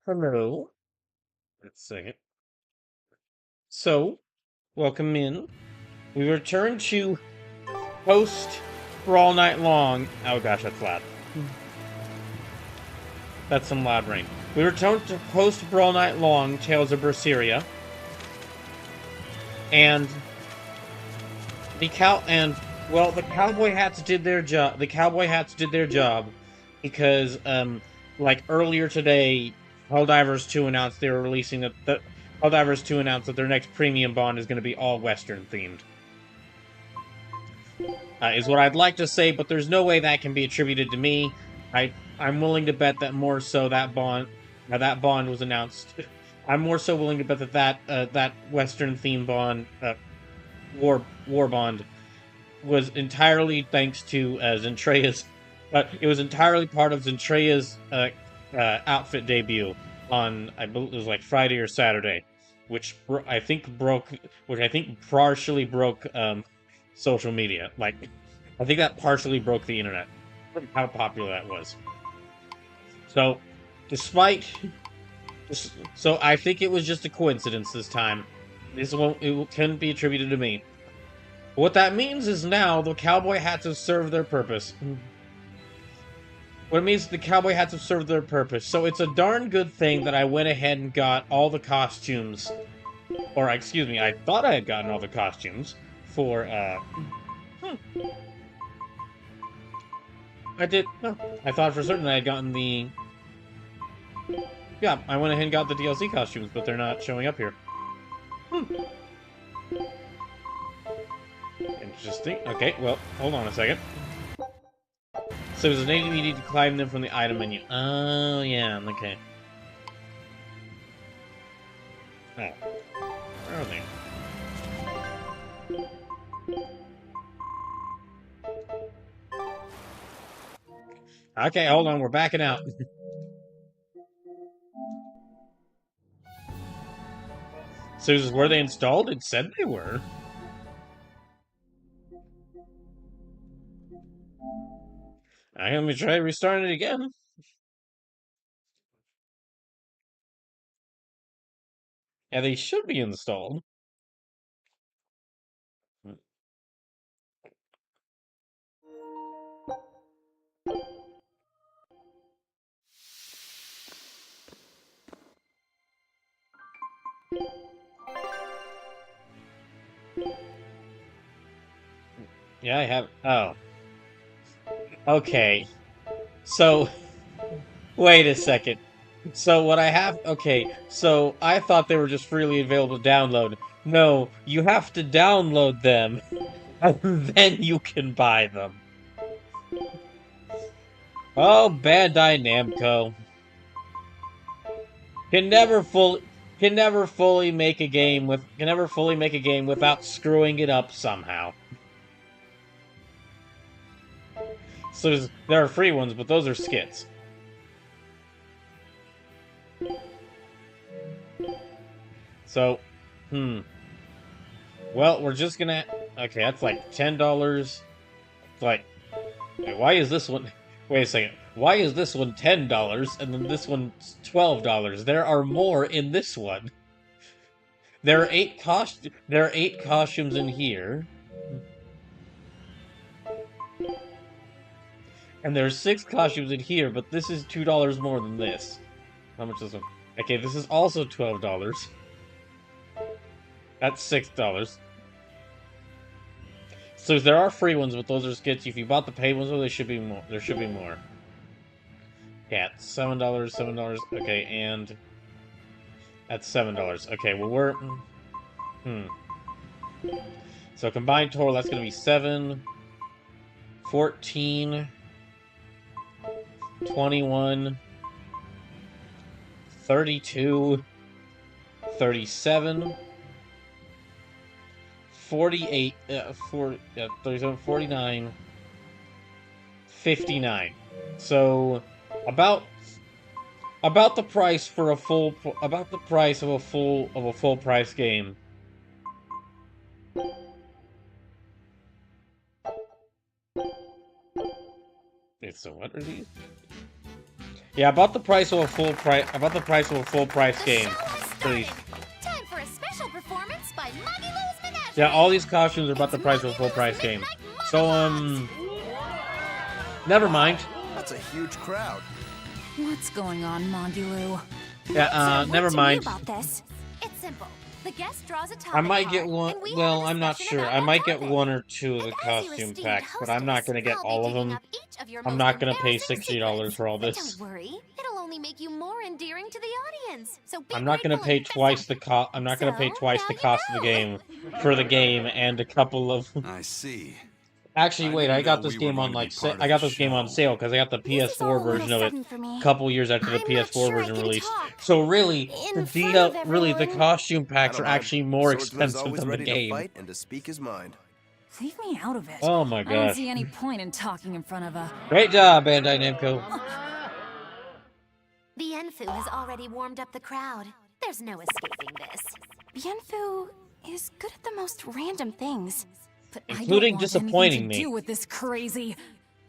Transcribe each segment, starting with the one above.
Hello. Let's sing it. So, welcome in. We return to host for all night long. Oh gosh, that's loud. That's some loud rain. We return to host for all night long Tales of Berseria. And the cowboy hats did their job. The cowboy hats did their job because like earlier today, Helldivers 2 announced they were releasing the Helldivers 2 announced that their next premium bond is going to be all Western themed. Is what I'd like to say, but there's no way that can be attributed to me. I'm willing to bet that more so that bond was announced. I'm more so willing to bet that Western theme bond war bond was entirely thanks to Zentreya's. It was entirely part of Zentreya's outfit debut on, I believe it was like Friday or Saturday, which I think partially broke social media. Like, I think that partially broke the internet from how popular that was. So, despite, so I think it was just a coincidence this time. It can be attributed to me. What that means is now the cowboy hats have served their purpose. What it means the cowboy hats have served their purpose. So it's a darn good thing that I went ahead and got all the costumes. Or, excuse me, I thought I had gotten all the costumes for, I did. No, I thought for certain I had gotten the. Yeah, I went ahead and got the DLC costumes, but they're not showing up here. Interesting. Okay, well, hold on a second. So there's an item you need to climb them from the item menu. Oh, yeah, okay. Oh. Where are they? Okay, hold on, we're backing out. So this is where they installed? It said they were. I'm gonna try restarting it again. Yeah, they should be installed. Yeah, I have. Oh. Okay. So, wait a second. So what I have, okay, so I thought they were just freely available to download. No, you have to download them, and then you can buy them. Oh, Bandai Namco can never full can never fully make a game without screwing it up somehow. So there are free ones, but those are skits. So, well, we're just gonna. Okay, that's like $10. It's like, why is this one? Wait a second. Why is this one $10 and then this one's $12? There are more in this one. There are eight costumes in here, and there's six costumes in here. But this is $2 more than this. How much is this one? Okay, this is also $12. That's $6. So there are free ones, but those are skits. If you bought the paid ones, well, there should be more. There should be more. Yeah, $7, $7. Okay, and that's $7. Okay, well we're So combined total that's gonna be 7, 14, 21, 32, 37, 48, 37, 49, 59. So about the price for about the price of a full price game. It's so what are these? Yeah, about the price of a full price. About the price of a full price game. Please. Time for a special performance by Muggy Lou's Menagerie. Yeah, all these costumes are about the price of a full price game. So never mind. That's a huge crowd. What's going on, Magilu? Yeah, never mind. About this? It's simple. The guest draws a topic I might get card, one. and we Well, have a I'm not discussion sure. about I that might get topic. one or two of the And as your costume esteemed packs, but I'm not gonna get hostess, all I'll of be digging them. up each of your I'm most not gonna pay embarrassing $60 secrets. for all But this. don't worry, it'll only make you more endearing to the audience. So be I'm not gonna grateful pay and fess twice up. the cost. I'm not gonna pay So, twice now the you cost of the know. game for the game and a couple of. I see. Actually, wait. I didn't got know this we were game on going to like be part of I got the this game on show. sale because I got the This is all PS4 a little version of it sudden for me. a couple years after the I'm not PS4 sure I version can released. talk So really, in the front deal, of really, the everyone. costume packs I are don't mind. actually more Swordsman's expensive always than the ready to game. fight and to speak his mind. Leave me out of it. Oh my I don't gosh! see any point in talking in front of a... Great job, Bandai Namco. Vengeful has already warmed up the crowd. There's no escaping this. Vengeful is good at the most random things. But Including I don't want disappointing anything to me. do with this crazy...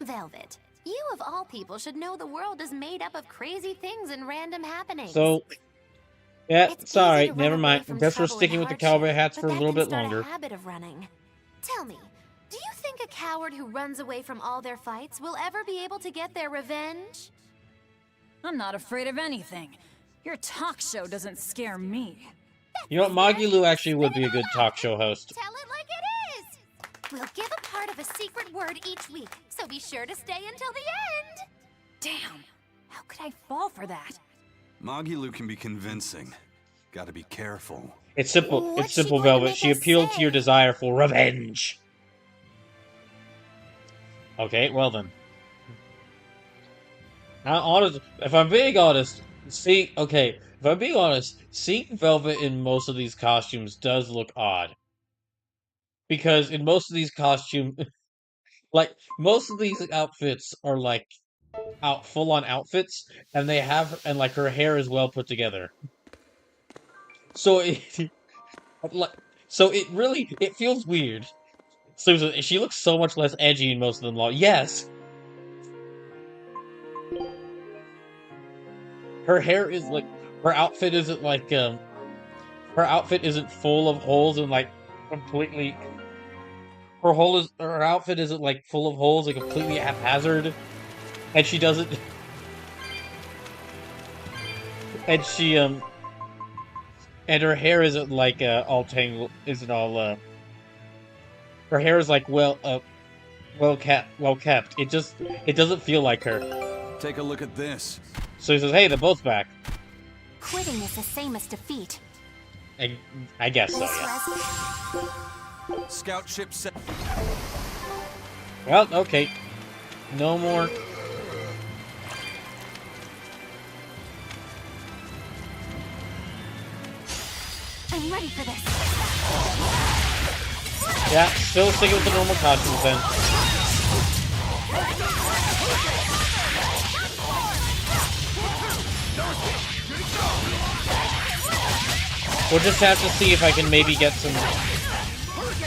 Velvet, you of all people should know the world is made up of crazy things and random happenings. So, yeah, It's it's alright. easy to run Never away mind. from Guess we're trouble and sticking with the hardship, cowboy hats but for a that little can bit start longer. A habit of running. Tell me, do you think a coward who runs away from all their fights will ever be able to get their revenge? I'm not afraid of anything. Your talk show doesn't scare me. You know what? Magilu actually would be a good talk show host. Tell it like it is! We'll give a part of a secret word each week, so be sure to stay until the end! Damn. How could I fall for that? Magilu can be convincing. Gotta be careful. It's simple. What's It's she simple, going to Velvet. make She us appealed to your say? desire for revenge. Okay, well then. Now, honest, if I'm being honest, if I'm being honest, seeing Velvet in most of these costumes does look odd. Because in most of these costumes, like, most of these outfits are, like, full-on outfits, and like, her hair is well put together. So it, like, so it really, it feels weird. So she looks so much less edgy in most of them. Yes! Her hair is, like, her outfit isn't, like, her outfit isn't full of holes and, like, completely... Her outfit isn't, like, full of holes and completely haphazard. And she doesn't... And she, and her hair isn't, like, all tangled, isn't all, her hair is, like, well kept. It doesn't feel like her. Take a look at this. So he says, hey, they're both back. Quitting is the same as defeat. I guess so, yeah. Scout ship set. Well, okay. No more. I'm ready for this. Yeah, still sticking with the normal costumes then. We'll just have to see if I can maybe get some...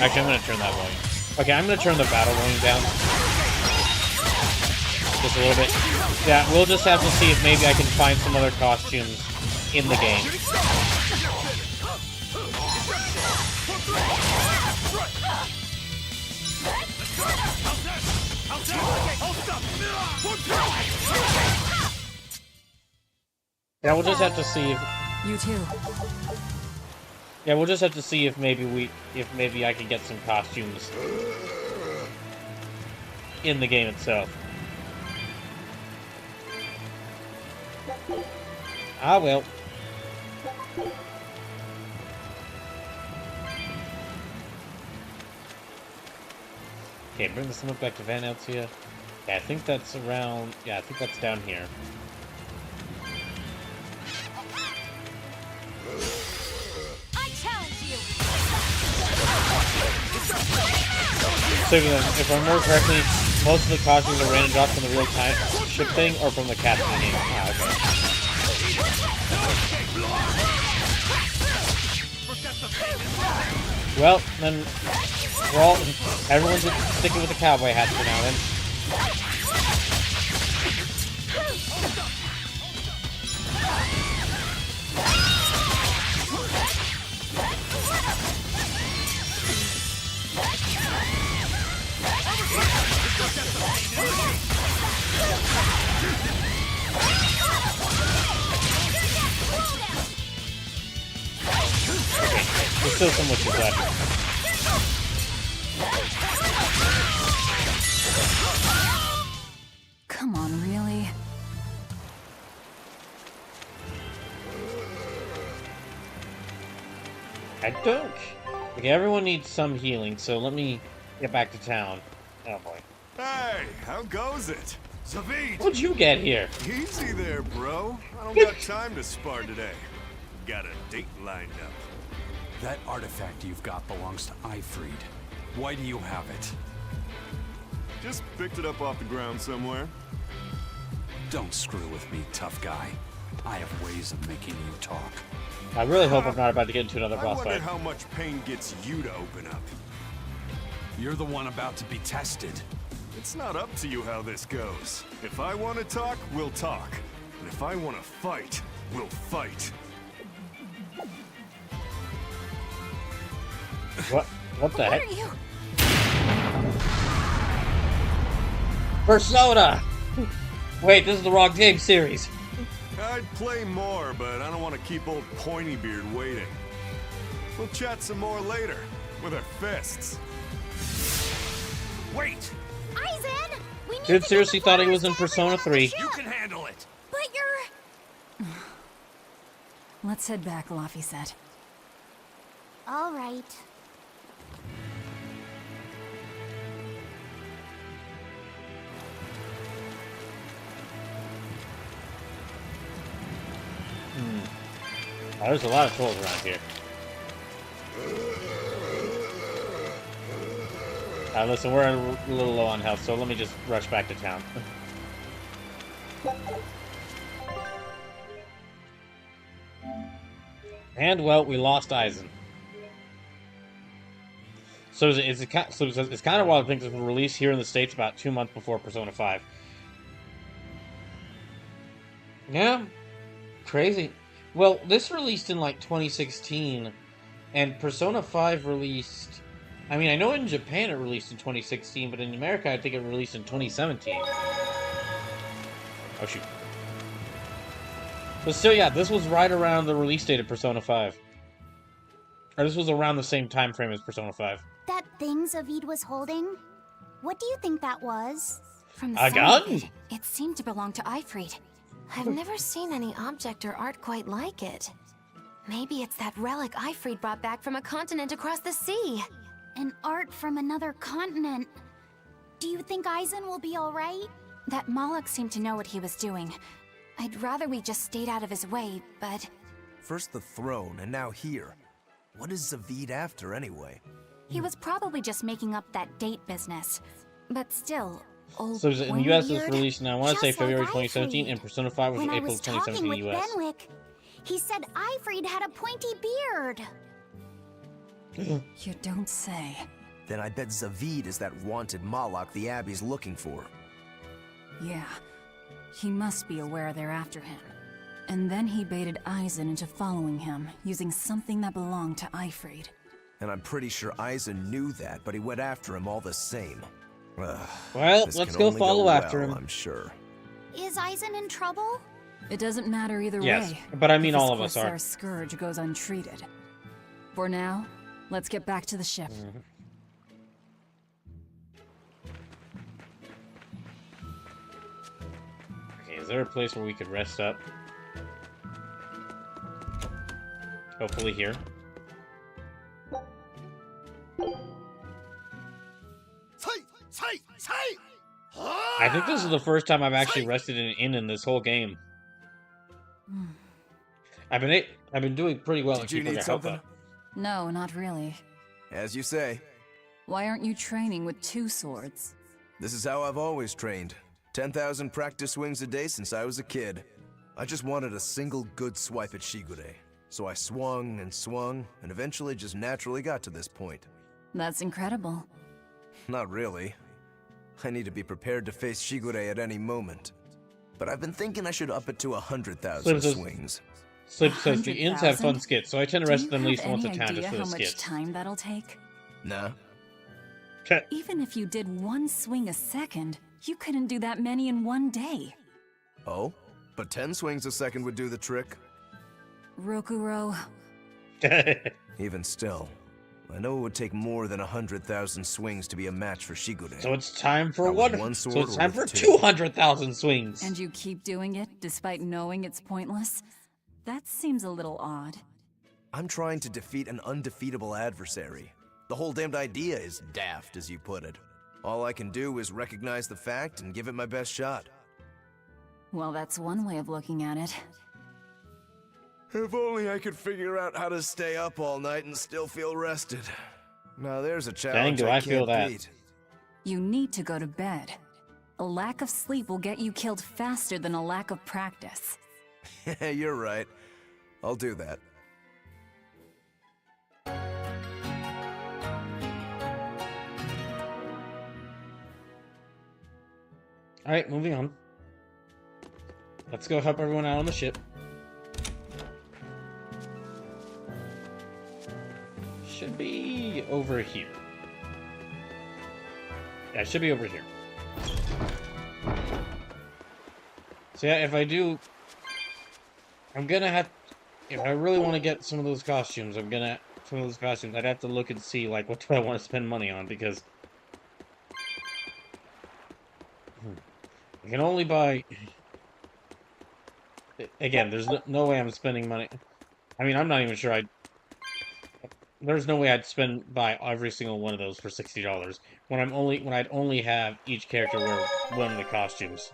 Actually, I'm going to turn that volume. Okay, I'm going to turn the battle volume down. Just a little bit. Yeah, we'll just have to see if maybe I can find some other costumes in the game. Yeah, we'll just have to see if... You too. Yeah, we'll just have to see if maybe I can get some costumes in the game itself. Ah, well. Okay, bring the smoke back to Van Eltia. Yeah, I think that's around... Yeah, I think that's down here. I challenge you! So if I remember correctly, most of the costumes are random drops from the real-time ship thing or from the captain game. Ah, okay. Well, then everyone's sticking with the cowboy hats for now then. There's still so much left. Come on, really? I don't. Okay, everyone needs some healing, so let me get back to town. Oh boy. Hey, how goes it? Zavid! What'd you get here? Easy there, bro. I don't got time to spar today. Got a date lined up. That artifact you've got belongs to Ifried. Why do you have it? Just picked it up off the ground somewhere. Don't screw with me, tough guy. I have ways of making you talk. I really hope I'm not about to get into another I boss wonder fight. how much pain gets you to open up. You're the one about to be tested. It's not up to you how this goes. If I want to talk, we'll talk. And if I want to fight, we'll fight. What? What the heck? What are you? Persona! Wait, this is the wrong game series. I'd play more, but I don't want to keep old Pointybeard waiting. We'll chat some more later, with our fists. Wait! Aizen! We need Dude to seriously get the thought he was in flowers to Persona everyone on the 3. You ship. can handle it! But you're... Let's head back, Laffy said. All right. Oh, there's a lot of trolls around here. Listen, we're a little low on health, so let me just rush back to town. And, well, we lost Aizen. So it's kind of wild to think this was released here in the States about 2 months before Persona 5. Yeah. Crazy. Well, this released in, like, 2016, and Persona 5 released... I mean, I know in Japan it released in 2016, but in America I think it released in 2017. Oh, shoot. But still, yeah, this was right around the release date of Persona 5. Or this was around the same time frame as Persona 5. That thing Zavid was holding? What do you think that was? From the A sound gun? of it seemed to belong to Ifried. I've never seen any object or art quite like it. Maybe it's that relic Ifried brought back from a continent across the sea. An art from another continent. Do you think Aizen will be alright? That Moloch seemed to know what he was doing. I'd rather we just stayed out of his way, but... First the throne, and now here. What is Zavid after, anyway? He was probably just making up that date business. But still, old So in the US it's Pointybeard? released, now I want to say Just like February 2017, Ifried. and Persona 5 was When I April was 2017 talking with in the US. Benwick, he said Ifried had a pointy beard. You don't say. Then I bet Zavid is that wanted Moloch the Abbey's looking for. Yeah. He must be aware they're after him. And then he baited Aizen into following him, using something that belonged to Ifried. And I'm pretty sure Aizen knew that, but he went after him all the same. Ugh, Well, this let's can go only follow well, after him. I'm sure. Is Aizen in trouble? It doesn't matter either Yes, way. but I mean if all this of us are. Corsair scourge goes untreated. For now, let's get back to the ship. Okay, is there a place where we could rest up? Hopefully here. I think this is the first time I've actually rested in an inn in this whole game. I've been doing pretty well in Did you keeping need our health something? up. No, not really. As you say, Why aren't you training with 2 swords? this is how I've always trained. 10,000 practice swings a day since I was a kid. I just wanted a single good swipe at Shigure. So I swung, and eventually just naturally got to this point. That's incredible. Not really. I need to be prepared to face Shigure at any moment. But I've been thinking I should up it to 100,000 Slim says- swings. Slip says the inns have fun 100,000? skits, so I tend to Do rest you them at least have once a any town just idea for the how much skits. time that'll take? Nah. Okay. Even if you did 1 swing a second, you couldn't do that many in 1 day. Oh? But 10 swings a second would do the trick. Rokuro, Even still, I know it would take more than 100,000 swings to be a match for Shigure. So it's time for That was one. one So sword it's or time with for two? 200,000 swings. And you keep doing it despite knowing it's pointless? That seems a little odd. I'm trying to defeat an undefeatable adversary. The whole damned idea is daft, as you put it. All I can do is recognize the fact and give it my best shot. Well, that's one way of looking at it. If only I could figure out how to stay up all night and still feel rested. Now there's a challenge do I feel can't that. beat. You need to go to bed. A lack of sleep will get you killed faster than a lack of practice. You're right. I'll do that. Alright, moving on. Let's go help everyone out on the ship. Should be over here. Yeah, it should be over here. So yeah, if I do... I'm gonna have... If I really want to get some of those costumes, I'd have to look and see, like, what do I want to spend money on, because... I can only buy... Again, there's no way I'm spending money. I mean, I'm not even sure there's no way I'd buy every single one of those for $60 when I'd only have each character wear one of the costumes.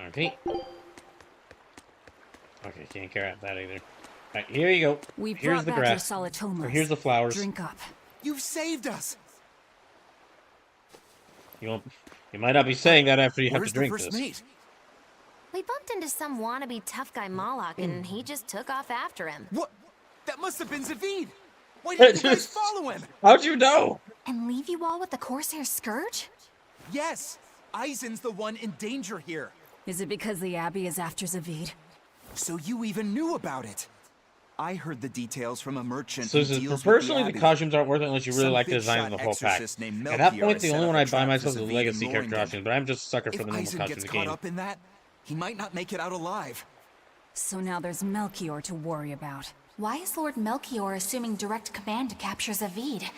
Okay. Okay, can't care about that either. Alright, here you go. We Here's brought the back your grass. solitomas. Or here's the flowers. Drink up. You've saved us! You might not be saying that after you have Where's to drink the first this. mate? We bumped into some wannabe tough guy Moloch, and he just took off after him. What? That must have been Zavid! Why didn't you guys follow him? How'd you know? And leave you all with the Corsair Scourge? Yes! Eisen's the one in danger here. Is it because the Abbey is after Zavid? So you even knew about it. I heard the details from a merchant So who this is, deals personally, with the the Abbey. costumes aren't worth it unless you really Some like the big design of shot the whole pack. exorcist named At that Melchior point, has the set only up one a I'd buy trap myself for is the Zavid legacy in character Loringen. costumes, but I'm just a sucker for If the normal Eisen costumes gets of the caught game. up in that, he might not make it out alive. So now there's Melchior to worry about. Why is Lord Melchior assuming direct command to capture Zavid?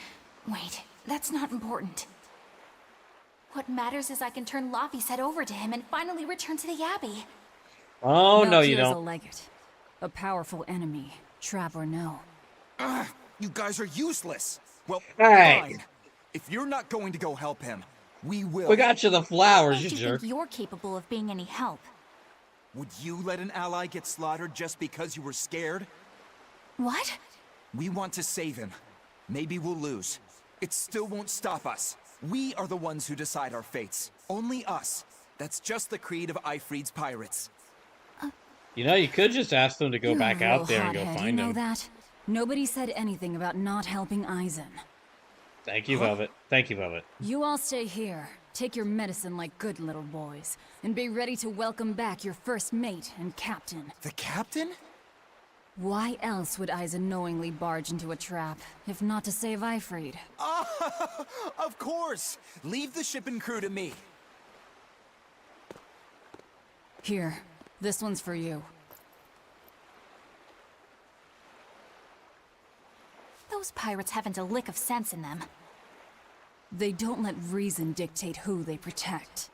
Wait, that's not important. What matters is I can turn Laffy's head over to him and finally return to the Abbey. Oh, no, you Melchior's a don't. legate. A powerful enemy, trap or no. You guys are useless. Well, Hey. fine. If you're not going to go help him, we will. We got you the flowers, you Don't you jerk. think you're capable of being any help? Would you let an ally get slaughtered just because you were scared? What? We want to save him. Maybe we'll lose. It still won't stop us. We are the ones who decide our fates. Only us. That's just the creed of Eifried's pirates. You know, you could just ask them to go You're back a out real there and go hothead, find you know him. that? Nobody said anything about not helping Eisen. Thank you, Velvet. Thank you, Velvet. You all stay here. Take your medicine like good little boys. And be ready to welcome back your first mate and captain. The captain? Why else would Eisen knowingly barge into a trap, if not to save Eifried? Of course! Leave the ship and crew to me. Here, this one's for you. Those pirates haven't a lick of sense in them. They don't let reason dictate who they protect.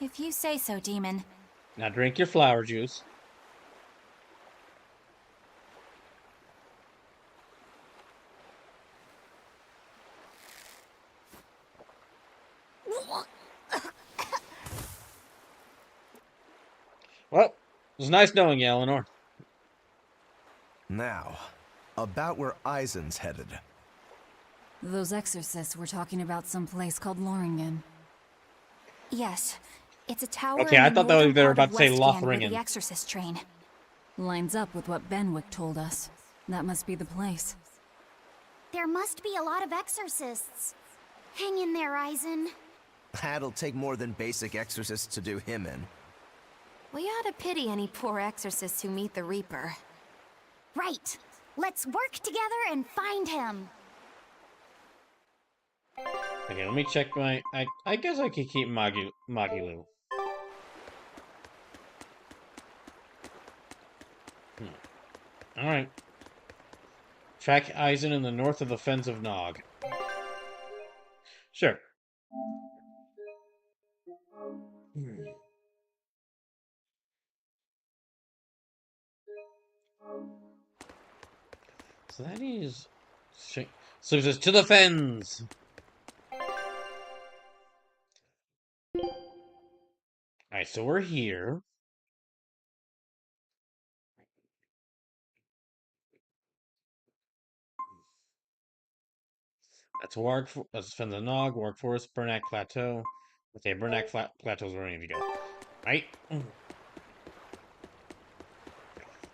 If you say so, Demon. Now drink your flower juice. Well, it was nice knowing you, Eleanor. Now, about where Eisen's headed. Those exorcists were talking about some place called Loringen. Yes, it's a tower. Okay, in I the thought they northern were part about of to say Westcan where Lothringen. the exorcist train. Lines up with what Benwick told us. That must be the place. There must be a lot of exorcists. Hang in there, Eisen. That'll take more than basic exorcists to do him in. We ought to pity any poor exorcists who meet the Reaper. Right. Let's work together and find him. Okay, let me check my... I guess I could keep Magilu. Alright. Track Aizen in the north of the Fens of Nog. Sure. So that is... So it says, to the Fens! Alright, so we're here. That's Fens of Nog, Warg Forest, Burnak Plateau. Okay, Burnak Plateau's where we need to go. Right?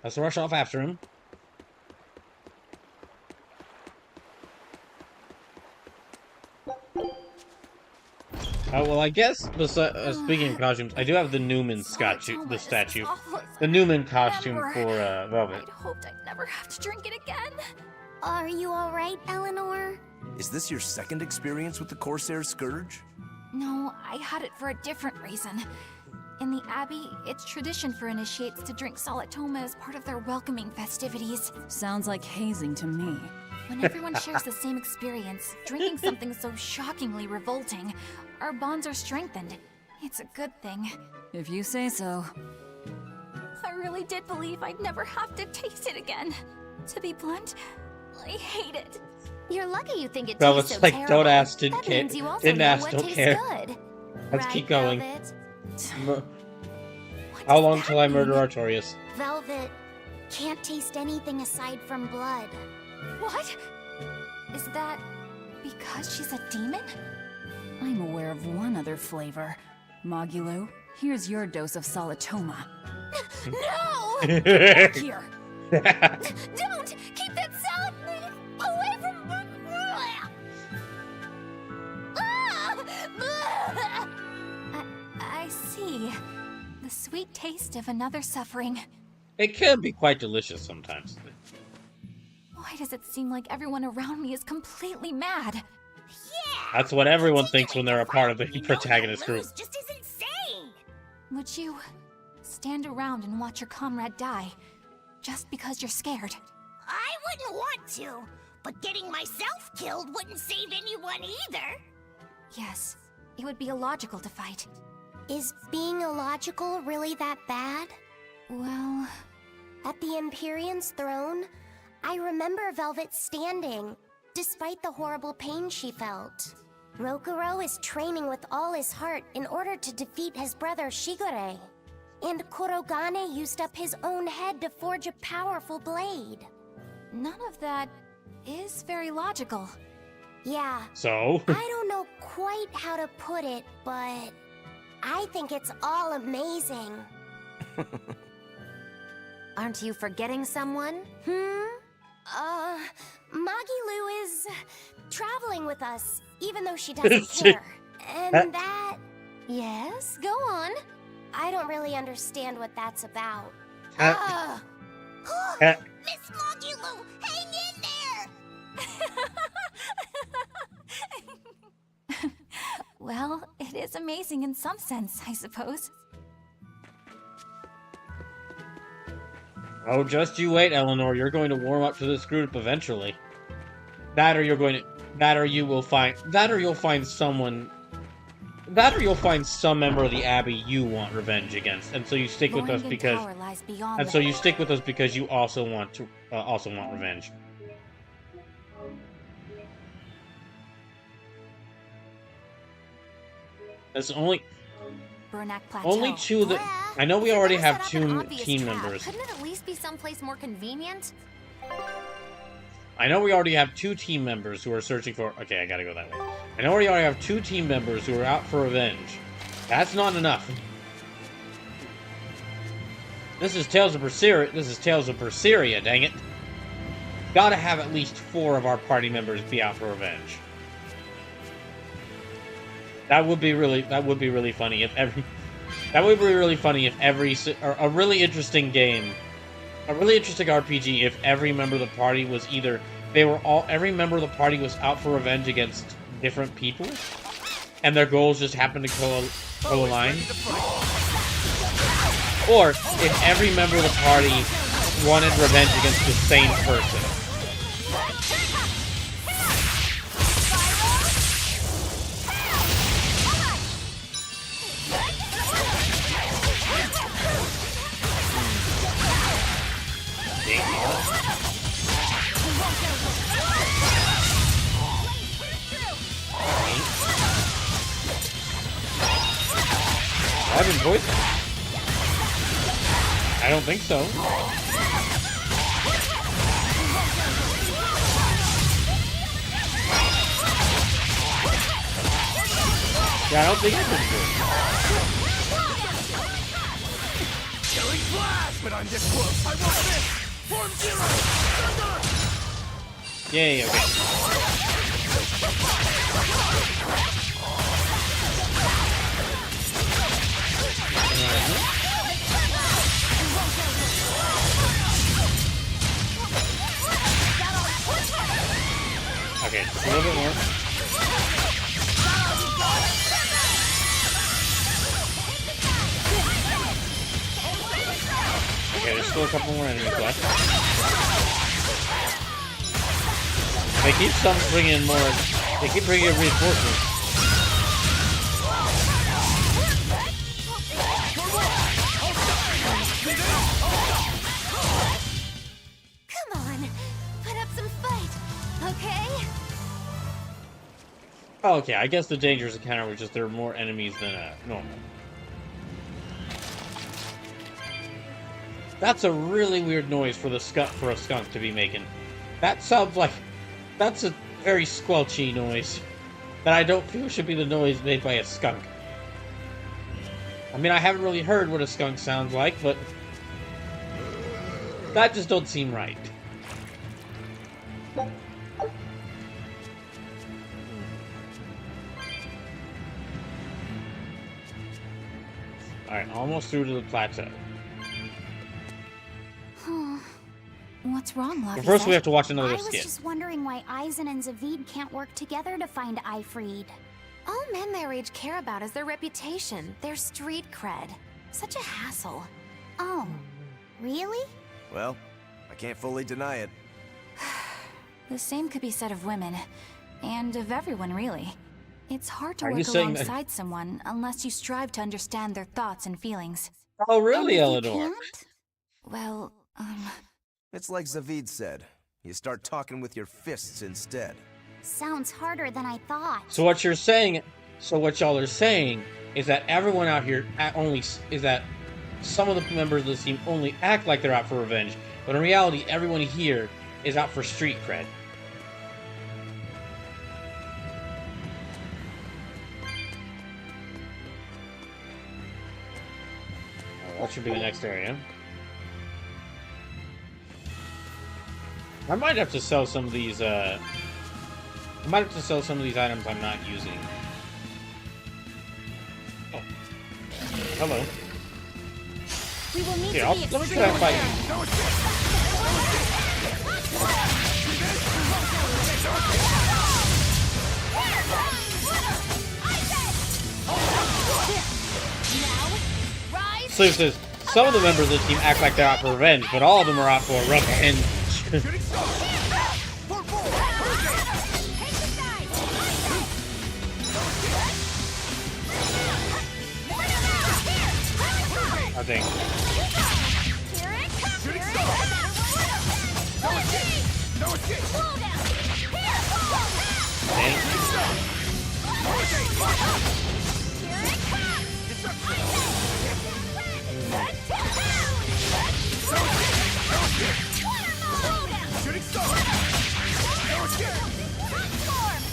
Let's rush off after him. Oh, well, I guess, speaking of costumes, I do have the Newman statue. The Newman costume for Velvet. I'd hoped I'd never have to drink it again. Are you alright, Eleanor? Is this your second experience with the Corsair Scourge? No, I had it for a different reason. In the Abbey, it's tradition for initiates to drink Salatoma as part of their welcoming festivities. Sounds like hazing to me. When everyone shares the same experience, drinking something so shockingly revolting, our bonds are strengthened. It's a good thing. If you say so. I really did believe I'd never have to taste it again. To be blunt, I hate it. You're lucky you think it Well, tastes it's so like, terrible. don't ask, didn't That care. means you also Didn't know ask, what don't tastes care. good. Let's Right, keep going. Velvet? How long till I murder Artorias? Velvet can't taste anything aside from blood. What? Is that because she's a demon? I'm aware of one other flavor. Mogulu, here's your dose of Salatoma. No! Here. Don't! Keep that salad away from... I see. The sweet taste of another suffering. It can be quite delicious sometimes. Why does it seem like everyone around me is completely mad? That's what everyone thinks when they're a part of the protagonist group. Just isn't sane! Would you stand around and watch your comrade die just because you're scared? I wouldn't want to, but getting myself killed wouldn't save anyone either. Yes, it would be illogical to fight. Is being illogical really that bad? Well, At the Empyrean's throne, I remember Velvet standing, despite the horrible pain she felt. Rokuro is training with all his heart in order to defeat his brother Shigure. And Kurogane used up his own head to forge a powerful blade. none of that is very logical. Yeah. So? I don't know quite how to put it, but I think it's all amazing. Aren't you forgetting someone? Magilu is traveling with us, even though she doesn't care. And that... Yes, go on. I don't really understand what that's about. Miss Magilu, hang in there! Well, it is amazing in some sense, I suppose. Oh, just you wait, Eleanor. You're going to warm up to this group eventually. That or you'll find someone. That or you'll find some member of the Abbey you want revenge against, and so you stick with us because. And so you stick with us because you also want revenge. There's only two that I know. We already have two team members. Couldn't it at least be someplace more convenient? I know we already have two team members who are searching for... Okay, I gotta go that way. I know we already have two team members who are out for revenge. That's not enough. This is Tales of Berseria, dang it. Gotta have at least 4 of our party members be out for revenge. That would be really funny if every... That would be really funny if a really interesting game a really interesting RPG if every member of the party was either every member of the party was out for revenge against different people, and their goals just happened to co-align. Or if every member of the party wanted revenge against the same person. I've been voiced. I don't think so. Yeah, I don't think it's been good. Killing flash, but I'm this close. I won't miss. Form zero. Yay, okay. Okay, just a little bit more. Okay, there's still a couple more enemies left. They keep bringing in more. They keep bringing in reinforcements. Come on, put up some fight, okay? Oh, okay, I guess the dangerous encounter was just there are more enemies than normal. That's a really weird noise for a skunk to be making. That sounds like that's a very squelchy noise that I don't feel should be the noise made by a skunk. I mean, I haven't really heard what a skunk sounds like, but that just don't seem right. Alright, almost through to the plateau. What's wrong, Luffy? But first we have to watch another skit. I was just wondering why Aizen and Zavid can't work together to find Ifreed. All men their age care about is their reputation, their street cred. Such a hassle. Oh, really? Well, I can't fully deny it. The same could be said of women, and of everyone, really. It's hard to Are you work saying that- alongside someone unless you strive to understand their thoughts and feelings. Oh, really, And if you Eleanor? can't? Well, It's like Zavid said. You start talking with your fists instead. Sounds harder than I thought. So what you're saying, so what y'all are saying is that everyone out here is that some of the members of the team only act like they're out for revenge, but in reality, everyone here is out for street cred. That should be the next area. I might have to sell some of these, I might have to sell some of these items I'm not using. Oh. Hello. We will need Here, to be let me try to fight. So it says, some of the members of the team act like they're out for revenge, but all of them are out for revenge. I think.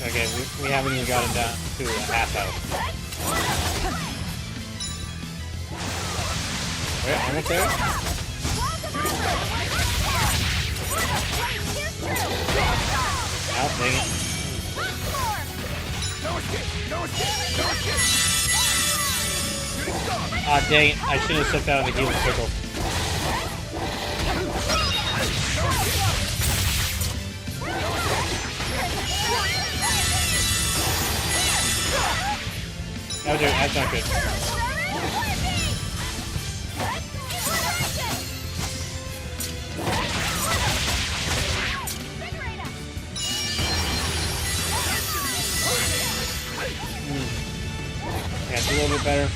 Okay, we haven't even gotten down to half health. Wait, almost there? Oh, dang it. Ah, dang it. I should have stepped out of the healing circle. That's not good. Yeah, it's a little bit better.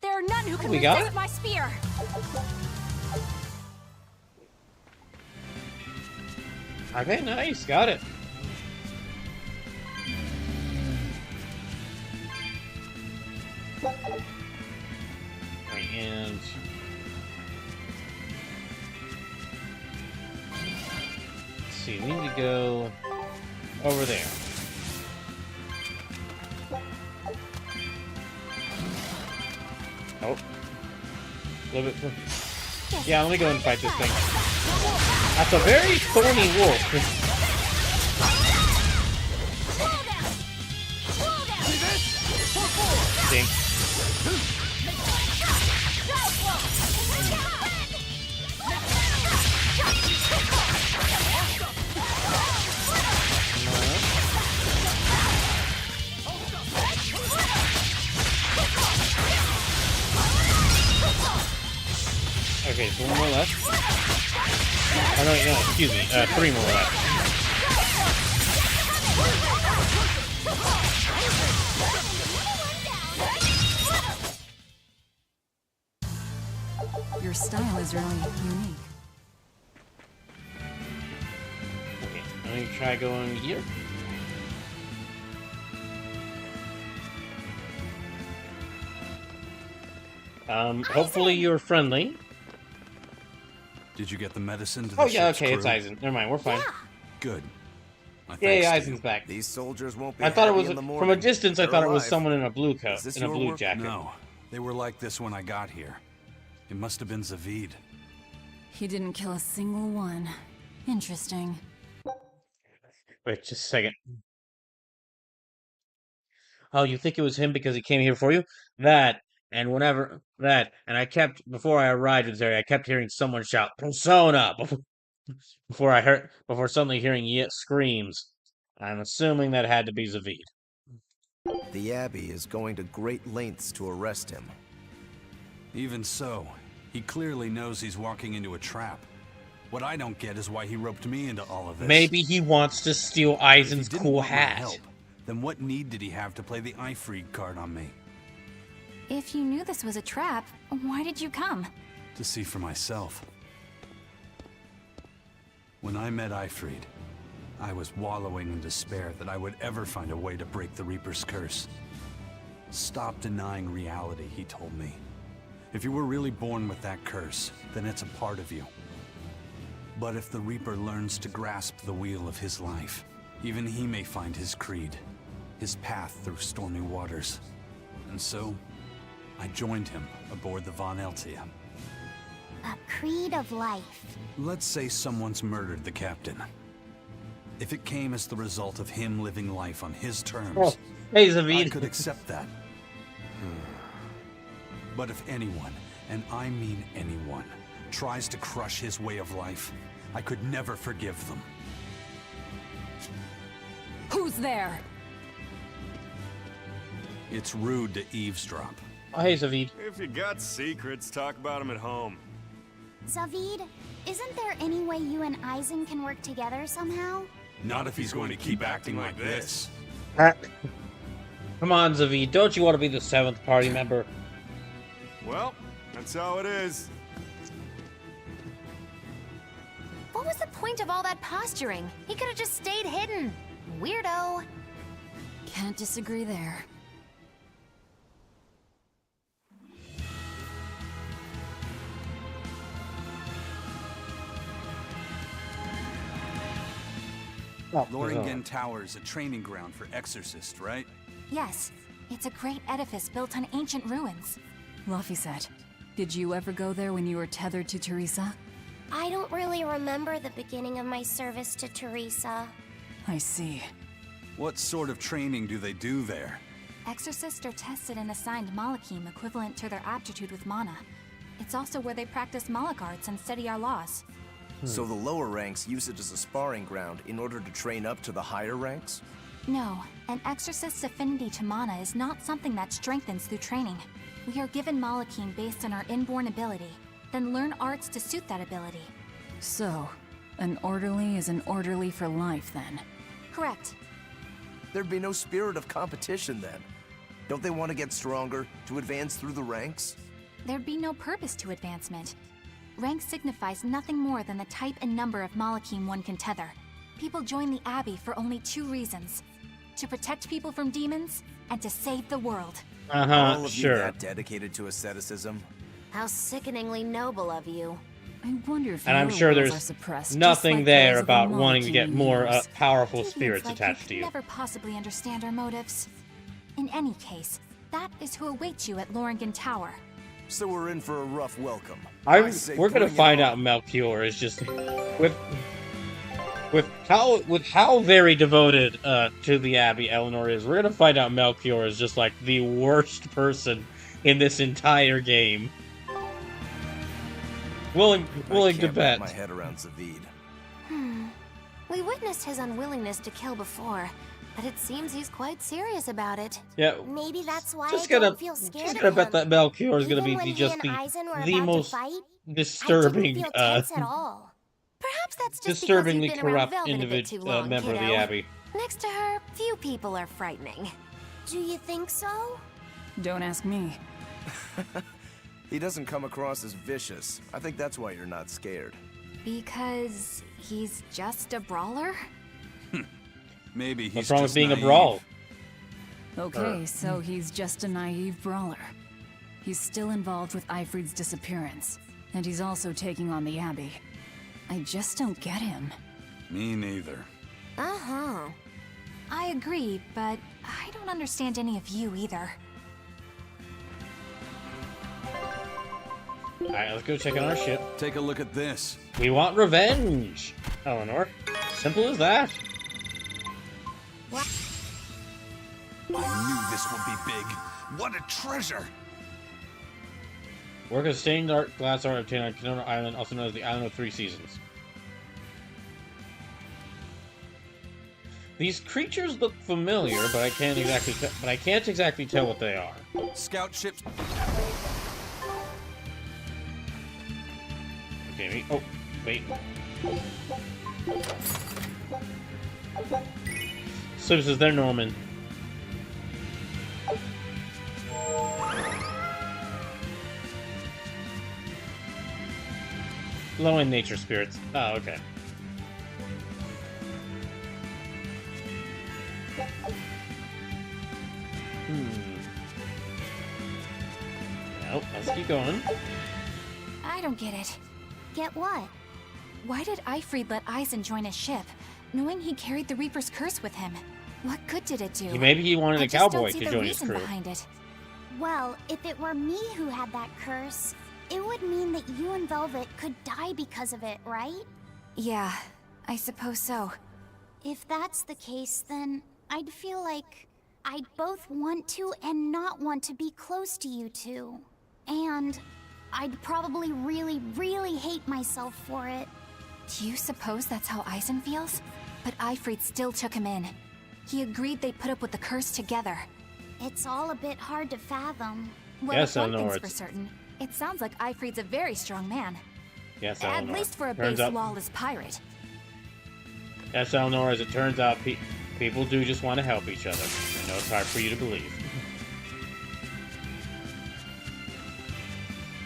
There are none who can We got resist it? my spear. Okay, nice, got it. Right, and let's see, we need to go over there. Oh, a little bit. Yeah, let me go and fight this thing. That's a very thorny wolf. Dink. Okay, so one more left. Oh no, no, excuse me. 3 more left. Your style is really unique. Okay, let me try going here. Hopefully you're friendly. Did you get the medicine to the Oh yeah, ship's okay, it's crew? Eisen. Never mind, we're fine. Good. My Yay, thanks to Eisen's you. back. These soldiers won't be I thought it happy was in the from morning. a distance. I They're thought it was alive. someone in a blue coat, Is this in a your blue work? jacket. No, they were like this when I got here. It must have been Zavid. He didn't kill a single one. Interesting. Wait, just a second. Oh, you think it was him because he came here for you? That, and whenever that, and I kept before I arrived in this area, I kept hearing someone shout "Persona" before suddenly hearing screams. I'm assuming that had to be Zavid. The Abbey is going to great lengths to arrest him. Even so, he clearly knows he's walking into a trap. What I don't get is why he roped me into all of this. Maybe he wants to steal If he Eisen's didn't cool want my hat. help, then what need did he have to play the Ifreed card on me? If you knew this was a trap, why did you come? To see for myself. When I met Ifreed, I was wallowing in despair that I would ever find a way to break the Reaper's curse. Stop denying reality, he told me. If you were really born with that curse, then it's a part of you. But if the Reaper learns to grasp the wheel of his life, even he may find his creed, his path through stormy waters. And so, I joined him aboard the Von Eltia. A creed of life. Let's say someone's murdered the captain. If it came as the result of him living life on his terms, Oh, hey, I Zavid. could accept that. But if anyone, and I mean anyone, tries to crush his way of life, I could never forgive them. Who's there? It's rude to eavesdrop. Oh, hey, Zavid. If you got secrets, talk about them at home. Zavid, isn't there any way you and Eisen can work together somehow? Not if he's going to keep acting like this. Come on, Zavid. Don't you want to be the 7th party member? Well, that's how it is. What was the point of all that posturing? He could have just stayed hidden. Weirdo. Can't disagree there. Loringen Tower's a training ground for exorcists, right? Yes, it's a great edifice built on ancient ruins. Laphicet, did you ever go there when you were tethered to Teresa? I don't really remember the beginning of my service to Teresa. I see. What sort of training do they do there? Exorcists are tested and assigned Malachim equivalent to their aptitude with mana. It's also where they practice Malach arts and study our laws. So the lower ranks use it as a sparring ground in order to train up to the higher ranks? No, an exorcist's affinity to mana is not something that strengthens through training. We are given Malachine based on our inborn ability, then learn arts to suit that ability. So, an orderly is an orderly for life, then? Correct. There'd be no spirit of competition then. Don't they want to get stronger, to advance through the ranks? There'd be no purpose to advancement. Rank signifies nothing more than the type and number of Malachine one can tether. People join the Abbey for only 2 reasons. To protect people from demons, and to save the world. All of Sure. you that dedicated to asceticism? How sickeningly noble of you. I wonder if And I'm your sure wills are there's suppressed, just nothing like there those of the about wanting to get Malachine more users. powerful Deviants spirits like attached you to could you. never possibly understand our motives. In any case, that is who awaits you at Loringen Tower. So we're in for a rough welcome. We're gonna find out Melchior is just with how very devoted to the Abbey Eleanor is. We're gonna find out Melchior is just like the worst person in this entire game. Willing to bet. My head around Zavid. We witnessed his unwillingness to kill before, but it seems he's quite serious about it. Yeah, Maybe that's why just I gonna don't feel scared just of gonna him. bet that Melchior is gonna Even be when the, he just and the Eisen were the about to most fight, I disturbing didn't feel tense at all. Perhaps that's just disturbingly because you've been around corrupt Velvet a bit too long, member of the kiddo. Abbey. Next to her, few people are frightening. Do you think so? Don't ask me. He doesn't come across as vicious. I think that's why you're not scared. Because he's just a brawler? Maybe he's What's wrong with just being a naive. brawl? Okay, so he's just a naive brawler. He's still involved with Ifrid's disappearance, and he's also taking on the Abbey. I just don't get him. Me neither. Uh-huh. I agree, but I don't understand any of you either. Alright, let's go check out our ship. Take a look at this. We want revenge, Eleanor. Simple as that. I knew this would be big. What a treasure! Work of stained art, glass art obtained on Kenona Island, also known as the Island of Three Seasons. These creatures look familiar, but I can't exactly tell what they are. Scout ships. Okay, oh, wait. So this is their Norman. Low-end nature spirits. Oh, okay. Nope, let's keep going. I don't get it. Get what? Why did Ifrid let Eisen join his ship, knowing he carried the Reaper's curse with him? What good did it do? Maybe he wanted I a just don't cowboy see to the join his reason crew. behind it. Well, if it were me who had that curse, it would mean that you and Velvet could die because of it, right? Yeah, I suppose so. If that's the case, then I'd feel like I'd both want to and not want to be close to you two. And I'd probably really, really hate myself for it. Do you suppose that's how Eisen feels? But Ifrid still took him in. He agreed they'd put up with the curse together. It's all a bit hard to fathom. Well, Yes, if one Eleanor, thing's for certain, it sounds like Ifrid's a very strong man. Yes, At Eleanor. least for a Turns base out- lawless pirate. Yes, Eleanor, as it turns out, people do just want to help each other. I know it's hard for you to believe.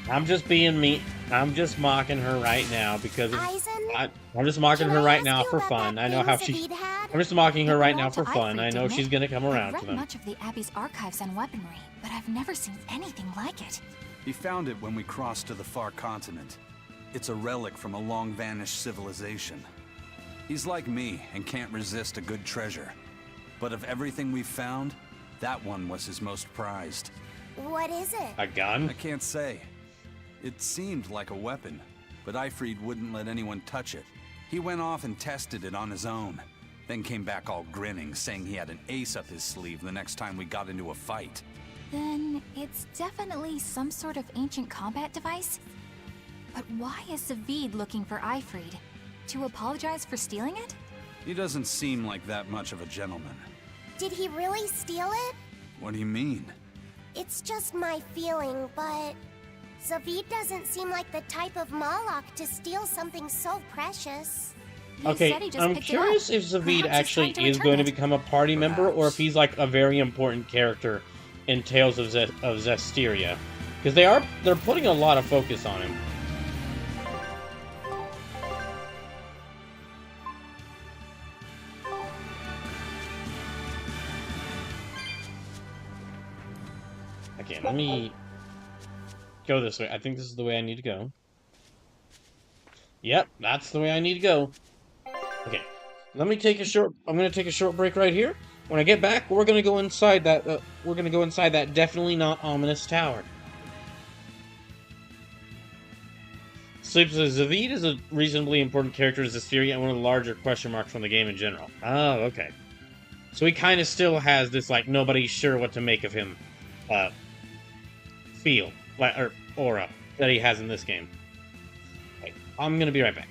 I'm just being me. I'm just mocking her right now because Eisen? I'm just mocking Can her I right ask now you for about fun. that I know thing how she. Zavid had? I'm just mocking her It right now belonged for to fun. Ifrid, I know didn't she's it? gonna come around I've to read them. much of the Abbey's archives on weaponry, but I've never seen anything like it. He found it when we crossed to the far continent. It's a relic from a long-vanished civilization. He's like me and can't resist a good treasure. But of everything we've found, that one was his most prized. What is it? A gun? I can't say. It seemed like a weapon, but Ifrid wouldn't let anyone touch it. He went off and tested it on his own, then came back all grinning, saying he had an ace up his sleeve the next time we got into a fight. Then it's definitely some sort of ancient combat device? But why is Zavid looking for Ifrid? To apologize for stealing it? He doesn't seem like that much of a gentleman. Did he really steal it? What do you mean? It's just my feeling, but Zavid doesn't seem like the type of Malak to steal something so precious. Okay, I'm curious if Zavid actually is going to become a party member, or if he's like a very important character in Tales of Zestiria, because they're putting a lot of focus on him. Okay, let me go this way. I think this is the way I need to go. Yep, that's the way I need to go. Okay, let me take a short. I'm gonna take a short break right here. When I get back, we're gonna go inside that. We're gonna go inside that definitely not ominous tower. Sleeps as Zavid is a reasonably important character in Zestiria and one of the larger question marks from the game in general. Oh, okay. So he kind of still has this like nobody's sure what to make of him, feel like or aura that he has in this game. Okay, I'm gonna be right back.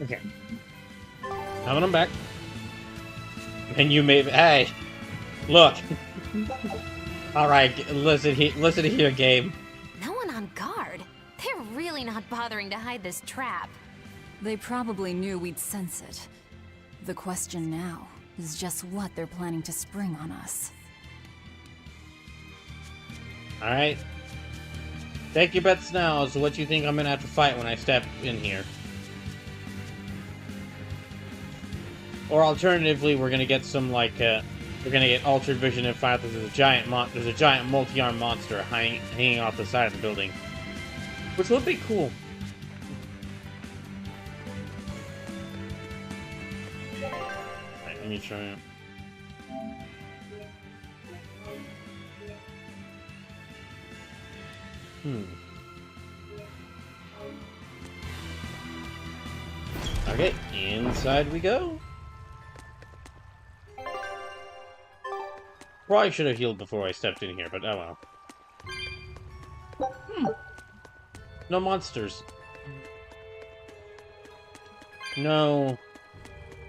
Okay. Now that I'm back. And you may... Hey! Look! Alright, listen here, game. No one on guard. They're really not bothering to hide this trap. They probably knew we'd sense it. The question now is just what they're planning to spring on us. Alright. Take your bets now as to what you think I'm gonna have to fight when I step in here. Or alternatively, we're gonna get some, like, we're gonna get altered vision and find that there's a giant multi-armed monster hanging off the side of the building. Which would be cool. Alright, let me try it. Okay, inside we go. Probably should have healed before I stepped in here, but oh well. No monsters. No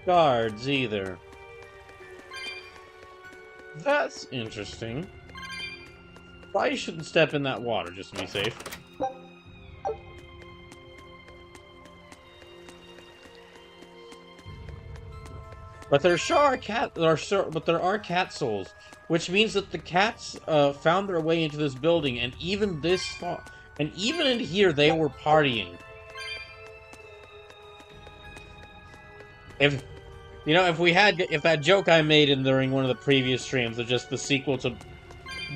guards either. That's interesting. Probably shouldn't step in that water just to be safe. But there are cat souls, which means that the cats found their way into this building, and even this far, and even in here, they were partying. If that joke I made during one of the previous streams of just the sequel to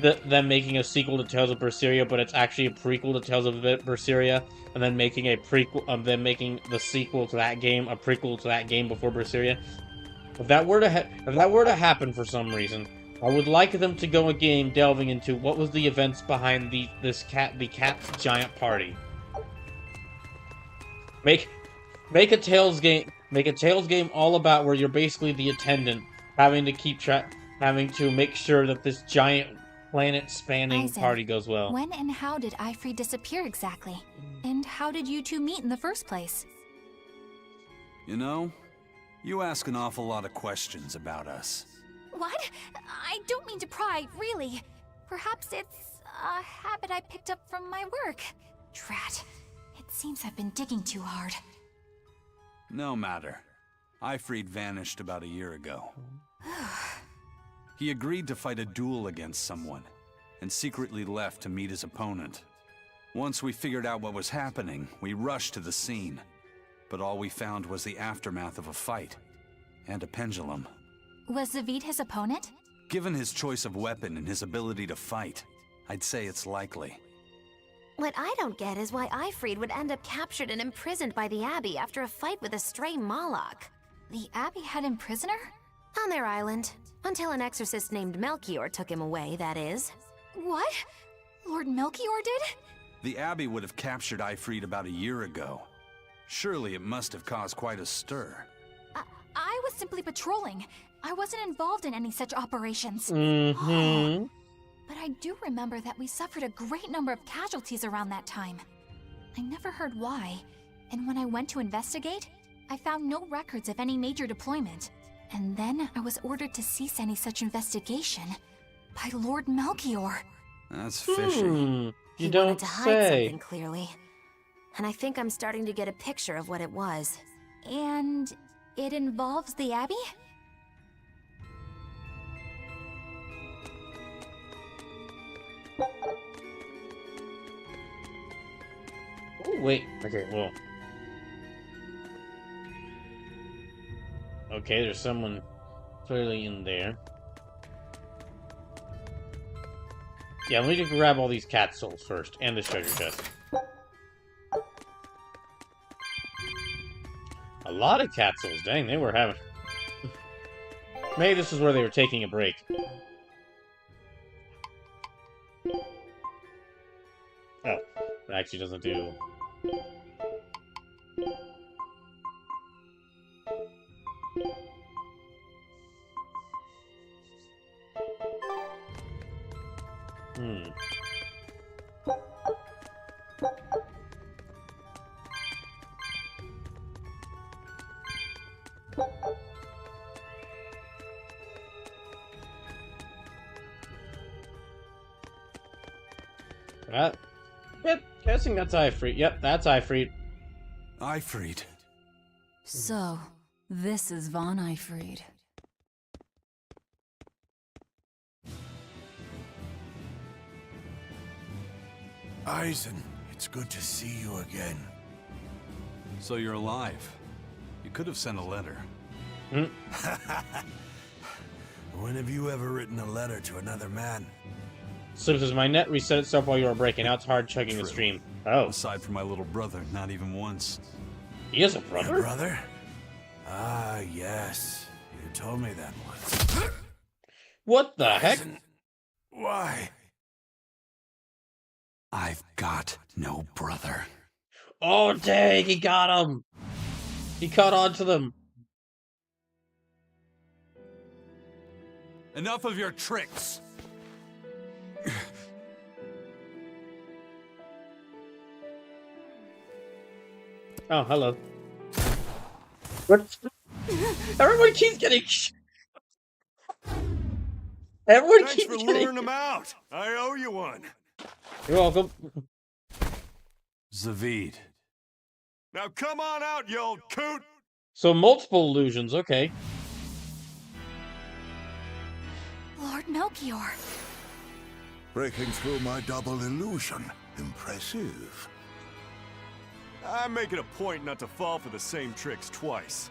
them making a sequel to Tales of Berseria, but it's actually a prequel to Tales of Berseria, and then making a prequel of them making the sequel to that game a prequel to that game before Berseria. If that were to happen for some reason, I would like them to go again delving into what was the events behind the cat's giant party. Make a Tales game all about where you're basically the attendant, having to make sure that this giant planet-spanning party goes well. When and how did Aifread disappear exactly? And how did you two meet in the first place? You know, you ask an awful lot of questions about us. What? I don't mean to pry, really. Perhaps it's a habit I picked up from my work. Drat. It seems I've been digging too hard. No matter. Aifread vanished about a year ago. He agreed to fight a duel against someone, and secretly left to meet his opponent. Once we figured out what was happening, we rushed to the scene. But all we found was the aftermath of a fight, and a pendulum. Was Zaveid his opponent? Given his choice of weapon and his ability to fight, I'd say it's likely. What I don't get is why Aifread would end up captured and imprisoned by the Abbey after a fight with a stray Moloch. The Abbey had him prisoner? On their island. Until an exorcist named Melchior took him away, that is. What? Lord Melchior did? The Abbey would have captured Aifread about a year ago. Surely it must have caused quite a stir. I was simply patrolling. I wasn't involved in any such operations. Mm-hmm. But I do remember that we suffered a great number of casualties around that time. I never heard why, and when I went to investigate, I found no records of any major deployment. And then I was ordered to cease any such investigation by Lord Melchior. That's fishy. You He don't wanted to hide say. something, clearly. And I think I'm starting to get a picture of what it was. And it involves the Abbey? Oh, wait. Okay, well. Okay, there's someone clearly in there. Yeah, let me just grab all these cat souls first, and the treasure chest. A lot of cat souls, dang, they were having... Maybe this is where they were taking a break. Oh, it actually doesn't do... Yep, guessing that's Ifrit. Yep, that's Ifrit. Ifrit. So, this is Von Ifrit. Eisen, it's good to see you again. So you're alive. You could have sent a letter. When have you ever written a letter to another man? So does my net reset itself while you were breaking? Now it's hard chugging the stream. Oh. Aside from my little brother, not even once. He has a brother? Your brother? Ah, yes. You told me that once. What the heck? Why? I've got no brother. Oh, dang, he got him. He caught on to them. Enough of your tricks! Oh, hello. What? Everyone keeps getting. Everyone Thanks keeps for getting. luring him out. I owe you one. You're welcome. Zavid. Now come on out, you old coot. So multiple illusions. Okay. Lord Melchior. Breaking through my double illusion. Impressive. I make it a point not to fall for the same tricks twice.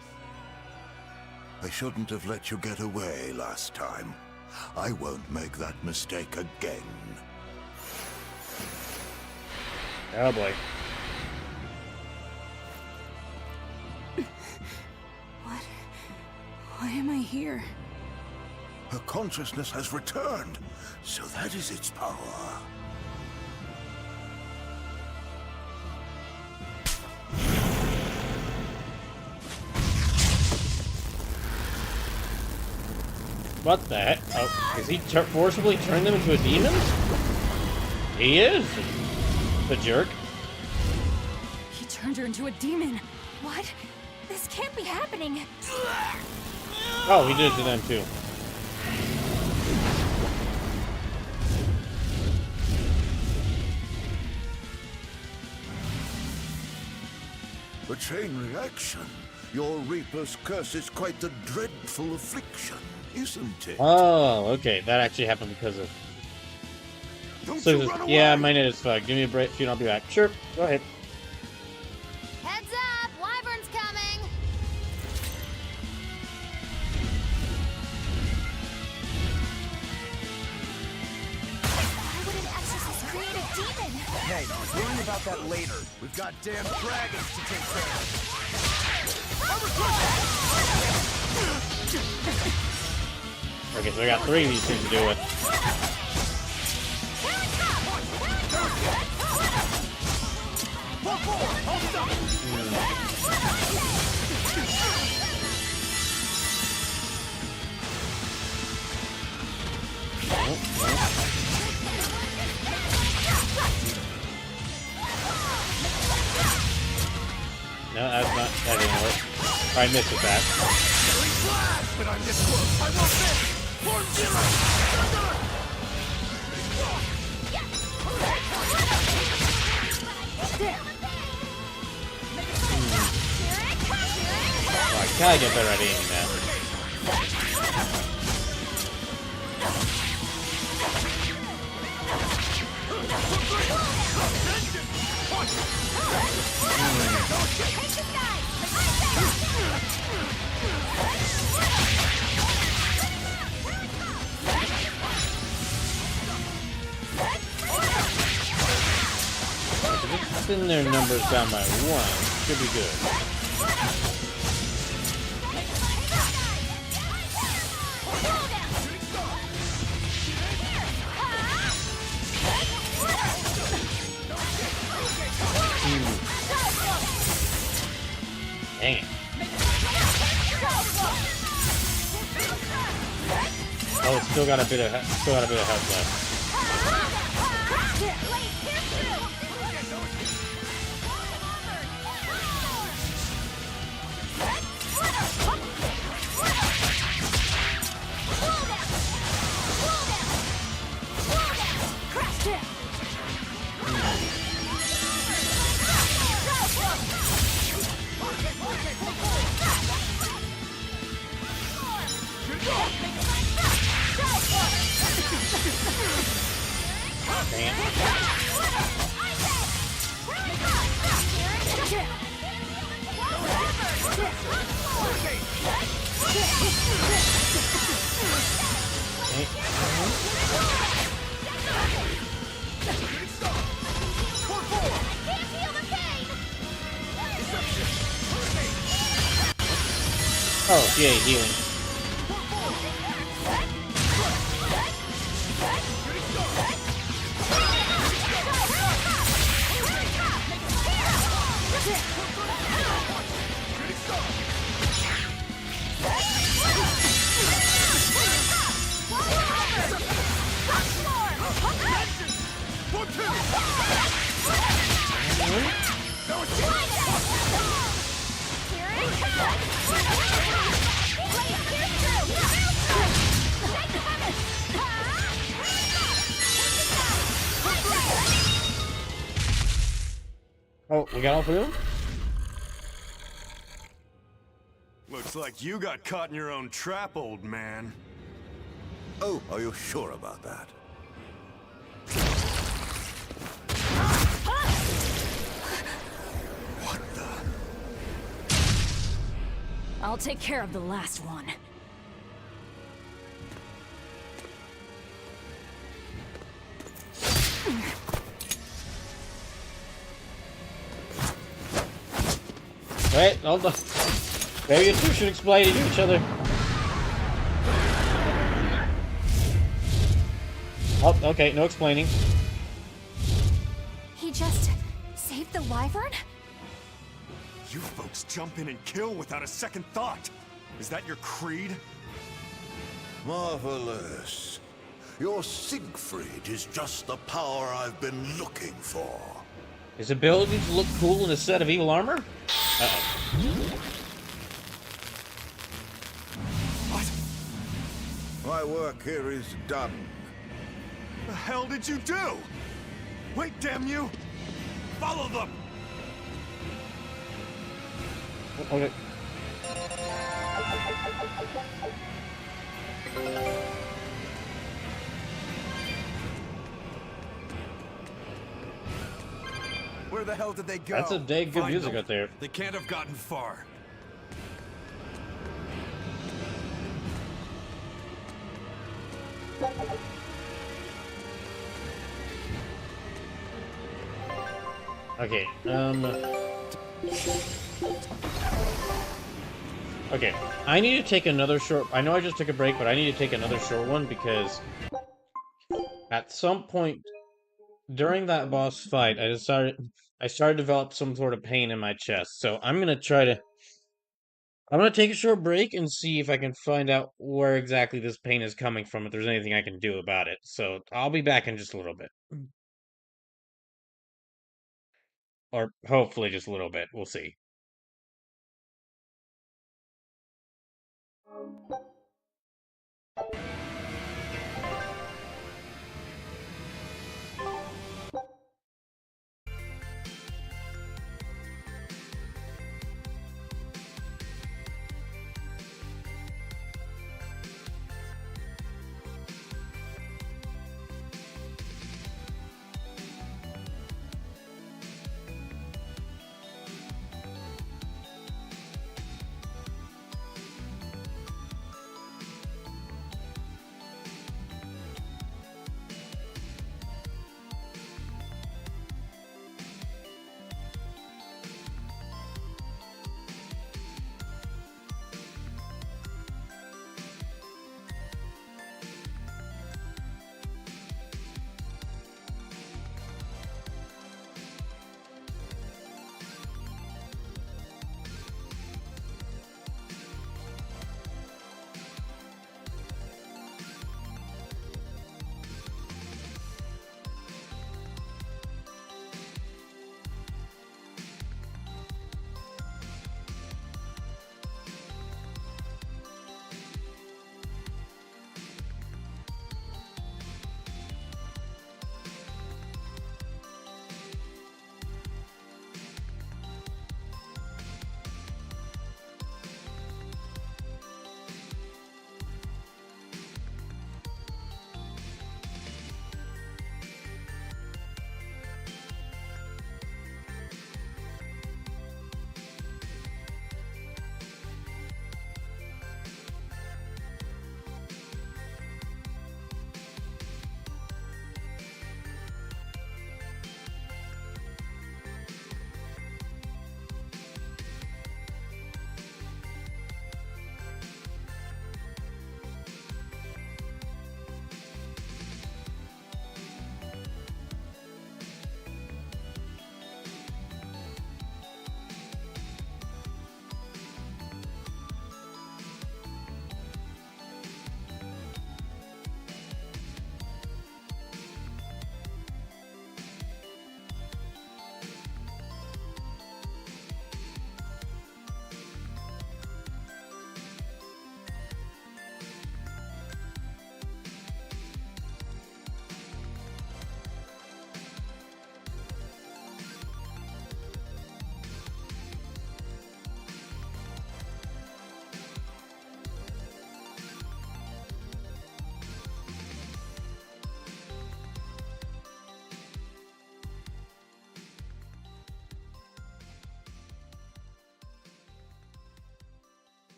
I shouldn't have let you get away last time. I won't make that mistake again. Oh boy. What? Why am I here? Her consciousness has returned, so that is its power. What the heck? Oh, is he forcibly turned them into a demon? He is. The jerk. He turned her into a demon. What? This can't be happening. Oh, he did it to them too. A chain reaction. Your Reaper's curse is quite the dreadful affliction, isn't it? Oh, okay. That actually happened because of. Don't So, you run away. yeah, my net is fucked. Give me a break, and I'll be back. Sure, go ahead. Heads up! Wyvern's coming! Why would an exorcist create a demon? Hey, worry about that later. We've got damn dragons to take care of. Okay, so I got 3 of these things to deal with. No, that's not. That didn't work. I missed with that. But I'm this close. I won't miss. Form zero. Oh, I gotta get better at aiming that. Thin their numbers down by 1. Should be good. Dang it. Oh, it's still got a bit of health left. Oh, yay, healing. Oh, we got all three of them? Looks like you got caught in your own trap, old man. Oh, are you sure about that? What the? I'll take care of the last one. Wait, hold on. Maybe you two should explain to each other. Oh, okay, no explaining. He just saved the wyvern? You folks jump in and kill without a second thought. Is that your creed? Marvelous. Your Siegfried is just the power I've been looking for. His ability to look cool in a set of evil armor? Uh-oh. My work here is done. The hell did you do? Wait, damn you! Follow them! Okay. Where the hell did they go? That's a dang good Find music them. out there. They can't have gotten far. Okay, okay, I need to take another short... I know I just took a break, but I need to take another short one because at some point during that boss fight, I started to develop some sort of pain in my chest. So I'm gonna take a short break and see if I can find out where exactly this pain is coming from, if there's anything I can do about it. So I'll be back in just a little bit. Or hopefully just a little bit. We'll see.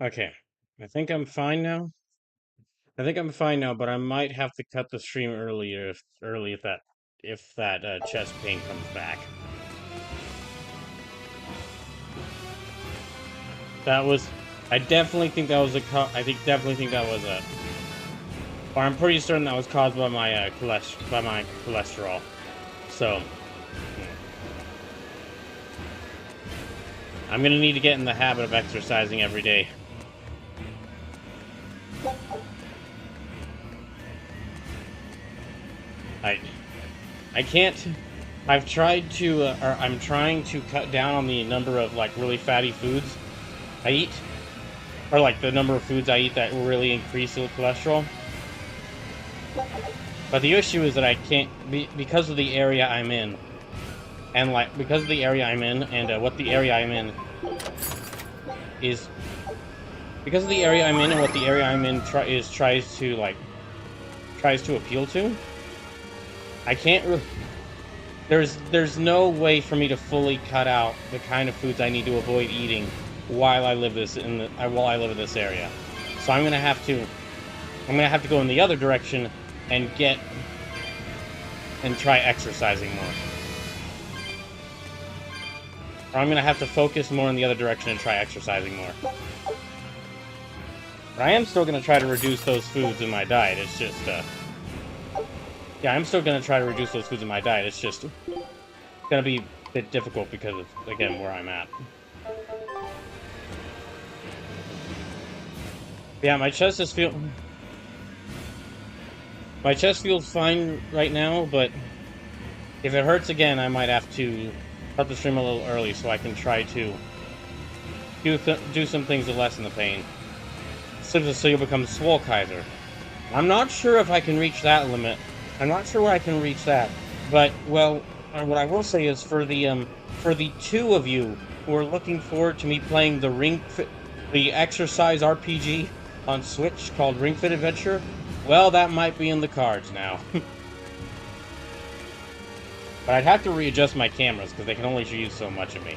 Okay. I think I'm fine now. But I might have to cut the stream early if that chest pain comes back. That was. I definitely think that was definitely think that was a. Or I'm pretty certain that was caused by my cholesterol. So. I'm gonna need to get in the habit of exercising every day. I can't. I've tried to, or I'm trying to cut down on the number of like really fatty foods I eat, or like the number of foods I eat that really increase the cholesterol. But the issue is that I can't because of the area I'm in, and like because of the area I'm in, and what the area I'm in is because of the area I'm in and what the area I'm in tries to appeal to. I can't really. There's no way for me to fully cut out the kind of foods I need to avoid eating while I live in this area. So I'm gonna have to go in the other direction and try exercising more. Or I'm gonna have to focus more in the other direction and try exercising more. But I am still gonna try to reduce those foods in my diet. It's just yeah, I'm still gonna try to reduce those foods in my diet. It's just gonna be a bit difficult because of, again, where I'm at. Yeah, my chest feels fine right now, but if it hurts again, I might have to cut the stream a little early so I can try to do some things to lessen the pain. So you'll become Swole Kaiser. I'm not sure if I can reach that limit. I'm not sure where I can reach that, but well, what I will say is for the two of you who are looking forward to me playing the exercise RPG on Switch called Ring Fit Adventure, well, that might be in the cards now. But I'd have to readjust my cameras because they can only use so much of me.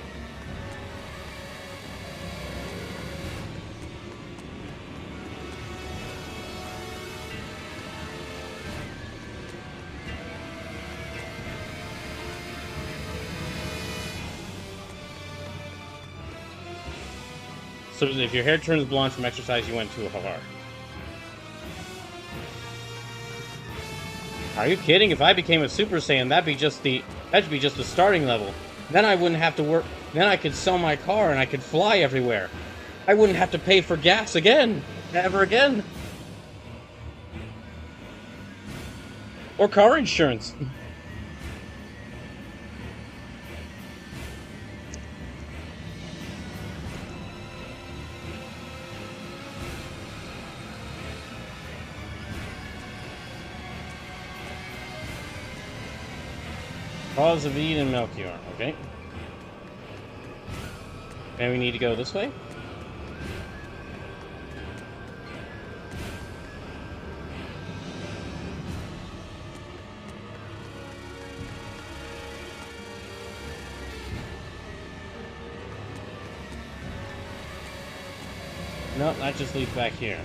So if your hair turns blonde from exercise, you went too hard. Are you kidding? If I became a Super Saiyan, that'd be just the starting level. Then I wouldn't have to work. Then I could sell my car and I could fly everywhere. I wouldn't have to pay for gas again, ever again, or car insurance. Cause of Eve and Melchior, okay. And we need to go this way? No, that just leads back here.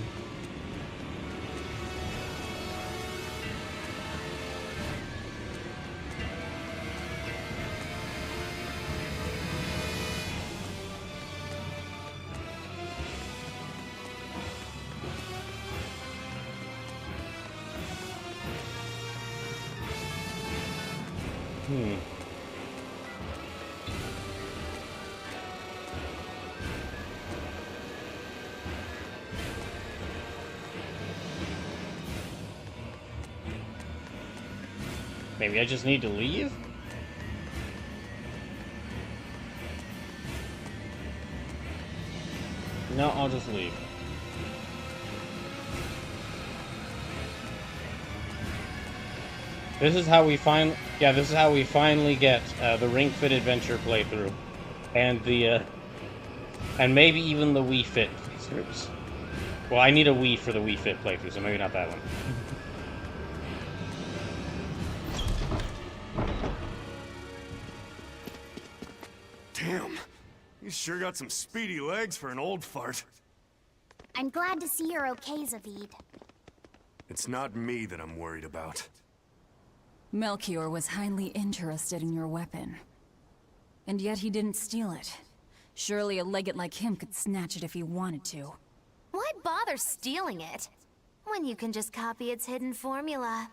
Maybe I just need to leave? No, I'll just leave. This is how we finally get the Ring Fit Adventure playthrough, and and maybe even the Wii Fit playthroughs. Well, I need a Wii for the Wii Fit playthrough, so maybe not that one. Damn, you sure got some speedy legs for an old fart. I'm glad to see you're okay, Zavid. It's not me that I'm worried about. Melchior was highly interested in your weapon. And yet he didn't steal it. Surely a legate like him could snatch it if he wanted to. Why bother stealing it when you can just copy its hidden formula?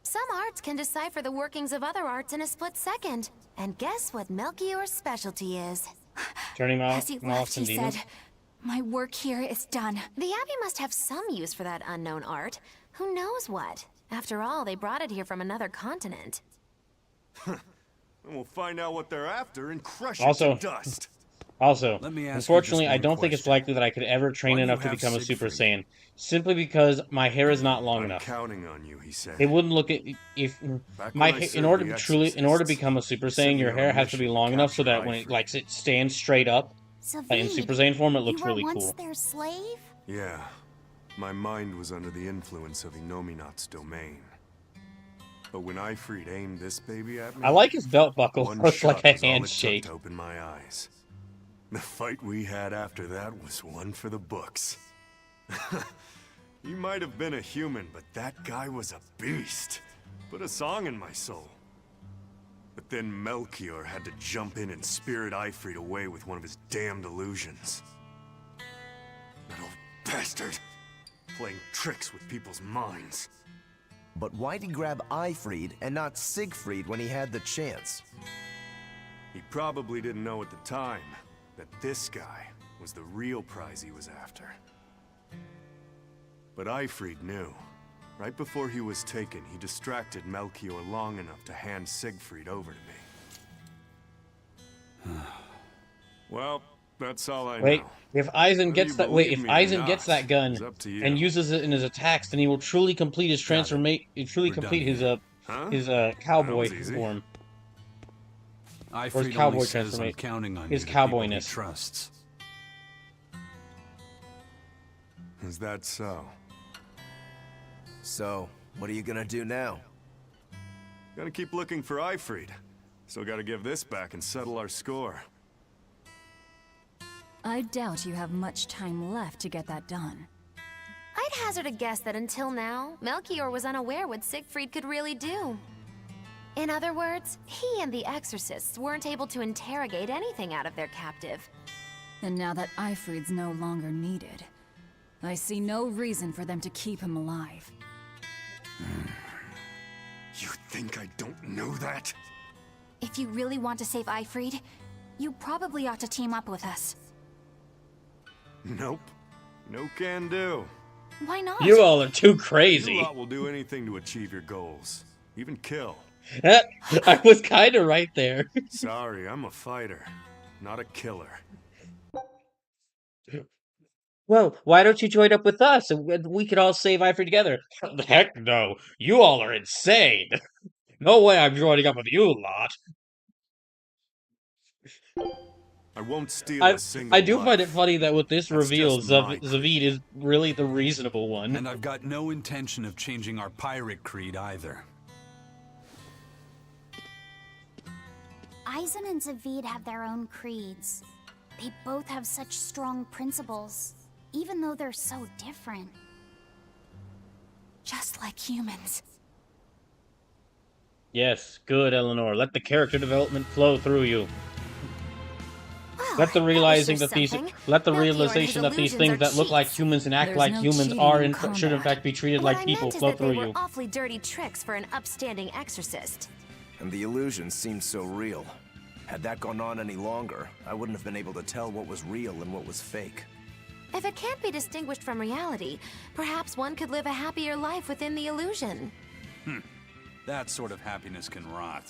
Some arts can decipher the workings of other arts in a split second. And guess what Melchior's specialty is? Turning off As he left, he demons. said, "My work here is done." The Abbey must have some use for that unknown art. Who knows what? After all, they brought it here from another continent. And we'll find out what they're after and crush Also- it to dust. Also, Let me ask you unfortunately, just I one don't think it's question. likely that I could ever train Why do you enough to have become a Super Siegfried? Saiyan, simply because my hair is not long I'm enough. counting on you, he said. It wouldn't look at if Back my when I in served order the to truly in order to Exorcists, become a Super sent Saiyan, me your on a hair has to mission be to long enough so capture that when it Ifrit. it stands straight up in Zavid, Super Saiyan form, it looks you were really once cool. their slave? Yeah. My mind was under the influence of Inominat's domain. But when Ifrit aimed this baby at me, I like his belt buckle. one Looks shot like a was all it took handshake. to open my eyes. The fight we had after that was one for the books. He might have been a human, but that guy was a beast. Put a song in my soul. But then Melchior had to jump in and spirit Ifrit away with one of his damned illusions. That old bastard! Playing tricks with people's minds. But why'd he grab Ifrit and not Siegfried when he had the chance? He probably didn't know at the time that this guy was the real prize he was after. But Ifrit knew. Right before he was taken, he distracted Melchior long enough to hand Siegfried over to me. Well, that's all I Wait, know. if Aizen Whether gets you that wait, believe if me or Aizen gets not that gun is up to you. and uses it in his attacks, then he will truly complete his Got it. transformation. Truly We're complete done his here. Huh? his That cowboy was easy. form. Ifrit cowboy only says I'm transformation. counting on His you, the people he cowboyness. trusts. Is that so? So, what are you gonna do now? Gotta keep looking for Ifrit. Still gotta give this back and settle our score. I doubt you have much time left to get that done. I'd hazard a guess that until now, Melchior was unaware what Siegfried could really do. In other words, he and the Exorcists weren't able to interrogate anything out of their captive. And now that Ifrid's no longer needed, I see no reason for them to keep him alive. You think I don't know that? If you really want to save Ifrit, you probably ought to team up with us. Nope. No can do. Why not? You all are too You crazy. lot will do anything to achieve your goals. Even kill. I was kind of right there. Sorry, I'm a fighter, not a killer. Well, why don't you join up with us and we could all save Ifrit together? Heck no, you all are insane. No way I'm joining up with you lot. I won't steal I a single I do life. find it funny that with this That's reveal, just my Zavid is really the reasonable one. And I've got no intention of changing our pirate creed either. Aizen and Zavid have their own creeds. They both have such strong principles, even though they're so different. Just like humans. Yes, good, Eleanor. Let the character development flow through you. Well, Let the that was realizing sure that these, something. let the Melchior and his realization that these illusions things are that look like cheats. humans and act There's like no humans cheating are in and should in combat. fact be treated What like I people meant is flow that they through were you. awfully dirty tricks for an upstanding exorcist. And the illusion seemed so real. Had that gone on any longer, I wouldn't have been able to tell what was real and what was fake. If it can't be distinguished from reality, perhaps one could live a happier life within the illusion. That sort of happiness can rot.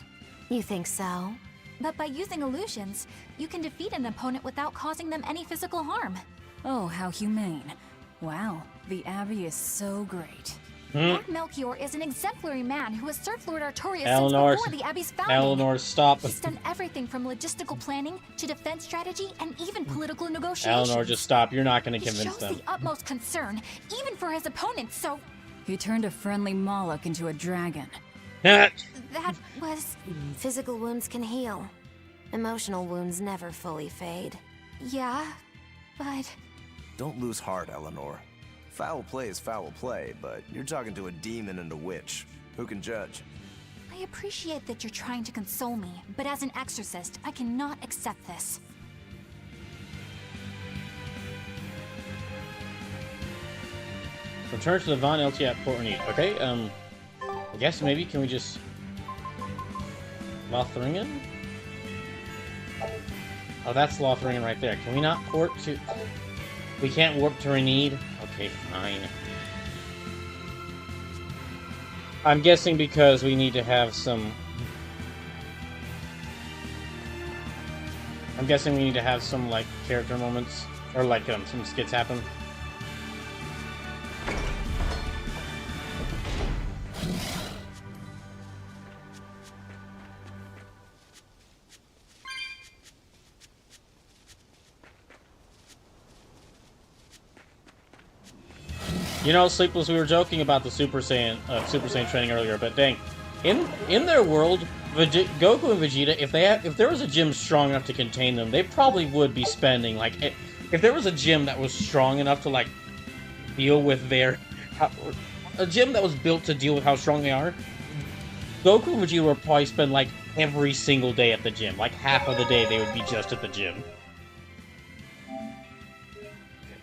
You think so? But by using illusions, you can defeat an opponent without causing them any physical harm. Oh, how humane. Wow, the Abbey is so great. Lord Melchior is an exemplary man who has served Lord Artorias Eleanor, since before the Abbey's founding. Eleanor, stop. He's done everything from logistical planning to defense strategy and even political negotiations. Eleanor, just stop. You're not going to He convince shows them. the utmost concern, even for his opponents, so He turned a friendly Moloch into a dragon. that was... Physical wounds can heal. Emotional wounds never fully fade. Yeah, But... Don't lose heart, Eleanor. Foul play is foul play, but you're talking to a demon and a witch. Who can judge? I appreciate that you're trying to console me, but as an exorcist, I cannot accept this. Return to the Von LT at Port Renewed. Okay, I guess maybe can we just... Lothringen? Oh, that's Lothringen right there. Can we not port to... We can't warp to Renewed? Okay, fine. I'm guessing because we need to have some... I'm guessing we need to have some, like, character moments. Or, like, some skits happen. You know, Sleepless, we were joking about the Super Saiyan training earlier, but dang, in their world, Goku and Vegeta, if there was a gym strong enough to contain them, they probably would be spending, like, if there was a gym that was strong enough to, like, deal with a gym that was built to deal with how strong they are, Goku and Vegeta would probably spend, like, every single day at the gym. Like, half of the day they would be just at the gym.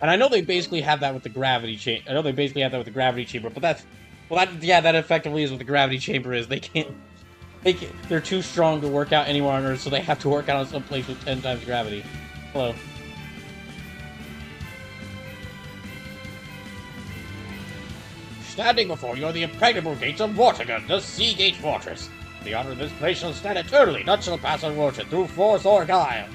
And I know they basically have that with the gravity chamber. I know they basically have that with the gravity chamber, but that effectively is what the gravity chamber is. They're too strong to work out anywhere on Earth, so they have to work out on some place with 10 times gravity. Hello. Standing before you are the impregnable gates of Vortigern, the Sea Gate Fortress. The honor of this place shall stand eternally, none shall pass unwarranted through force or guile.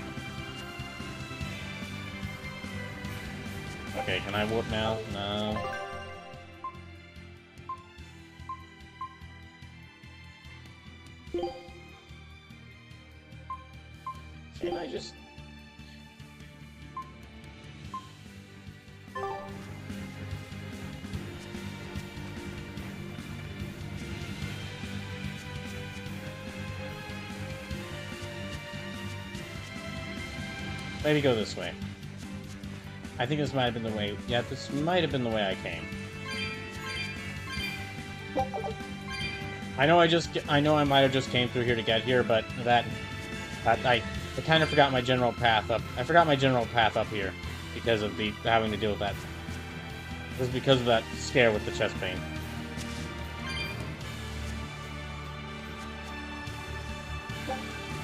Okay, can I warp now? No. Can I just... Maybe go this way. I think this might have been the way... Yeah, this might have been the way I came. I know I might have just came through here to get here, but I kind of forgot my general path up. I forgot my general path up here because of having to deal with that. It was because of that scare with the chest pain.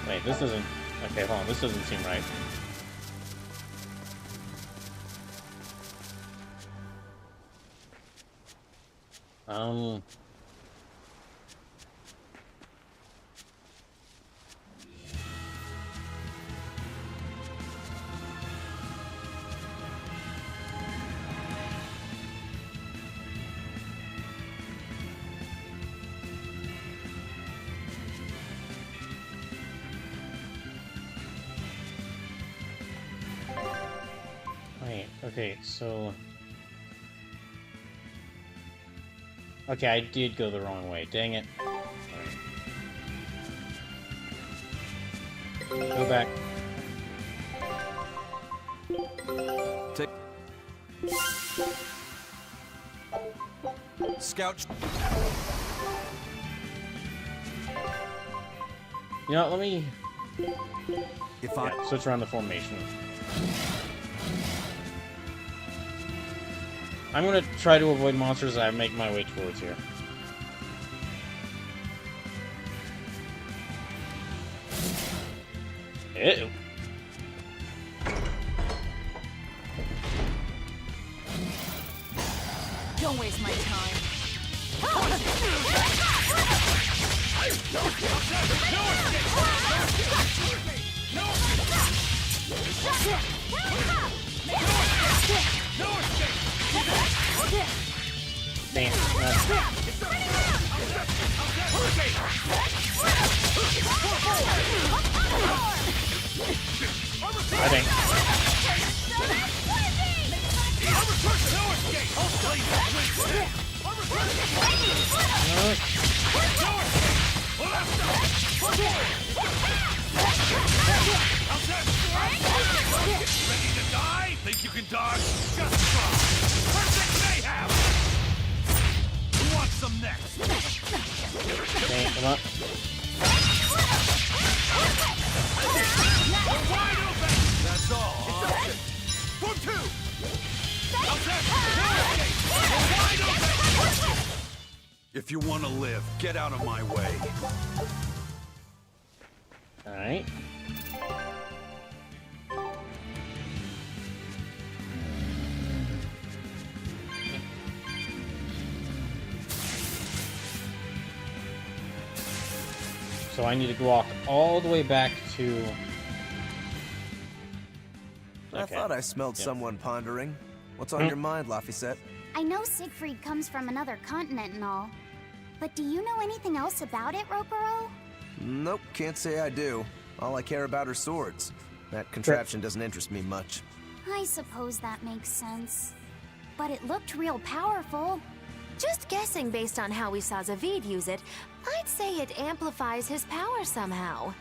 Wait, this isn't... Okay, hold on. This doesn't seem right. Wait, okay, so... Okay, I did go the wrong way. Dang it. Right. Go back. Take... Scout... You know what, let me... switch around the formation. I'm gonna try to avoid monsters as I make my way towards here. Ew. Don't waste my time. Damn. I think. Ready to die? Think you on. That's all. One, two. If you want to live, get out of my way. Alright. So I need to walk all the way back to... I thought I smelled someone pondering. What's on your mind, Laphicet? I know Siegfried comes from another continent and all, but do you know anything else about it, Rokuro? Nope, can't say I do. All I care about are swords. That contraption doesn't interest me much. I suppose that makes sense. But it looked real powerful. Just guessing based on how we saw Zavid use it, I'd say it amplifies his power somehow.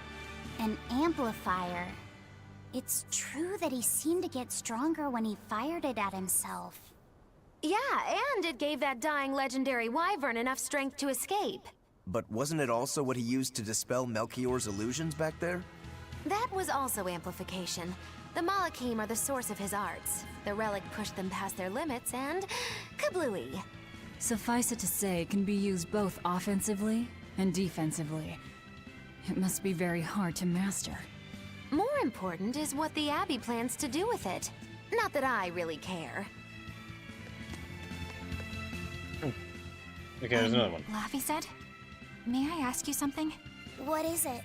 An amplifier. It's true that he seemed to get stronger when he fired it at himself. Yeah, and it gave that dying legendary wyvern enough strength to escape. But wasn't it also what he used to dispel Melchior's illusions back there? That was also amplification. The Malakim are the source of his arts. The relic pushed them past their limits and... kablooey. Suffice it to say, it can be used both offensively and defensively. It must be very hard to master. More important is what the Abbey plans to do with it. Not that I really care. Okay, there's another one. Laphicet, may I ask you something? What is it?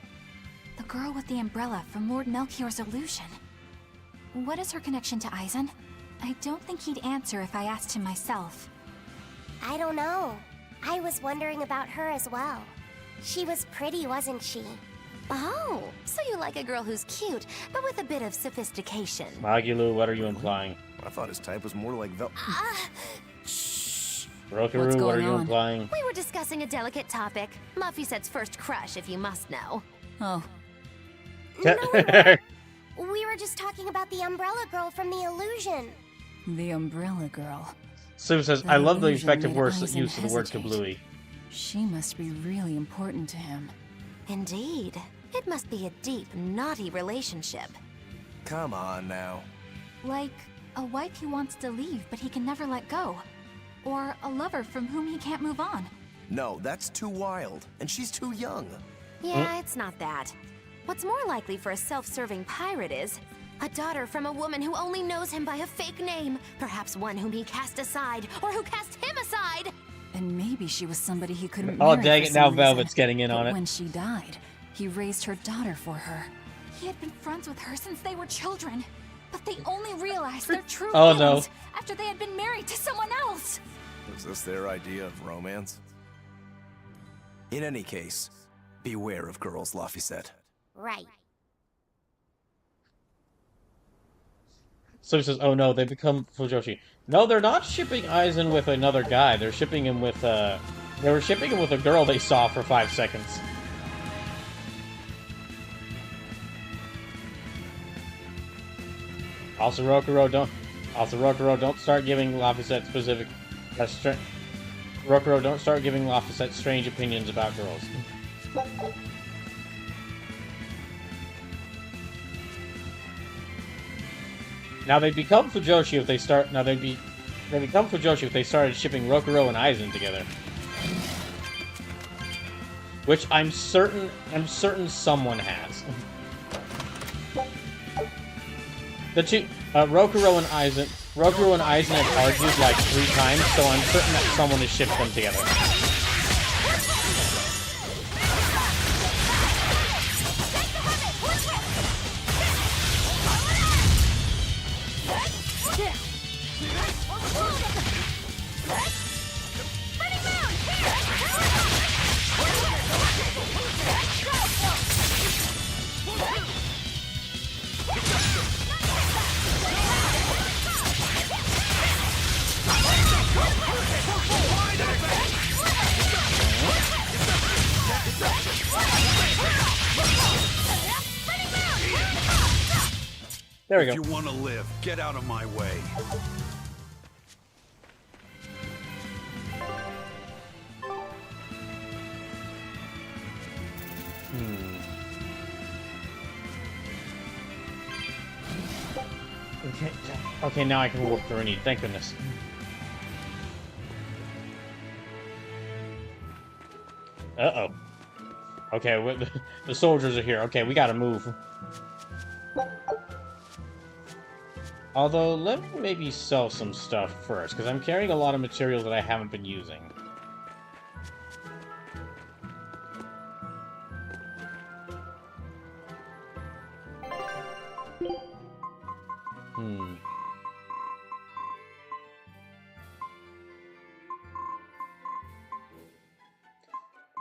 The girl with the umbrella from Lord Melchior's illusion. What is her connection to Aizen? I don't think he'd answer if I asked him myself. I don't know. I was wondering about her as well. She was pretty, wasn't she? Oh, so you like a girl who's cute, but with a bit of sophistication. Magulu, what are you implying? I thought his type was more like Rokaru, what are you implying? We were discussing a delicate topic. Laphicet's first crush, if you must know. Oh. No, we were just talking about the umbrella girl from the illusion. The umbrella girl. Sue says, That I love the illusion effective made use Aizen of the word hesitate. kablooey. She must be really important to him. Indeed. It must be a deep, naughty relationship. Come on now. Like a wife he wants to leave but he can never let go. Or a lover from whom he can't move on. No, that's too wild. And she's too young. Yeah, it's not that. What's more likely for a self-serving pirate is a daughter from a woman who only knows him by a fake name, perhaps one whom he cast aside, or who cast him aside. And maybe she was somebody he couldn't Oh, marry dang for it, some now reason. Velvet's getting in on But it. when she died, he raised her daughter for her. He had been friends with her since they were children. But they only realized their true Oh, no. feelings after they had been married to someone else. Is this their idea of romance? In any case, beware of girls, Laphicet. Right. So he says, oh no, they become Fujoshi. No, they're not shipping Aizen with another guy. They're shipping him with, they were shipping him with a girl they saw for 5 seconds. Also, Rokuro, don't start giving Laphicet specific... Rokuro, don't start giving Laphicet strange opinions about girls. Now they become Fujoshi if they start. Now they become Fujoshi if they started shipping Rokuro and Aizen together. Which I'm certain someone has. The two, Rokuro and Aizen have argued like 3 times, so I'm certain that someone has shipped them together. There we go. If you want to live, get out of my way. Okay, now I can warp through any. Thank goodness. Uh-oh. Okay, the soldiers are here. Okay, we gotta move. Although, let me maybe sell some stuff first, because I'm carrying a lot of material that I haven't been using.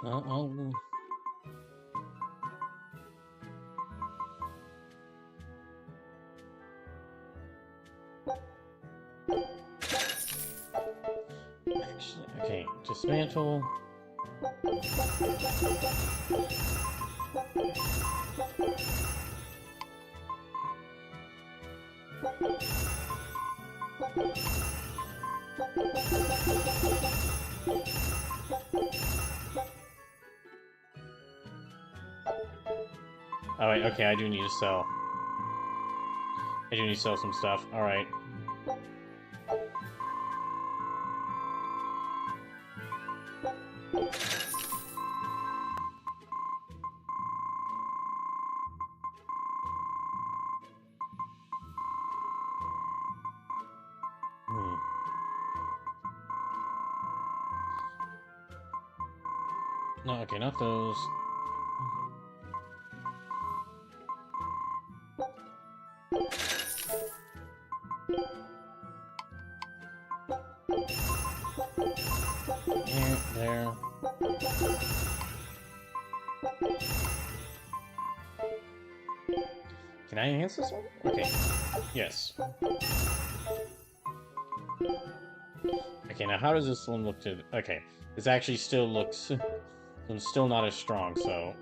Uh-oh. Actually, okay, dismantle. Oh wait, okay, I do need to sell. I do need to sell some stuff. Alright. No, okay, not those. There. Can I enhance this one? Okay. Yes. Okay, now how does this one look to... Okay, this actually still looks... I'm still not as strong, so...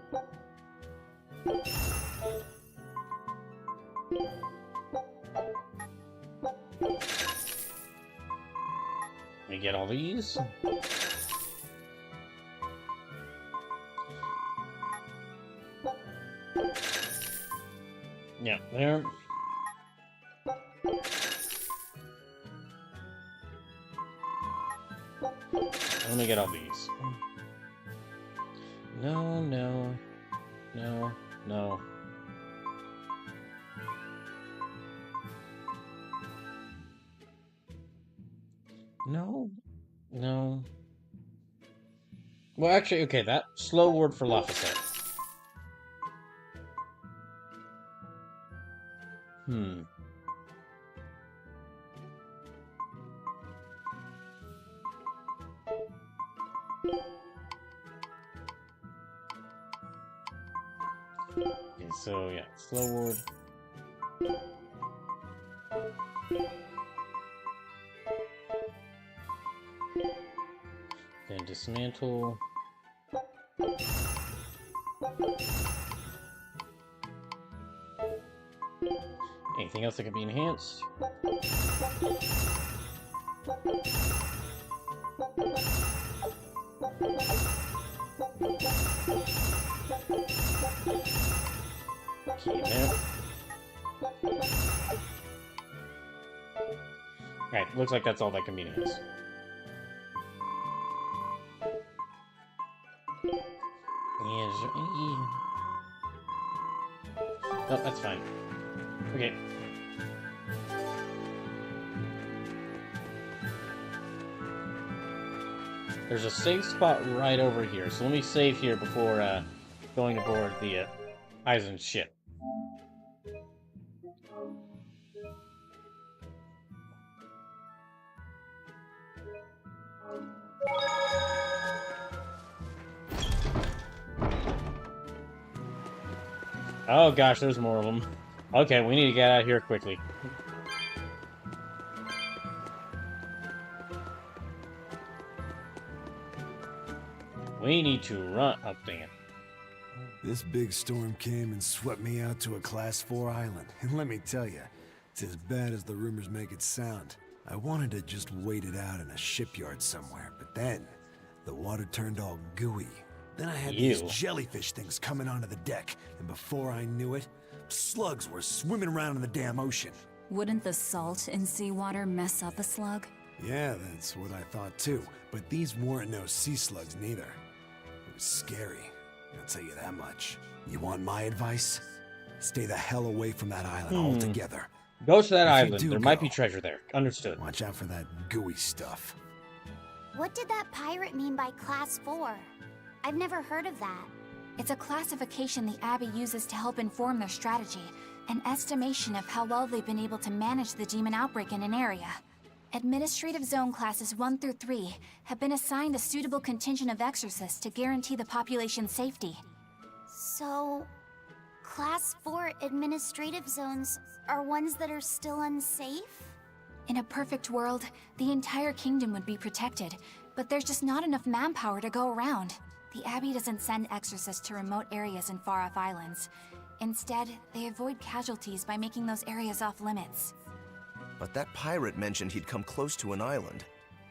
Let me get all these. Yeah, there. Let me get all these. No, no. No, no. No. No. Well, actually, okay, that slow word for Lafayette. Okay, so yeah, slow word. Then dismantle. Anything else that can be enhanced? Okay, there. Alright, looks like that's all that can be enhanced. And is there any... Oh, that's fine. Okay. There's a safe spot right over here, so let me save here before going aboard the Eisen ship. Oh gosh, there's more of them. Okay, we need to get out of here quickly. We need to run up there. This big storm came and swept me out to a Class 4 island. And let me tell you, it's as bad as the rumors make it sound. I wanted to just wait it out in a shipyard somewhere, but then the water turned all gooey. Then I had Ew. these jellyfish things coming onto the deck, and before I knew it, slugs were swimming around in the damn ocean. Wouldn't the salt in seawater mess up a slug? Yeah, that's what I thought too. But these weren't no sea slugs neither. It was scary, I'll tell you that much. You want my advice? Stay the hell away from that island altogether. Go to that If you island. do There might go, be treasure there. Understood. watch out for that gooey stuff. What did that pirate mean by Class 4? I've never heard of that. It's a classification the Abbey uses to help inform their strategy, an estimation of how well they've been able to manage the demon outbreak in an area. Administrative Zone Classes 1 through 3 have been assigned a suitable contingent of exorcists to guarantee the population's safety. So, Class 4 administrative zones are ones that are still unsafe? In a perfect world, the entire kingdom would be protected, but there's just not enough manpower to go around. The Abbey doesn't send exorcists to remote areas and far-off islands. Instead, they avoid casualties by making those areas off-limits. But that pirate mentioned he'd come close to an island.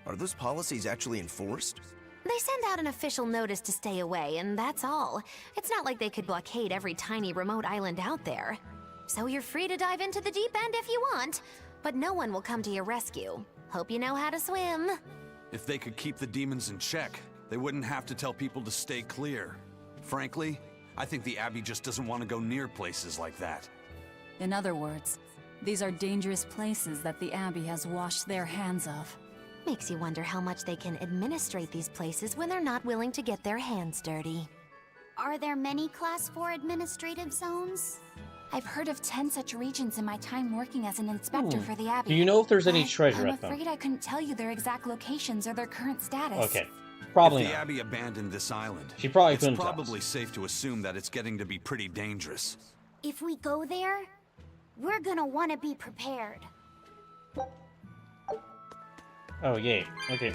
Are those policies actually enforced? They send out an official notice to stay away, and that's all. It's not like they could blockade every tiny remote island out there. So you're free to dive into the deep end if you want, but no one will come to your rescue. Hope you know how to swim. If they could keep the demons in check, they wouldn't have to tell people to stay clear. Frankly, I think the Abbey just doesn't want to go near places like that. In other words, these are dangerous places that the Abbey has washed their hands of. Makes you wonder how much they can administrate these places when they're not willing to get their hands dirty. Are there many Class 4 administrative zones? I've heard of 10 such regions in my time working as an inspector for the Abbey. Do you know if there's any but treasure I'm at them? afraid I couldn't tell you their exact locations or their current status. Okay. Probably If the not. Abbey abandoned this island, She probably it's couldn't tell us. probably safe to assume that it's getting to be pretty dangerous. If we go there, we're gonna want to be prepared. Oh, yay. Okay.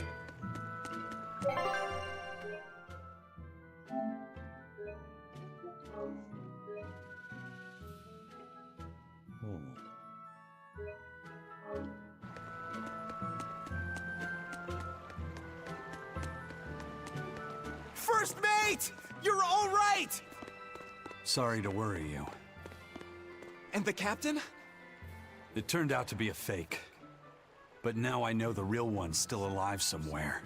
First mate! You're all right! Sorry to worry you. And the captain? It turned out to be a fake. But now I know the real one's still alive somewhere.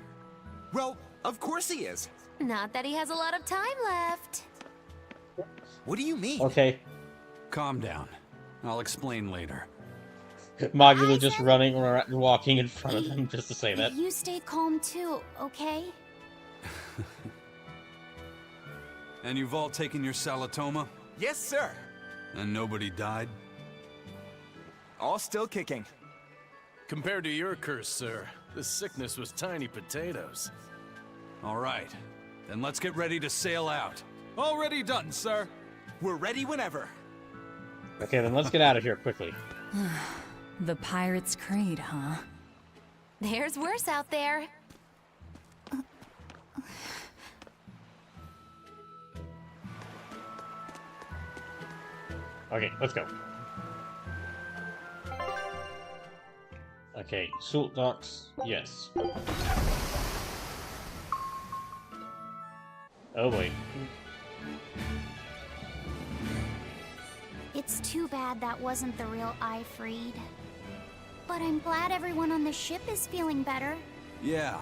Well, of course he is. Not that he has a lot of time left. What do you mean? Okay. Calm down. I'll explain later. Magula just running or walking in front of them just to say that. You stay calm too, okay? And you've all taken your Salatoma? Yes, sir. And nobody died? All still kicking. Compared to your curse, sir, this sickness was tiny potatoes. All right. Then let's get ready to sail out. Already done, sir. We're ready whenever. Okay, then let's get out of here quickly. The Pirate's Creed, huh? There's worse out there. Okay, let's go. Okay, salt docks, yes. Oh boy. It's too bad that wasn't the real Ifreed. But I'm glad everyone on the ship is feeling better. Yeah.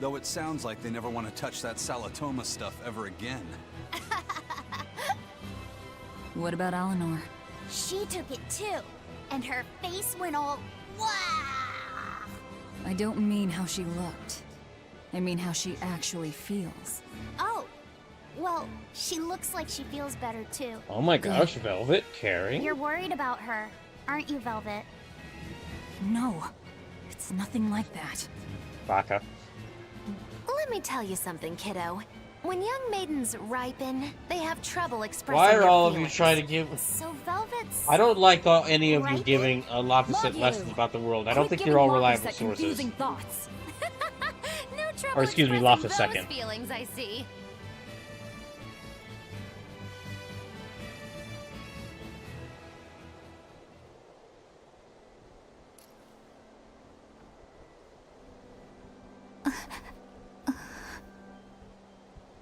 Though it sounds like they never want to touch that Salatoma stuff ever again. What about Eleanor? She took it too, and her face went all wow. I don't mean how she looked. I mean how she actually feels. Oh, well, she looks like she feels better too. Oh my gosh, Velvet, caring. You're worried about her, aren't you, Velvet? No, it's nothing like that. Baka. Let me tell you something, kiddo. When young maidens ripen, they have trouble expressing Why are their all of you feelings. trying to give... So Velvet's... I don't like any of you Ripen? giving Lophuset Love you. lessons about the world. I don't Quit think you're all giving reliable Lophuset sources. confusing thoughts. No trouble Or excuse me, expressing Lophuset those second. feelings, I see.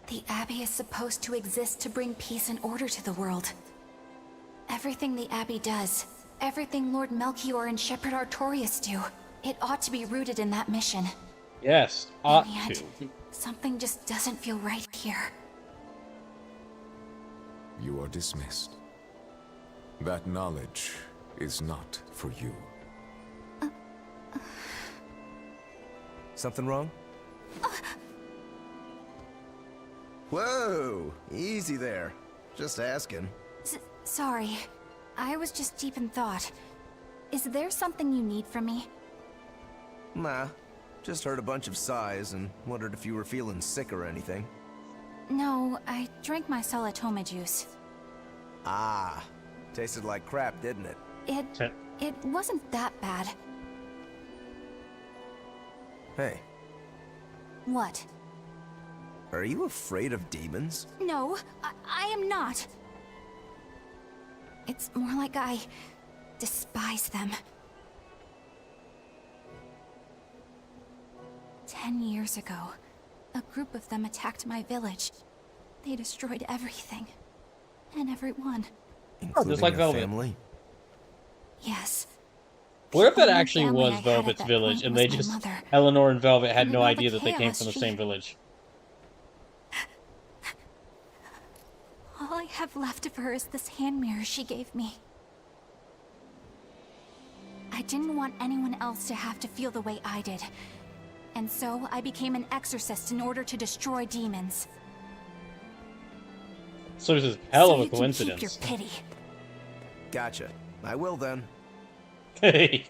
The Abbey is supposed to exist to bring peace and order to the world. Everything the Abbey does, everything Lord Melchior and Shepherd Artorias do, it ought to be rooted in that mission. Yes, ought And yet, to. something just doesn't feel right here. You are dismissed. That knowledge is not for you. Something wrong? Whoa! Easy there. Just asking. Sorry. I was just deep in thought. Is there something you need from me? Nah. Just heard a bunch of sighs and wondered if you were feeling sick or anything. No, I drank my Salatoma juice. Ah. Tasted like crap, didn't it? It wasn't that bad. Hey. What? Are you afraid of demons? No, I am not. It's more like I despise them. 10 years ago, a group of them attacked my village. They destroyed everything. And everyone. Including just like your Velvet. family? Yes. What if The that only actually family I was had Velvet's at that village, point and was they my just mother. Eleanor and Velvet had And no now idea the that they came chaos from the she- same village? All I have left of her is this hand mirror she gave me. I didn't want anyone else to have to feel the way I did. And so I became an exorcist in order to destroy demons. So this is hell so of a you can coincidence. keep your pity. Gotcha. I will then. Hey.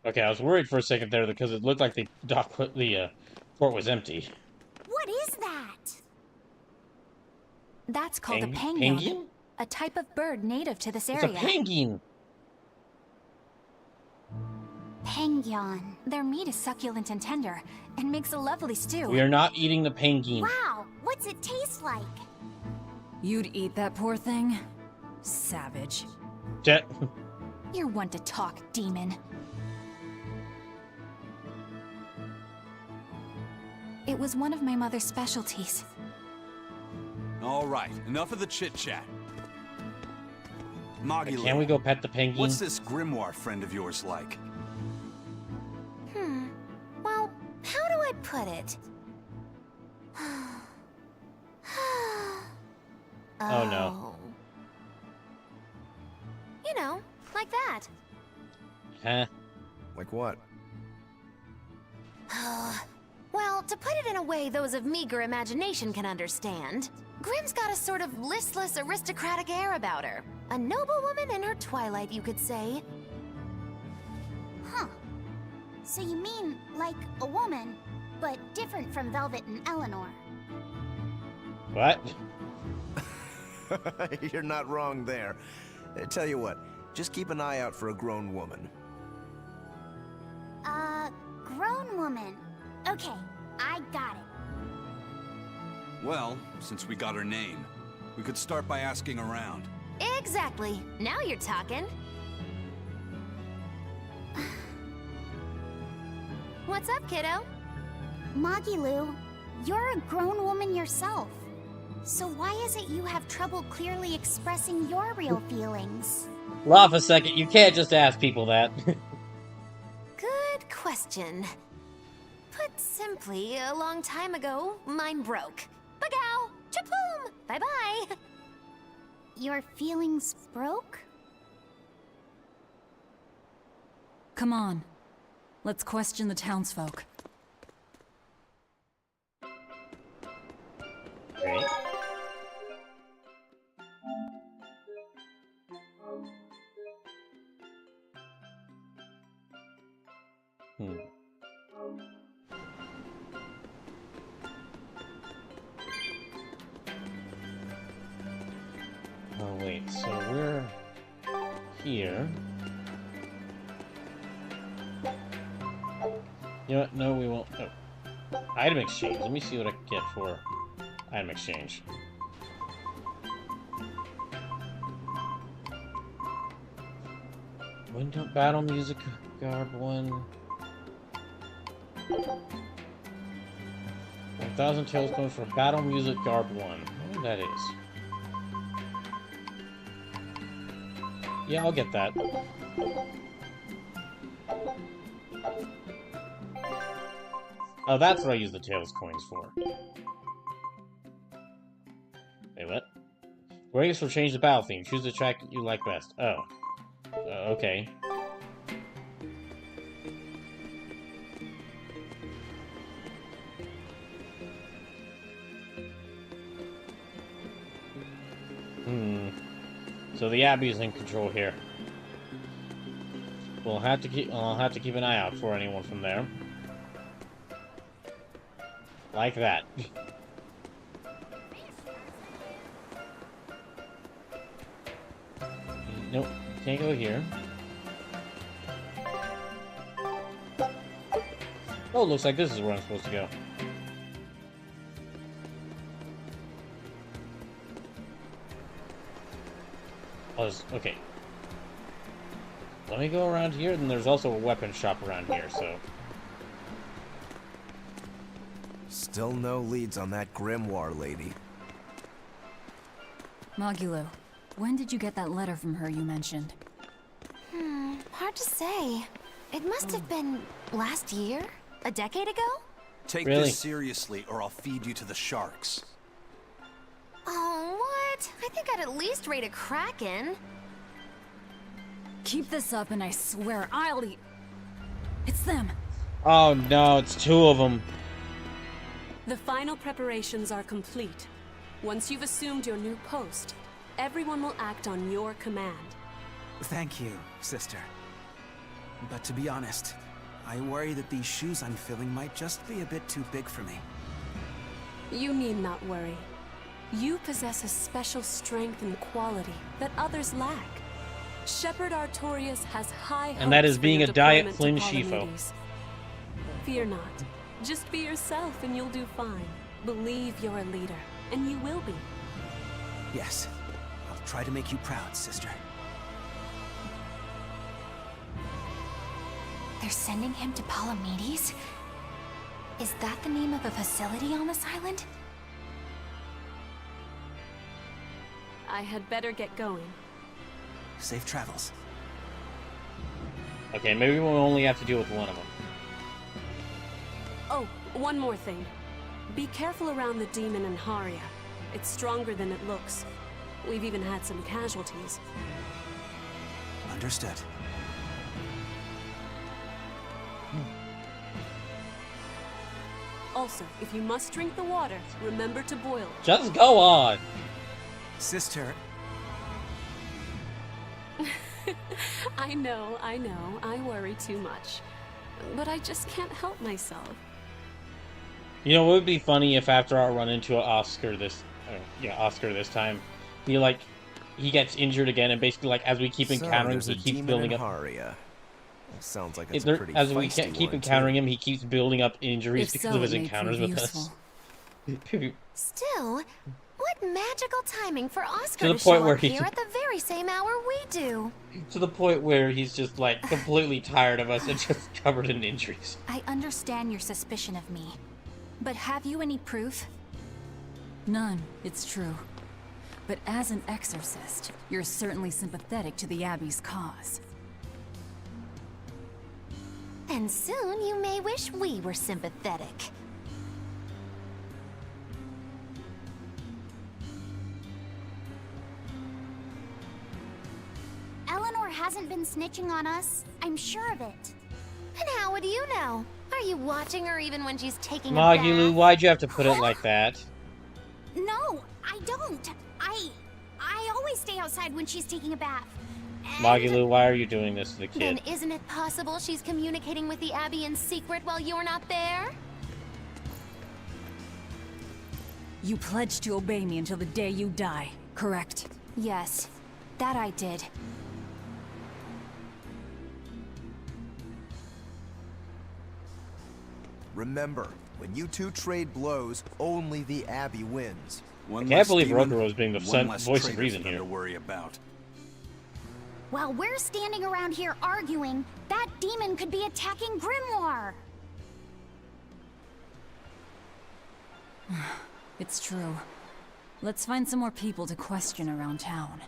Okay, I was worried for a second there because it looked like the port was empty. What is that? That's called a Penguin? penguin, a type of bird native to this It's a area. penguin. Penguin. Their meat is succulent and tender, and makes a lovely stew. We are not eating the penguin. Wow, what's it taste like? You'd eat that poor thing? Savage. You're one to talk, demon. It was one of my mother's specialties. All right, enough of the chit-chat. Maggie, Can we go pet the penguin? what's this grimoire friend of yours like? Well, how do I put it? Oh, no. You know, like that. Huh? Like what? Well, to put it in a way those of meager imagination can understand, Grimm's got a sort of listless, aristocratic air about her. A noble woman in her twilight, you could say. Huh. So you mean like a woman, but different from Velvet and Eleanor? What? You're not wrong there. Tell you what, just keep an eye out for a grown woman. Grown woman. Okay, I got it. Well, since we got her name, we could start by asking around. Exactly. Now you're talking. What's up, kiddo? Magilu, you're a grown woman yourself. So why is it you have trouble clearly expressing your real feelings? Laugh a second. You can't just ask people that. Good question. Put simply, a long time ago, mine broke. Bagow! Chapoom! Bye-bye! Your feelings broke? Come on. Let's question the townsfolk. Okay. Oh, wait. So we're here. know what? No, we won't. Oh. Item exchange. Let me see what I can get for item exchange. Window battle music garb 1. 1,000 tails going for battle music garb 1. I wonder what that is. Yeah, I'll get that. Oh, that's what I use the tails coins for. Wait, what? Ways will change the battle theme. Choose the track you like best. Oh. Okay. So the Abbey's in control here. I'll have to keep an eye out for anyone from there. Like that. Nope, can't go here. Oh, looks like this is where I'm supposed to go. Okay. Let me go around here, and there's also a weapon shop around here, so... Still no leads on that grimoire lady. Magilo, when did you get that letter from her you mentioned? Hard to say. It must have been last year? A decade ago? Take Really? this seriously, or I'll feed you to the sharks. Oh, what? I think I'd at least rate a kraken. Keep this up and I swear I'll eat... It's them! Oh no, it's 2 of them. The final preparations are complete. Once you've assumed your new post, everyone will act on your command. Thank you, sister. But to be honest, I worry that these shoes I'm filling might just be a bit too big for me. You need not worry. You possess a special strength and quality that others lack. Shepherd Artorias has high hopes And that is being for your a diet deployment to Flynn Shifo. Palamedes. Fear not. Just be yourself and you'll do fine. Believe you're a leader, and you will be. Yes, I'll try to make you proud, sister. They're sending him to Palamedes? Is that the name of a facility on this island? I had better get going. Safe travels. Okay, maybe we'll only have to deal with one of them. Oh, one more thing. Be careful around the demon in Haria. It's stronger than it looks. We've even had some casualties. Understood. Also, if you must drink the water, remember to boil it. Just go on! Sister... I know, I worry too much. But I just can't help myself. You know, it would be funny if after our run into Oscar this time, he gets injured again, and basically, like, as we keep encountering him, he keeps building up... Haria. Sounds like it's a pretty as we feisty keep one, encountering too. him, he keeps building up injuries because of his encounters with us. Still, what magical timing for Oscar To the to point show where up he- here at the very same hour we do. To the point where he's just, like, completely tired of us and just covered in injuries. I understand your suspicion of me. But have you any proof? None, it's true. But as an exorcist, you're certainly sympathetic to the Abbey's cause. And soon you may wish we were sympathetic. Eleanor hasn't been snitching on us. I'm sure of it. And how would you know? Are you watching her even when she's taking a Magulu, bath? why'd you have to put it like that? No, I don't. I always stay outside when she's taking a bath. Magulu, why are you doing this to the Then kid? isn't it possible she's communicating with the Abbey in secret while you're not there? You pledged to obey me until the day you die, correct? Yes, that I did. Remember, when you two trade blows, only the Abbey wins. I can't believe Rokuro is being the voice of reason here. To worry about. While we're standing around here arguing, that demon could be attacking Grimoire. It's true. Let's find some more people to question around town.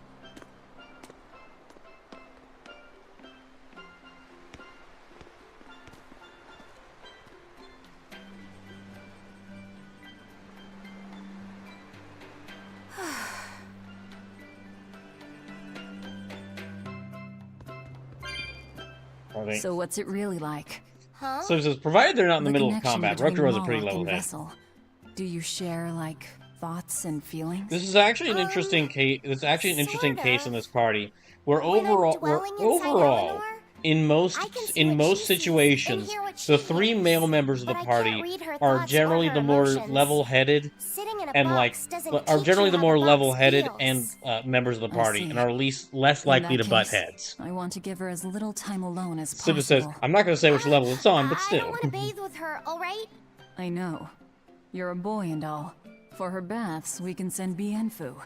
So what's it really like? Huh? So it says, provided they're not in the middle of connection combat, between Rokuro's a pretty Moloch level and head. Vessel. Do you share, like, thoughts and feelings? This is actually an interesting case. It's actually an interesting case in this party, where When I'm overall, dwelling inside Eleanor, in most situations, the three male members of the but I party can't read her are thoughts generally or the her more emotions. level-headed Sitting in a and box doesn't are teach generally you the how more the box level-headed feels. and members of the I party, see. and are less In likely that to butt case, heads. I want to give her as little time alone as So possible. it says, I'm not going to say which level it's on, but I still. don't want to bathe with her, alright? I know. You're a boy and all. For her baths, we can send Bienfu.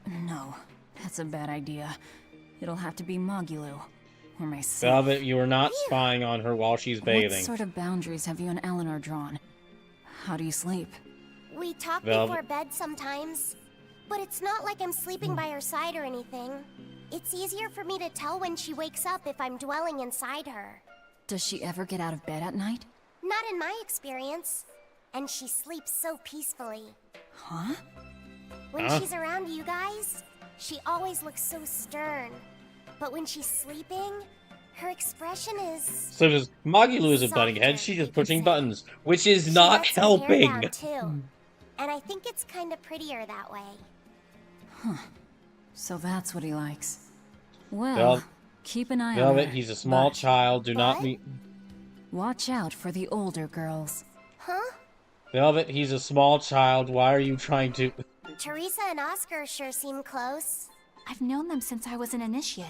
No, that's a bad idea. It'll have to be Magulu. Or myself. Velvet, you are not spying on her while she's bathing. What sort of boundaries have you and Eleanor drawn? How do you sleep? We talk Velvet. before bed sometimes, but it's not like I'm sleeping by her side or anything. It's easier for me to tell when she wakes up if I'm dwelling inside her. Does she ever get out of bed at night? Not in my experience. And she sleeps so peacefully. Huh? When she's around you guys, she always looks so stern. But when she's sleeping, her expression is... So does Magulu is a butting head, she's just pushing buttons, which is She not lets her hair helping. down, too. And I think it's kind of prettier that way. Huh. So that's what he likes. Well, Vel- keep an eye on Velvet, her. he's a small but child, do not meet... watch out for the older girls. Huh? Velvet, he's a small child, why are you trying to... Teresa and Oscar sure seem close. I've known them since I was an initiate,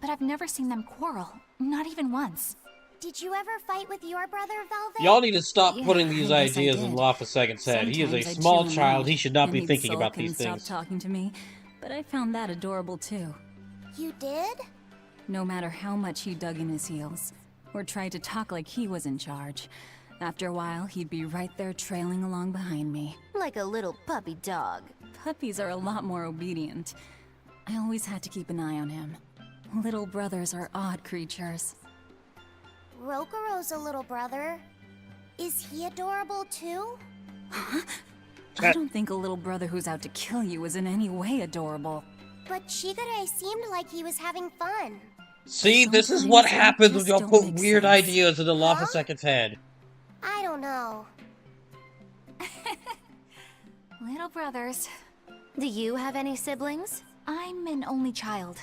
but I've never seen them quarrel, not even once. Did you ever fight with your brother, Velvet? Y'all need to stop Yeah, putting these I guess I ideas did. in Loftus-Second's head. He is a Sometimes I'd small chew him child, out, he should not and be he'd thinking sulk about and these stop things. talking to me, but I found that adorable too. You did? No matter how much he dug in his heels, or tried to talk like he was in charge, after a while he'd be right there trailing along behind me. Like a little puppy dog. Puppies are a lot more obedient. I always had to keep an eye on him. Little brothers are odd creatures. Rokuro's a little brother. Is he adorable too? I don't think a little brother who's out to kill you is in any way adorable. But Shigure seemed like he was having fun. See, this is Sometimes what they happens when just y'all don't put make weird sense. ideas into Loftus-Second's head. I don't know. Little brothers. Do you have any siblings? I'm an only child.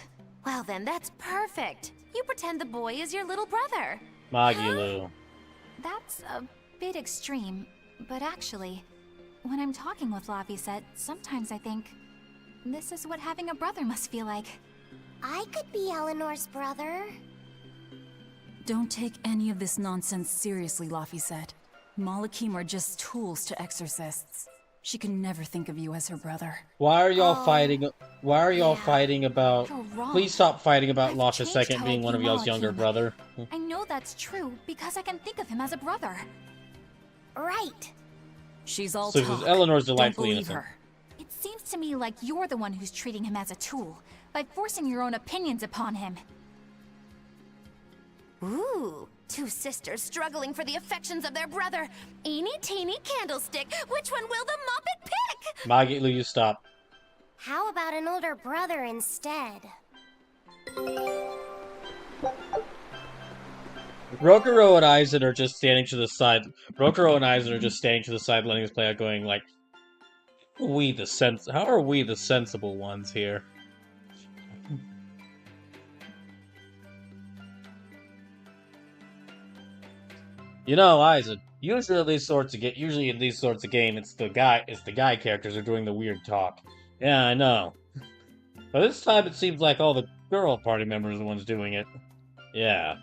Well then, that's perfect. You pretend the boy is your little brother. Magulu. That's a bit extreme, but actually, when I'm talking with Laphicet, sometimes I think, this is what having a brother must feel like. I could be Eleanor's brother. Don't take any of this nonsense seriously, Laphicet. Malakim are just tools to exorcists. She can never think of you as her brother. Why are y'all fighting? Why are y'all fighting about... You're wrong. Please stop fighting about I've Loftus-Second changed how being I one of view y'all's younger Malakim. brother. I know that's true because I can think of him as a brother. Right. She's all So talk. says Eleanor's Don't delightfully believe innocent. her. It seems to me like you're the one who's treating him as a tool, by forcing your own opinions upon him. Ooh, two sisters struggling for the affections of their brother. Eeny teeny candlestick. Which one will the Muppet pick? Magulu, you stop. How about an older brother instead? Rokuro and Aizen are just standing to the side. Rokuro and Aizen are just standing to the side, letting this play out, going like, How are we the sensible ones here? You know, Aizen. Usually in these sorts of game, it's the guy characters are doing the weird talk. Yeah, I know. But this time it seems like all the girl party members are the ones doing it. Yeah.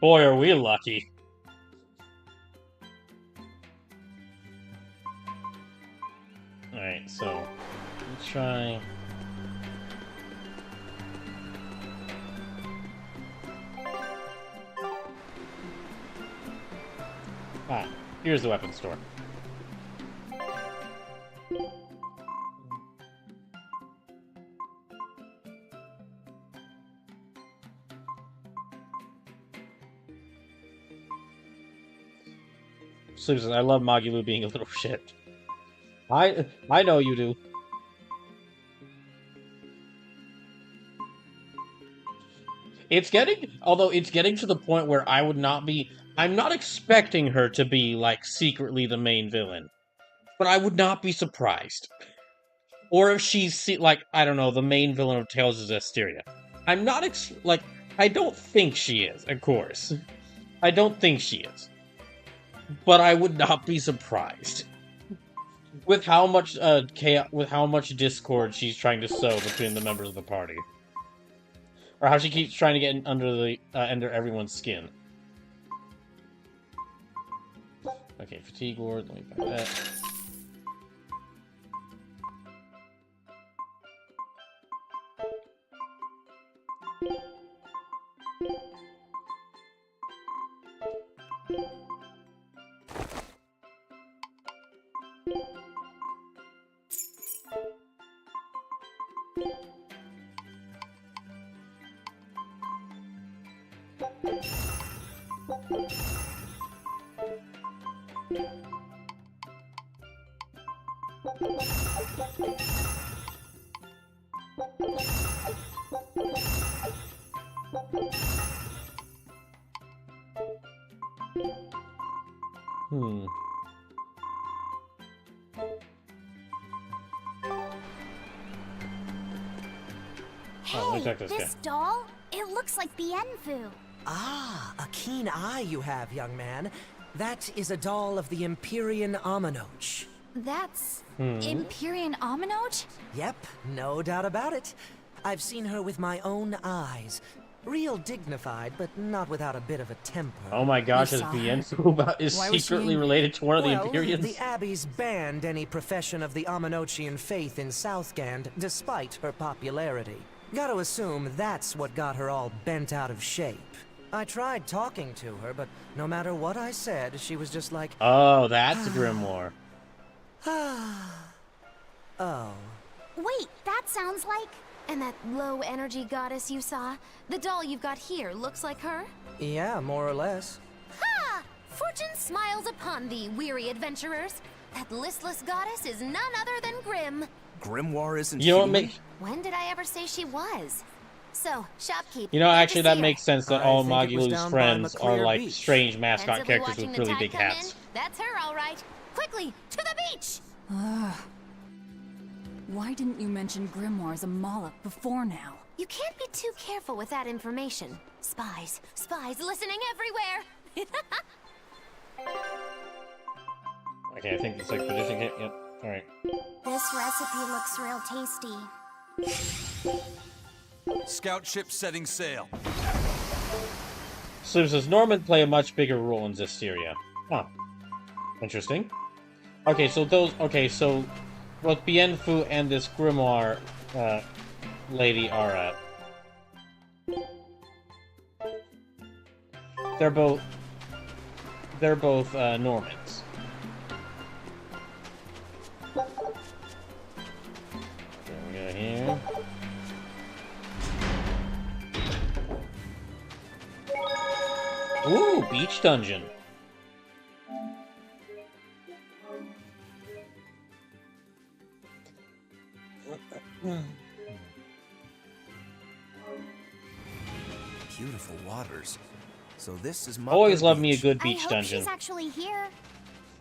Boy, are we lucky. Alright, so let's try. Ah, here's the weapon store. Susan, I love Magulu being a little shit. I know you do. It's getting to the point where I'm not expecting her to be, like, secretly the main villain. But I would not be surprised. Or if she's, like, I don't know, the main villain of Tales of Berseria. I'm not, I don't think she is, of course. I don't think she is. But I would not be surprised. With how much, with how much discord she's trying to sow between the members of the party. Or how she keeps trying to get under everyone's skin. Okay, fatigue ward, let me buy that. Hey, this doll? It looks like Vengeful. Ah, a keen eye you have, young man. That is a doll of the Empyrean Aminoch. That's... Empyrean Aminoch? Yep, no doubt about it. I've seen her with my own eyes. Real dignified, but not without a bit of a temper. Oh my gosh, is secretly related to one of the Empyreans? The Abbeys banned any profession of the Aminochian faith in Southgand, despite her popularity. Gotta assume that's what got her all bent out of shape. I tried talking to her, but no matter what I said, she was just like... Oh, that's a grimoire. Oh. Wait, that sounds like... And that low-energy goddess you saw? The doll you've got here looks like her? Yeah, more or less. Ha! Fortune smiles upon thee, weary adventurers. That listless goddess is none other than Grim. Grimoire isn't human? When did I ever say she was? So, shopkeep. You know, actually, that makes sense that all Magulu's friends are, like, strange mascot characters with really big hats. That's her, all right. Quickly, to the beach! Why didn't you mention grimoires a Moloch before now? You can't be too careful with that information. Spies listening everywhere! Okay, I think it's like producing it. Yep, alright. This recipe looks real tasty. Scout ship setting sail. So does Norman play a much bigger role in Berseria? Huh. Interesting. Okay, so both Bienfu and this grimoire lady are they're both Normans. There we go here. Ooh, beach dungeon. Beautiful waters. So this is always love me a good beach dungeon. She's actually here.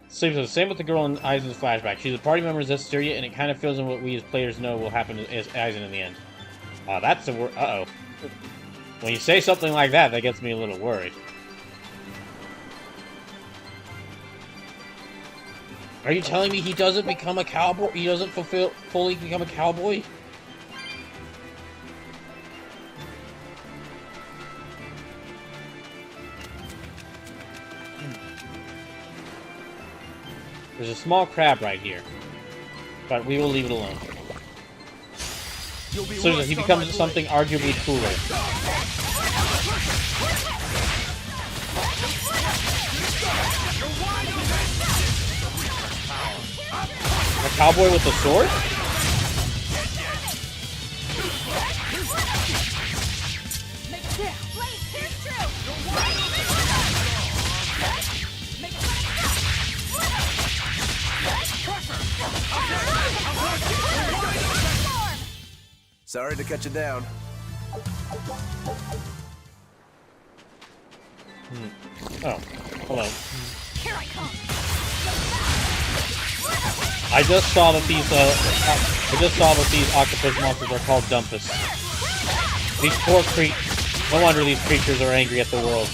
Same with the girl in Aizen's flashback. She's a party member of Berseria, and it kind of feels in what we as players know will happen to Aizen in the end. That's a word. Uh-oh. When you say something like that, that gets me a little worried. Are you telling me he doesn't become a cowboy? He doesn't fully become a cowboy? There's a small crab right here. But we will leave it alone. So he becomes something arguably cooler. A cowboy with a sword? Sorry to cut you down. Oh, hello. I just saw that these octopus monsters are called Dumpus. These poor no wonder these creatures are angry at the world.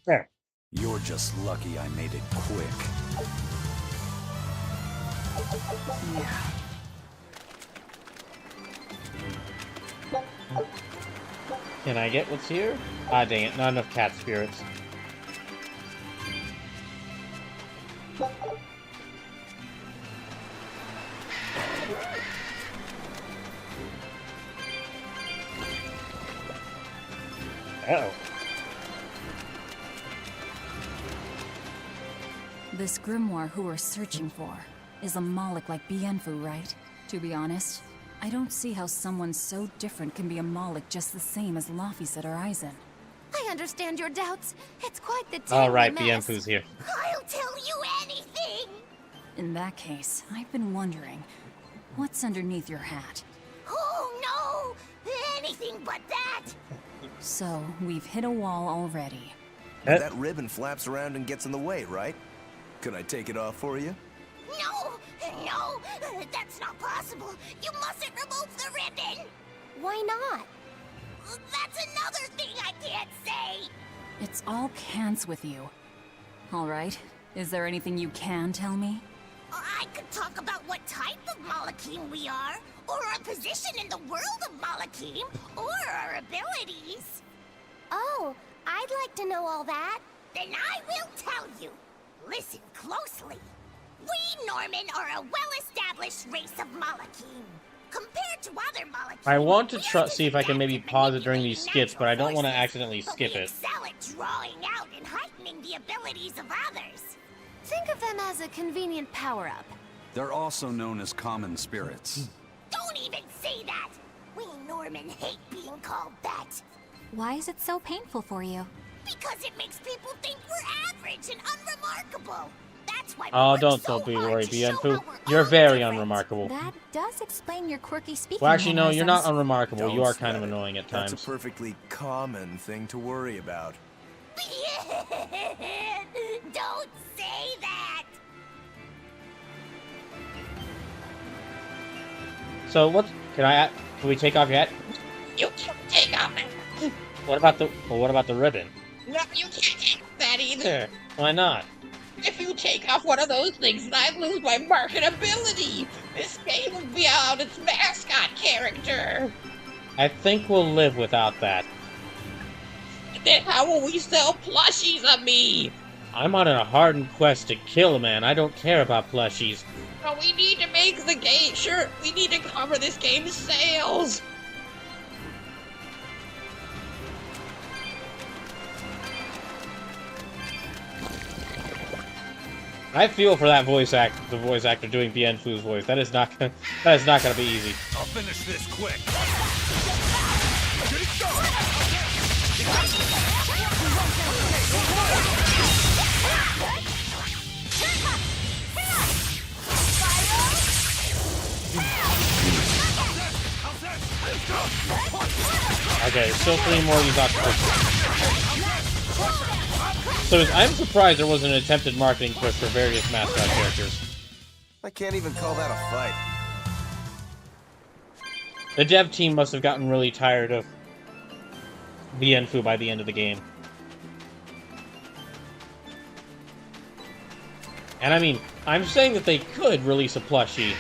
There. You're just lucky I made it quick. Yeah. Can I get what's here? Ah, dang it, not enough cat spirits. Uh-oh. This grimoire who we're searching for is a Moloch like Bienfu, right? To be honest, I don't see how someone so different can be a Moloch just the same as Laphicet or Aizen. I understand your doubts. It's quite the All right, mess. Bienfu's here. I'll tell you anything! In that case, I've been wondering, what's underneath your hat? Oh no! Anything but that! So, we've hit a wall already. That ribbon flaps around and gets in the way, right? Could I take it off for you? No! No! That's not possible! You mustn't remove the ribbon! Why not? That's another thing I can't say! It's all cans with you. Alright, is there anything you can tell me? I could talk about what type of Malachim we are, or our position in the world of Malachim, or our abilities. Oh, I'd like to know all that. Then I will tell you. Listen closely. We Norman are a well-established race of Malachim. Compared to other Malachim, I want to see if I can maybe pause it during these skits, but I don't want to accidentally skip it. excel at drawing out and heightening the abilities of others. Think of them as a convenient power-up. They're also known as common spirits. Don't even say that! We Norman hate being called that. Why is it so painful for you? Because it makes people think we're average and unremarkable. That's why we Oh, work don't so be hard worried, to show Bienfu. how we're You're all very different. unremarkable. That does explain your quirky speaking Well, actually, no, you're not mannerisms. unremarkable. You Don't are kind of sweat it. annoying at That's times. a perfectly common thing to worry about. Don't say that! So what? Can we take off your hat? You can't take off it. What about the ribbon? No, you can't take that either. Why not? If you take off one of those things, then I lose my marketability. This game will be out its mascot character. I think we'll live without that. Then how will we sell plushies of me? I'm on a hardened quest to kill a man. I don't care about plushies. But we need to make the game. Sure, we need to cover this game's sales. I feel for that the voice actor doing Bienfu's voice. That is not gonna be easy. I'll finish this quick. Okay, still 3 more of these octopuses. So I'm surprised there wasn't an attempted marketing push for various mascot characters. I can't even call that a fight. The dev team must have gotten really tired of Vengeful by the end of the game. And I mean, I'm saying that they could release a plushie,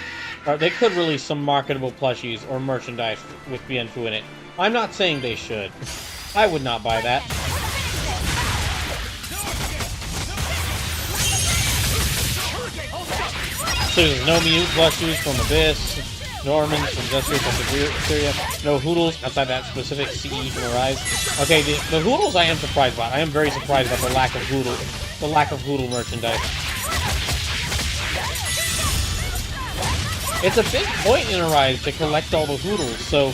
or they could release some marketable plushies or merchandise with Vengeful in it. I'm not saying they should. I would not buy that. So there's no Mute plushies from Abyss, Normans from Tales of Berseria, no Hoodles outside that specific CE from Arise. Okay, the Hoodles I am surprised about. I am very surprised about the lack of Hoodle merchandise. It's a big point in Arise to collect all the Hoodles, so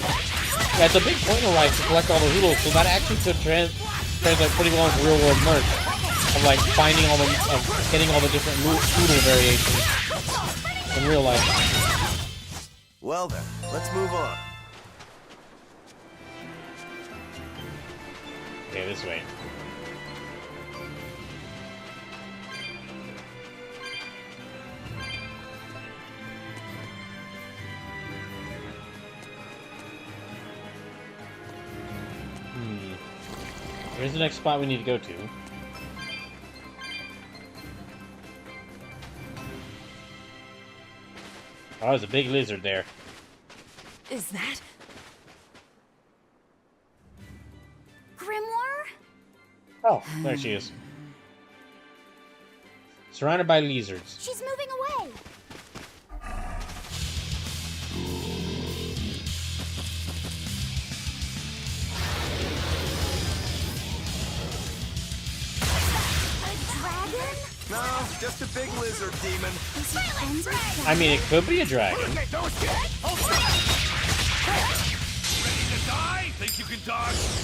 yeah, it's a big point in Arise to collect all the Hoodles, so that actually could translate pretty well into real world merch. Of like finding all the, getting all the different Hoodle variations in real life. Well then, let's move on. Okay, this way. Here's the next spot we need to go to. Oh, there's a big lizard there. Is that? Grimoire? Oh, there she is. Surrounded by lizards. She's moving away. No, just a big lizard demon. I mean, it could be a dragon.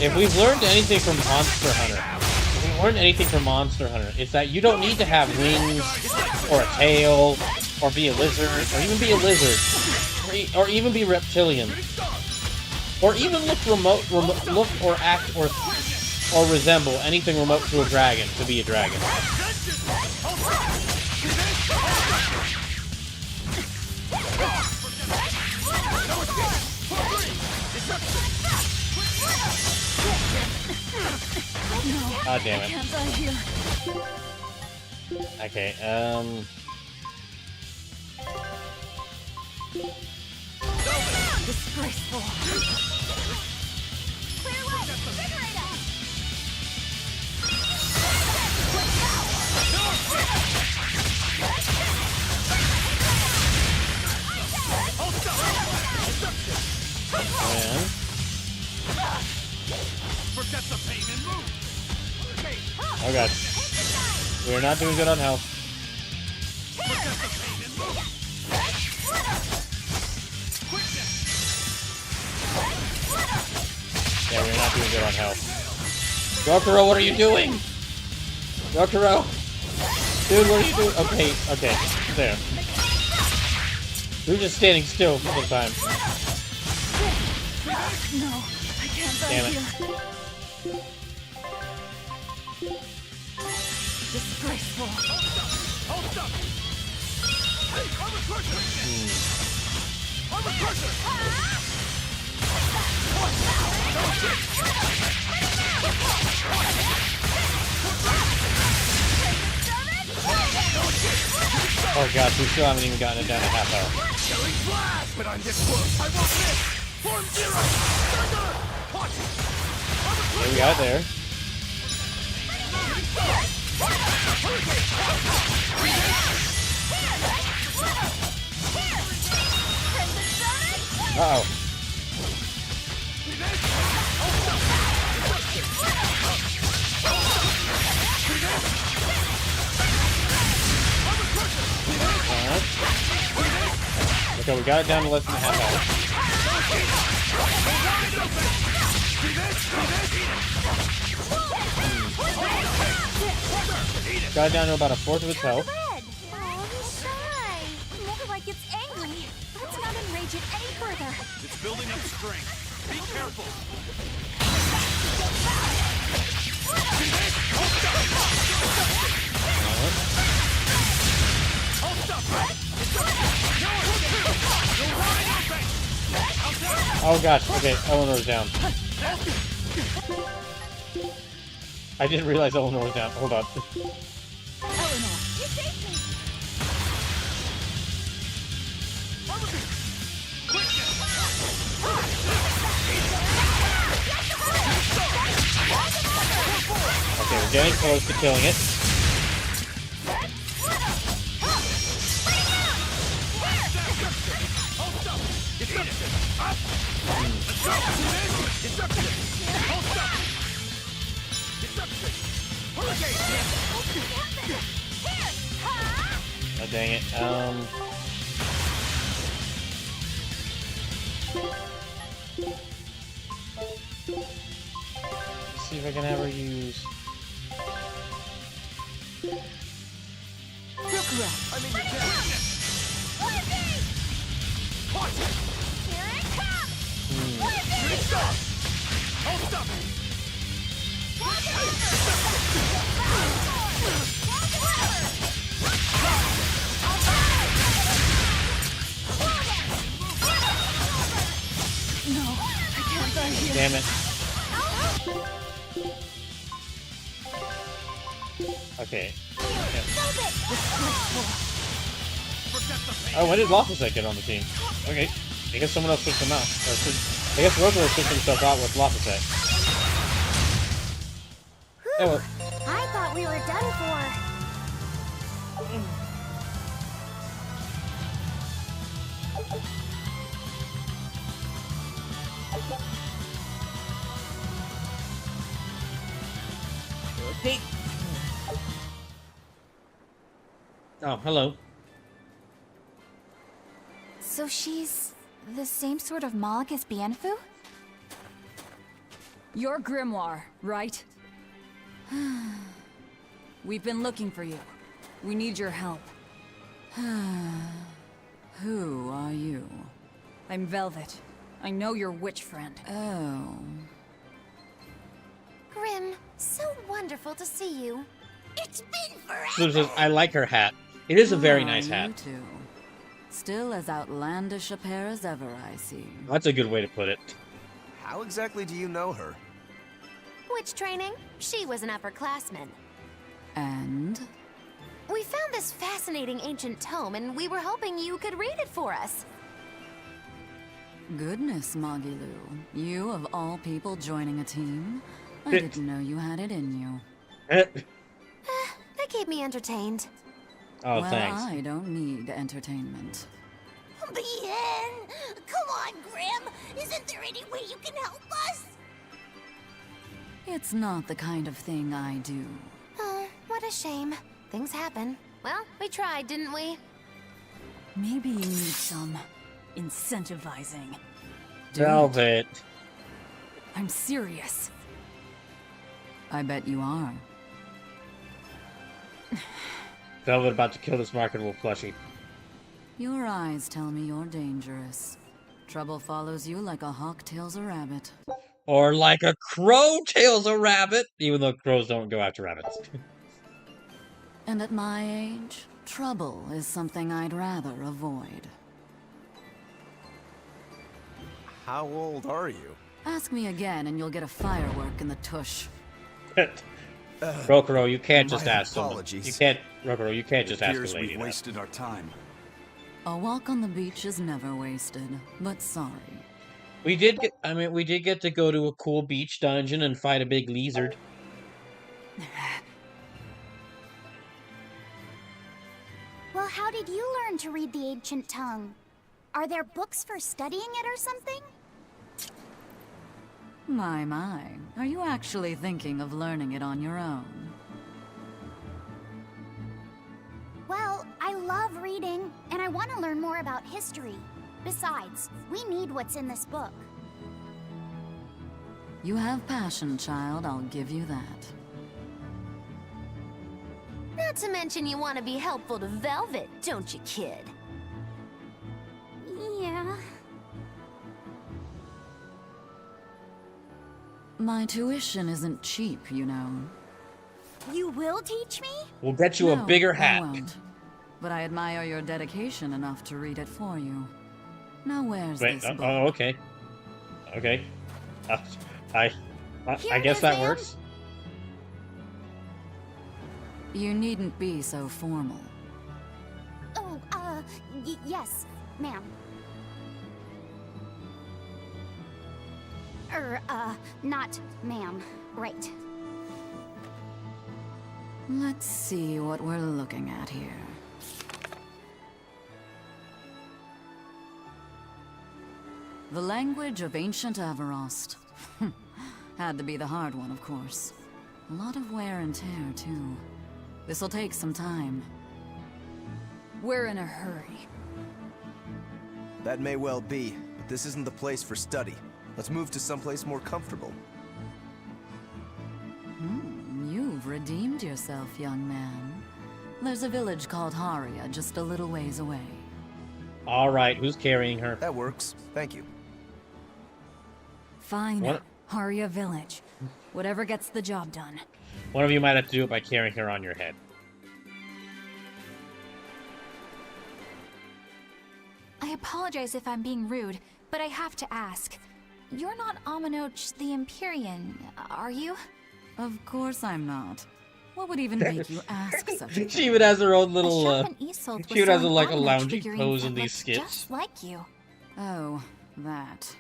If we've learned anything from Monster Hunter, it's that you don't need to have wings, or a tail, or be a lizard, or even be a lizard, or even be reptilian, or even look look or act or resemble anything remote to a dragon to be a dragon. God damn it. Okay, Disgraceful. Clear way. oh god. We're not doing good on health. Yeah, we're not doing good on health. Dokuro, what are you doing? Dokuro! Dude, what are you doing? Okay, okay. There. We were just standing still for the time. No, I can't die Damn it. here. Disgraceful. Oh god, we still haven't even gotten it down to half hour. But I'm this close. I won't miss. Form zero. Thunder. There we got it there. Uh-oh. Okay, we got it down to less than a half hour. Got it down to about a fourth of its health. Oh, he's shy. More like it's angry. Let's not enrage it any further. It's building up strength. Be careful. Oh gosh, okay, Eleanor's down. I didn't realize Eleanor was down. Hold on. Eleanor, you saved me! Okay, we're getting close to killing it. Oh, dang it. Let's see if I can ever use. Damn it. Okay. Oh, when did Lophuset get on the team? Okay. I guess someone else switched him out. I guess Rokuro switched himself out with Lophuset. Oh, well. I thought we were done for. Okay. Oh, hello. So she's the same sort of Moloch as Bienfu? You're Grimoire, right? We've been looking for you. We need your help. Who are you? I'm Velvet. I know your witch friend. Oh. Grim, so wonderful to see you. It's been forever! Blue says, I like her hat. It is a very nice hat. You too. Still as outlandish a pair as ever, I see. That's a good way to put it. How exactly do you know her? Witch training? She was an upperclassman. And? We found this fascinating ancient tome, and we were hoping you could read it for us. Goodness, Magilu. You, of all people, joining a team? I didn't know you had it in you. They keep me entertained. Oh, well, thanks. I don't need entertainment. Bien! Come on, Grim! Isn't there any way you can help us? It's not the kind of thing I do. Oh, what a shame. Things happen. Well, we tried, didn't we? Maybe you need some incentivizing. Velvet. I'm serious. I bet you are. Velvet about to kill this marketable plushie. Your eyes tell me you're dangerous. Trouble follows you like a hawk tails a rabbit. Or like a crow tails a rabbit, even though crows don't go after rabbits. And at my age, trouble is something I'd rather avoid. How old are you? Ask me again and you'll get a firework in the tush. Rokuro, you can't just ask someone. apologies. You can't, Rokuro, you can't just ask a Appears lady we've that. wasted our time. A walk on the beach is never wasted, but sorry. We did get to go to a cool beach dungeon and fight a big lizard. Well, how did you learn to read the ancient tongue? Are there books for studying it or something? My. Are you actually thinking of learning it on your own? Well, I love reading, and I want to learn more about history. Besides, we need what's in this book. You have passion, child, I'll give you that. Not to mention you want to be helpful to Velvet, don't you, kid? Yeah. My tuition isn't cheap, you know. You will teach me? We'll get you a No, bigger I hat. won't. But I admire your dedication enough to read it for you. Now where's Wait, this book? oh, okay. Okay. I guess that works. You needn't be so formal. Oh, yes, ma'am. Not ma'am. Right. Let's see what we're looking at here. The language of ancient Averost. Had to be the hard one, of course. A lot of wear and tear, too. This'll take some time. We're in a hurry. That may well be, but this isn't the place for study. Let's move to someplace more comfortable. You've redeemed yourself, young man. There's a village called Haria just a little ways away. Alright, who's carrying her? That works. Thank you. Fine. What? Haria Village. Whatever gets the job done. One of you might have to do it by carrying her on your head. I apologize if I'm being rude, but I have to ask. You're not Aminoch the Empyrean, are you? Of course I'm not. What would even make you ask such a thing? She even has her own little, Isolde she even has was a selling loungy figurines pose that in these looked skits. just like you. Oh, that.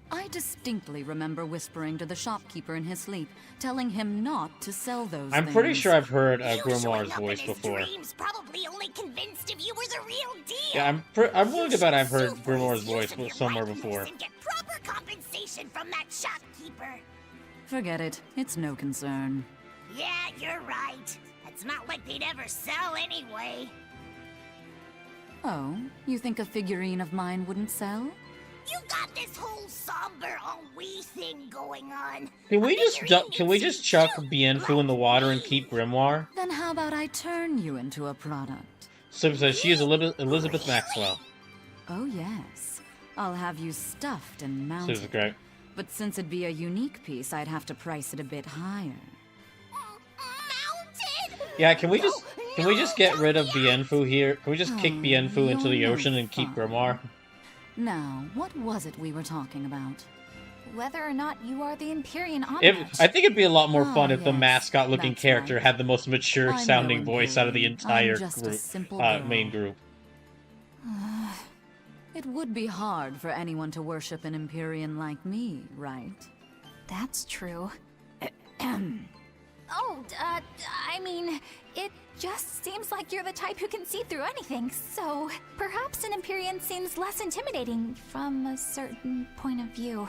I distinctly remember whispering to the shopkeeper in his sleep, telling him not to sell those I'm things. pretty sure I've heard Grimoire's voice before. Probably only convinced if you were the real deal. Yeah, I'm willing to bet I've heard Grimoire's voice somewhere before. And get proper compensation from that shopkeeper. Forget it. It's no concern. Yeah, you're right. It's not like they'd ever sell anyway. Hmm. Oh, you think a figurine of mine wouldn't sell? You got this whole somber ennui thing going on. Can we just chuck Bienfu in the water and keep Grimoire? Then how about I turn you into a product? Slip says she is Elizabeth Maxwell. Oh yes. I'll have you stuffed and mounted. This is great. But since it'd be a unique piece, I'd have to price it a bit higher. Yeah, can we just get rid of Bienfu here? Can we just kick Bienfu into the ocean and keep Grimoire? Now, what was it we were talking about? Whether or not you are the Empyrean Aminoch. I think it'd be a lot more fun if the yes, mascot-looking that's character right. had the most mature-sounding voice out of the entire I'm just a group, simple girl. main group. It would be hard for anyone to worship an Empyrean like me, right? That's true. Oh, I mean, it just seems like you're the type who can see through anything, so perhaps an Empyrean seems less intimidating from a certain point of view.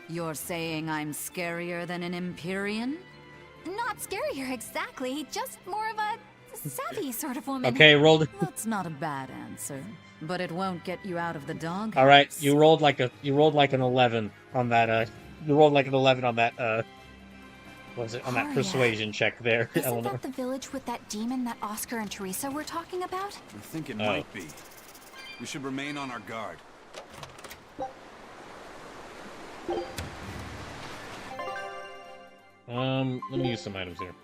You're saying I'm scarier than an Empyrean? Not scarier exactly, just more of a savvy sort of woman. Okay, rolled. That's not a bad answer, but it won't get you out of the dog. All right, you rolled like an 11 on that. You rolled like an 11 on that. Was it on that Haria. persuasion check there, Isn't Eleanor? that the village with that demon that Oscar and Teresa were talking about? I think it might be. We should remain on our guard. Let me use some items here.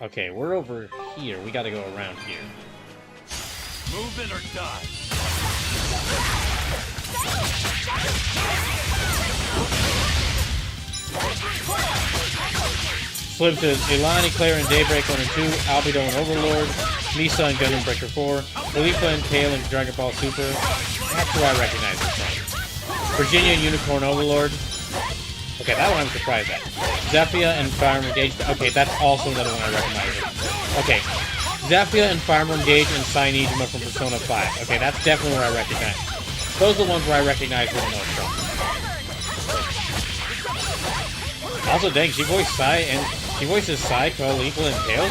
Okay, we're over here. We gotta go around here. Move it or die. Slim says Ilani, Claire, and Daybreak 1 and 2, Albedo and Overlord, Misa and Gundam Breaker 4, Khalifa and Kale and Dragon Ball Super. That's who I recognize this from. Virginia and Unicorn Overlord. Okay, that one I'm surprised at. Zephia and Fire Engage. Okay, that's also another one I recognize. Okay, Zephia and Fire Engage and Cynejima from Persona 5. Okay, that's definitely where I recognize. Those are the ones where I recognize the most from. Also, dang, she voiced she voices Sai, Khalifa, and Kale.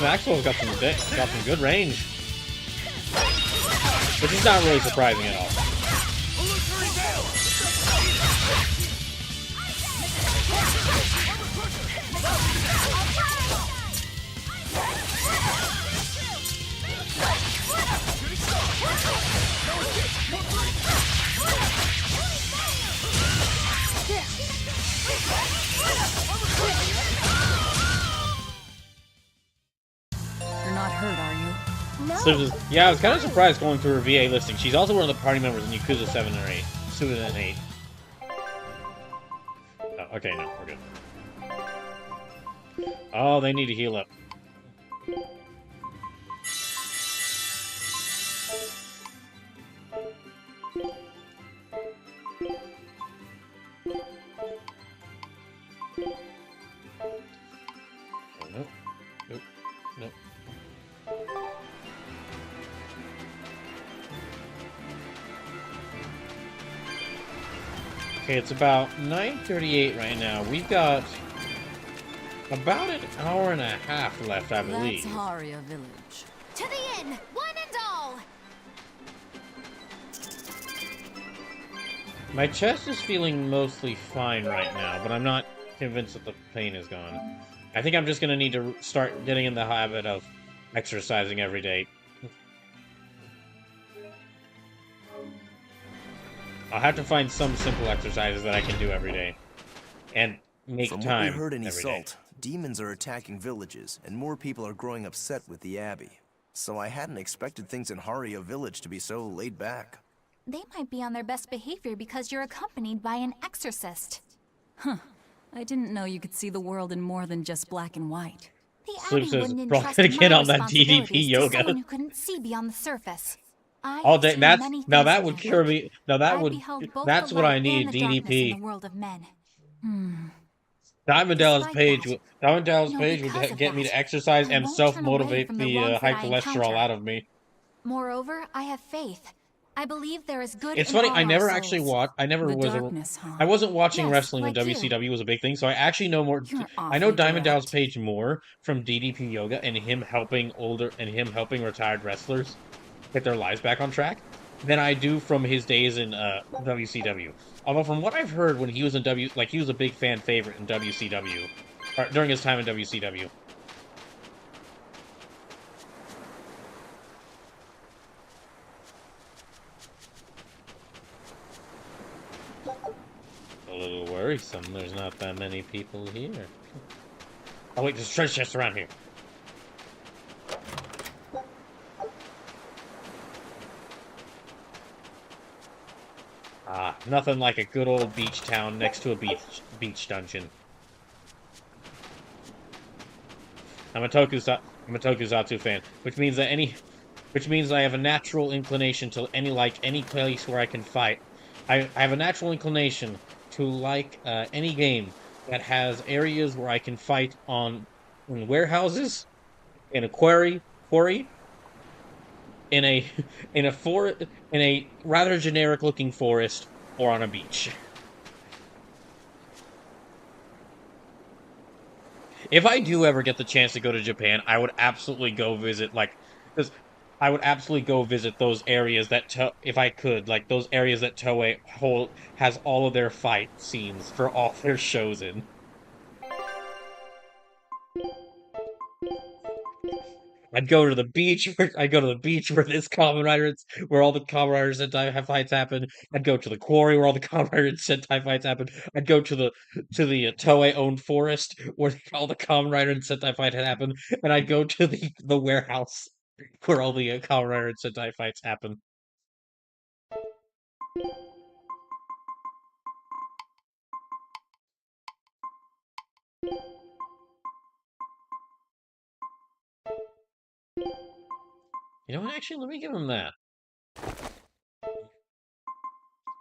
Maxwell's got some good range. Which is not really surprising at all. Yeah, I was kind of surprised going through her VA listing. She's also one of the party members in Yakuza 7 or 8. 7 and 8. Oh, okay, no, we're good. Oh, they need to heal up. Oh, nope. Nope. Nope. Okay, it's about 9:38 right now. We've got about an hour and a half left, I believe. That's Haria Village. To the inn, one and all! My chest is feeling mostly fine right now, but I'm not convinced that the pain is gone. I think I'm just gonna need to start getting in the habit of exercising every day. I'll have to find some simple exercises that I can do every day. And make From time what we heard in every day. Assault, demons are attacking villages, and more people are growing upset with the Abbey. So I hadn't expected things in Haria Village to be so laid back. They might be on their best behavior because you're accompanied by an exorcist. Huh. I didn't know you could see the world in more than just black and white. The Slim Abbey says, wouldn't "Probably entrust gonna my get on that responsibilities DDP to yoga." someone who couldn't see beyond the surface. I Oh, have dang, seen that's many now things that in would my cure work. me. Now that I've would beheld both that's the what light I and need. the darkness in the DDP. world of men. Diamond Dallas Page. Diamond Dallas No, Page would because of get me to that, exercise I and won't turn away self-motivate from the the wrongs high that I cholesterol encounter. out of me. Moreover, I have faith. I believe there is good It's in funny. all I our never souls. actually watched. I never The was. darkness, huh? I wasn't watching Yes, wrestling when like you. WCW was a big thing, so I actually know more. You're I know awfully Diamond Dallas direct. Page more from DDP Yoga and him helping retired wrestlers get their lives back on track than I do from his days in WCW. Although from what I've heard, when he was in he was a big fan favorite in WCW, or during his time in WCW. A little worrisome. There's not that many people here. Oh wait, there's treasure chests around here. Ah, nothing like a good old beach town next to a beach dungeon. I'm a Tokusatsu fan, which means I have a natural inclination to any place where I can fight. I have a natural inclination to like any game that has areas where I can fight in warehouses, in a quarry, in a in a rather generic looking forest, or on a beach. If I do ever get the chance to go to Japan, I would absolutely go visit because I would absolutely go visit those areas if I could, like those areas that has all of their fight scenes for all their shows in. I'd go to the beach where where all the Kamen Rider Sentai fights happen. I'd go to the quarry where all the Kamen Rider Sentai fights happen. I'd go to the Toei owned forest where all the Kamen Rider and Sentai fights happen, and I'd go to the warehouse where all the Kamen Rider and Sentai fights happen. You know what? Actually, let me give him that.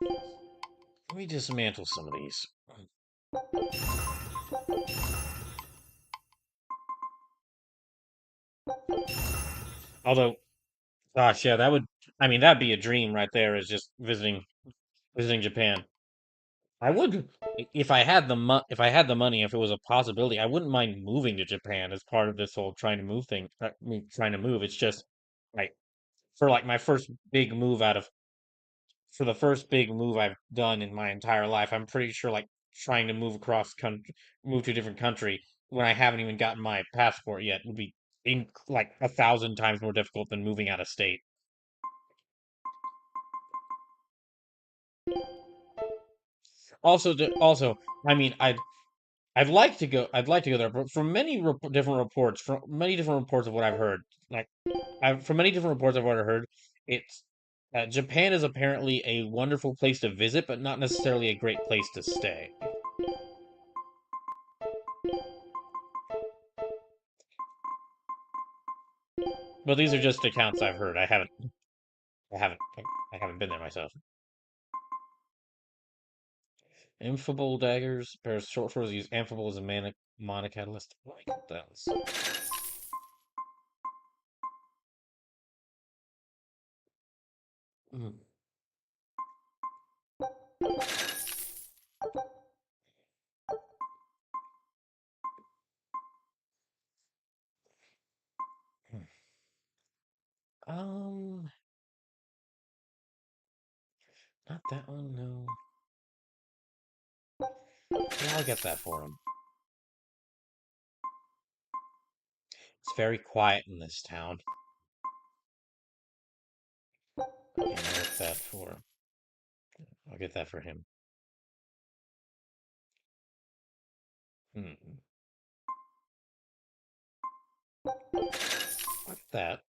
Let me dismantle some of these. Although, gosh, yeah, that'd be a dream right there, is just visiting Japan. I would, if I had if I had the money, if it was a possibility, I wouldn't mind moving to Japan as part of this whole trying to move thing. Me trying to move. It's just like for like my first big move for the first big move I've done in my entire life. I'm pretty sure like trying to move to a different country when I haven't even gotten my passport yet would be like 1,000 times more difficult than moving out of state. Also, I mean, I I'd like to go there, but from many different reports, of what I've heard, from many different reports of what I've heard, it's Japan is apparently a wonderful place to visit, but not necessarily a great place to stay. But these are just accounts I've heard. I haven't been there myself. Amphibole daggers. Pairs short swords use amphibole as a mana catalyst. Like that. Not that one, no. Yeah, I'll get that for him. It's very quiet in this town. Okay, I'll get that for him. I'll get that for him. I'll get that.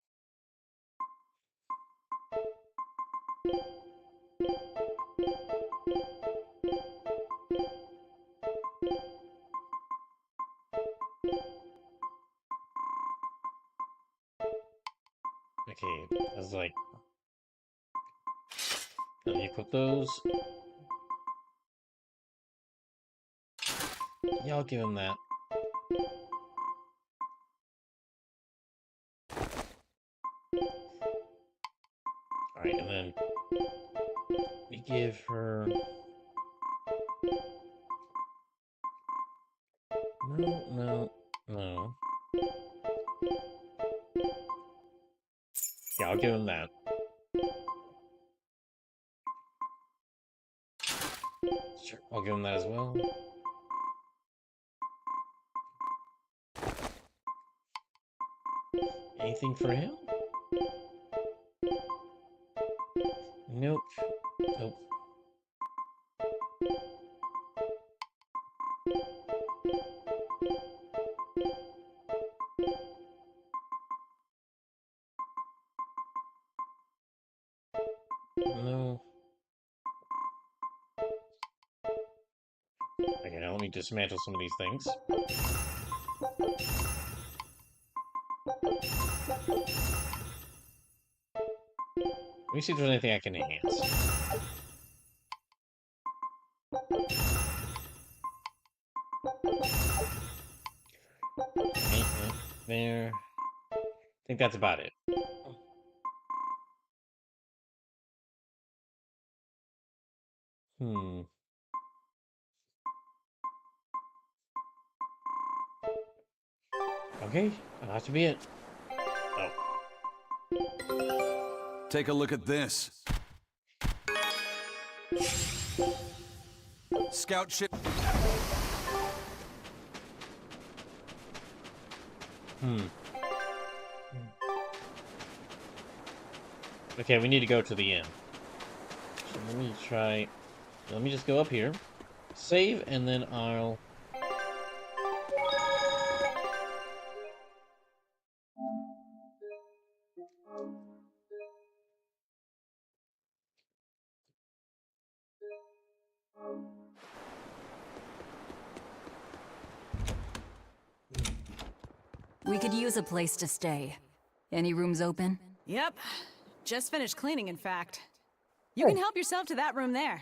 Okay, that's like... Let me equip those. Yeah, I'll give him that. Alright, and then... we give her... No. Yeah, I'll give him that. Sure, I'll give him that as well. Anything for him? Nope. No. Okay, now let me dismantle some of these things. Let me see if there's anything I can enhance. There. I think that's about it. Okay, that has to be it. Oh. Take a look at this. Scout ship. Okay, we need to go to the inn. So let me just go up here, save, and then I'll... We could use a place to stay. Any rooms open? Yep. Just finished cleaning, in fact. You can help yourself to that room there.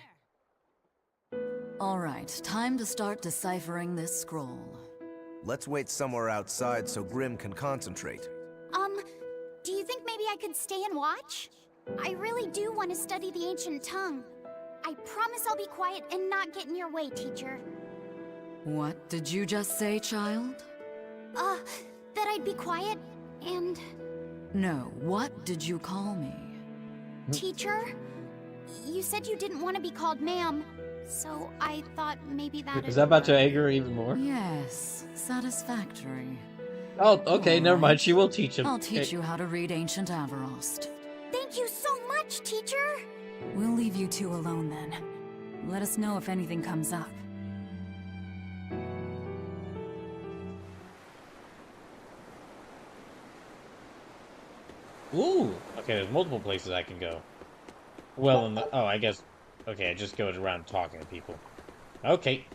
All right, time to start deciphering this scroll. Let's wait somewhere outside so Grim can concentrate. Do you think maybe I could stay and watch? I really do want to study the ancient tongue. I promise I'll be quiet and not get in your way, teacher. What did you just say, child? That I'd be quiet and... No, what did you call me? Teacher? You said you didn't want to be called ma'am, so I thought maybe that... Is that about to anger her even more? Yes, satisfactory. Oh, okay, never mind. She will teach him. I'll teach you how to read Ancient Avarost. Thank you so much, teacher! We'll leave you two alone then. Let us know if anything comes up. Ooh! Okay, there's multiple places I can go. Well, in the... Oh, I guess... Okay, I just go around talking to people. Okay.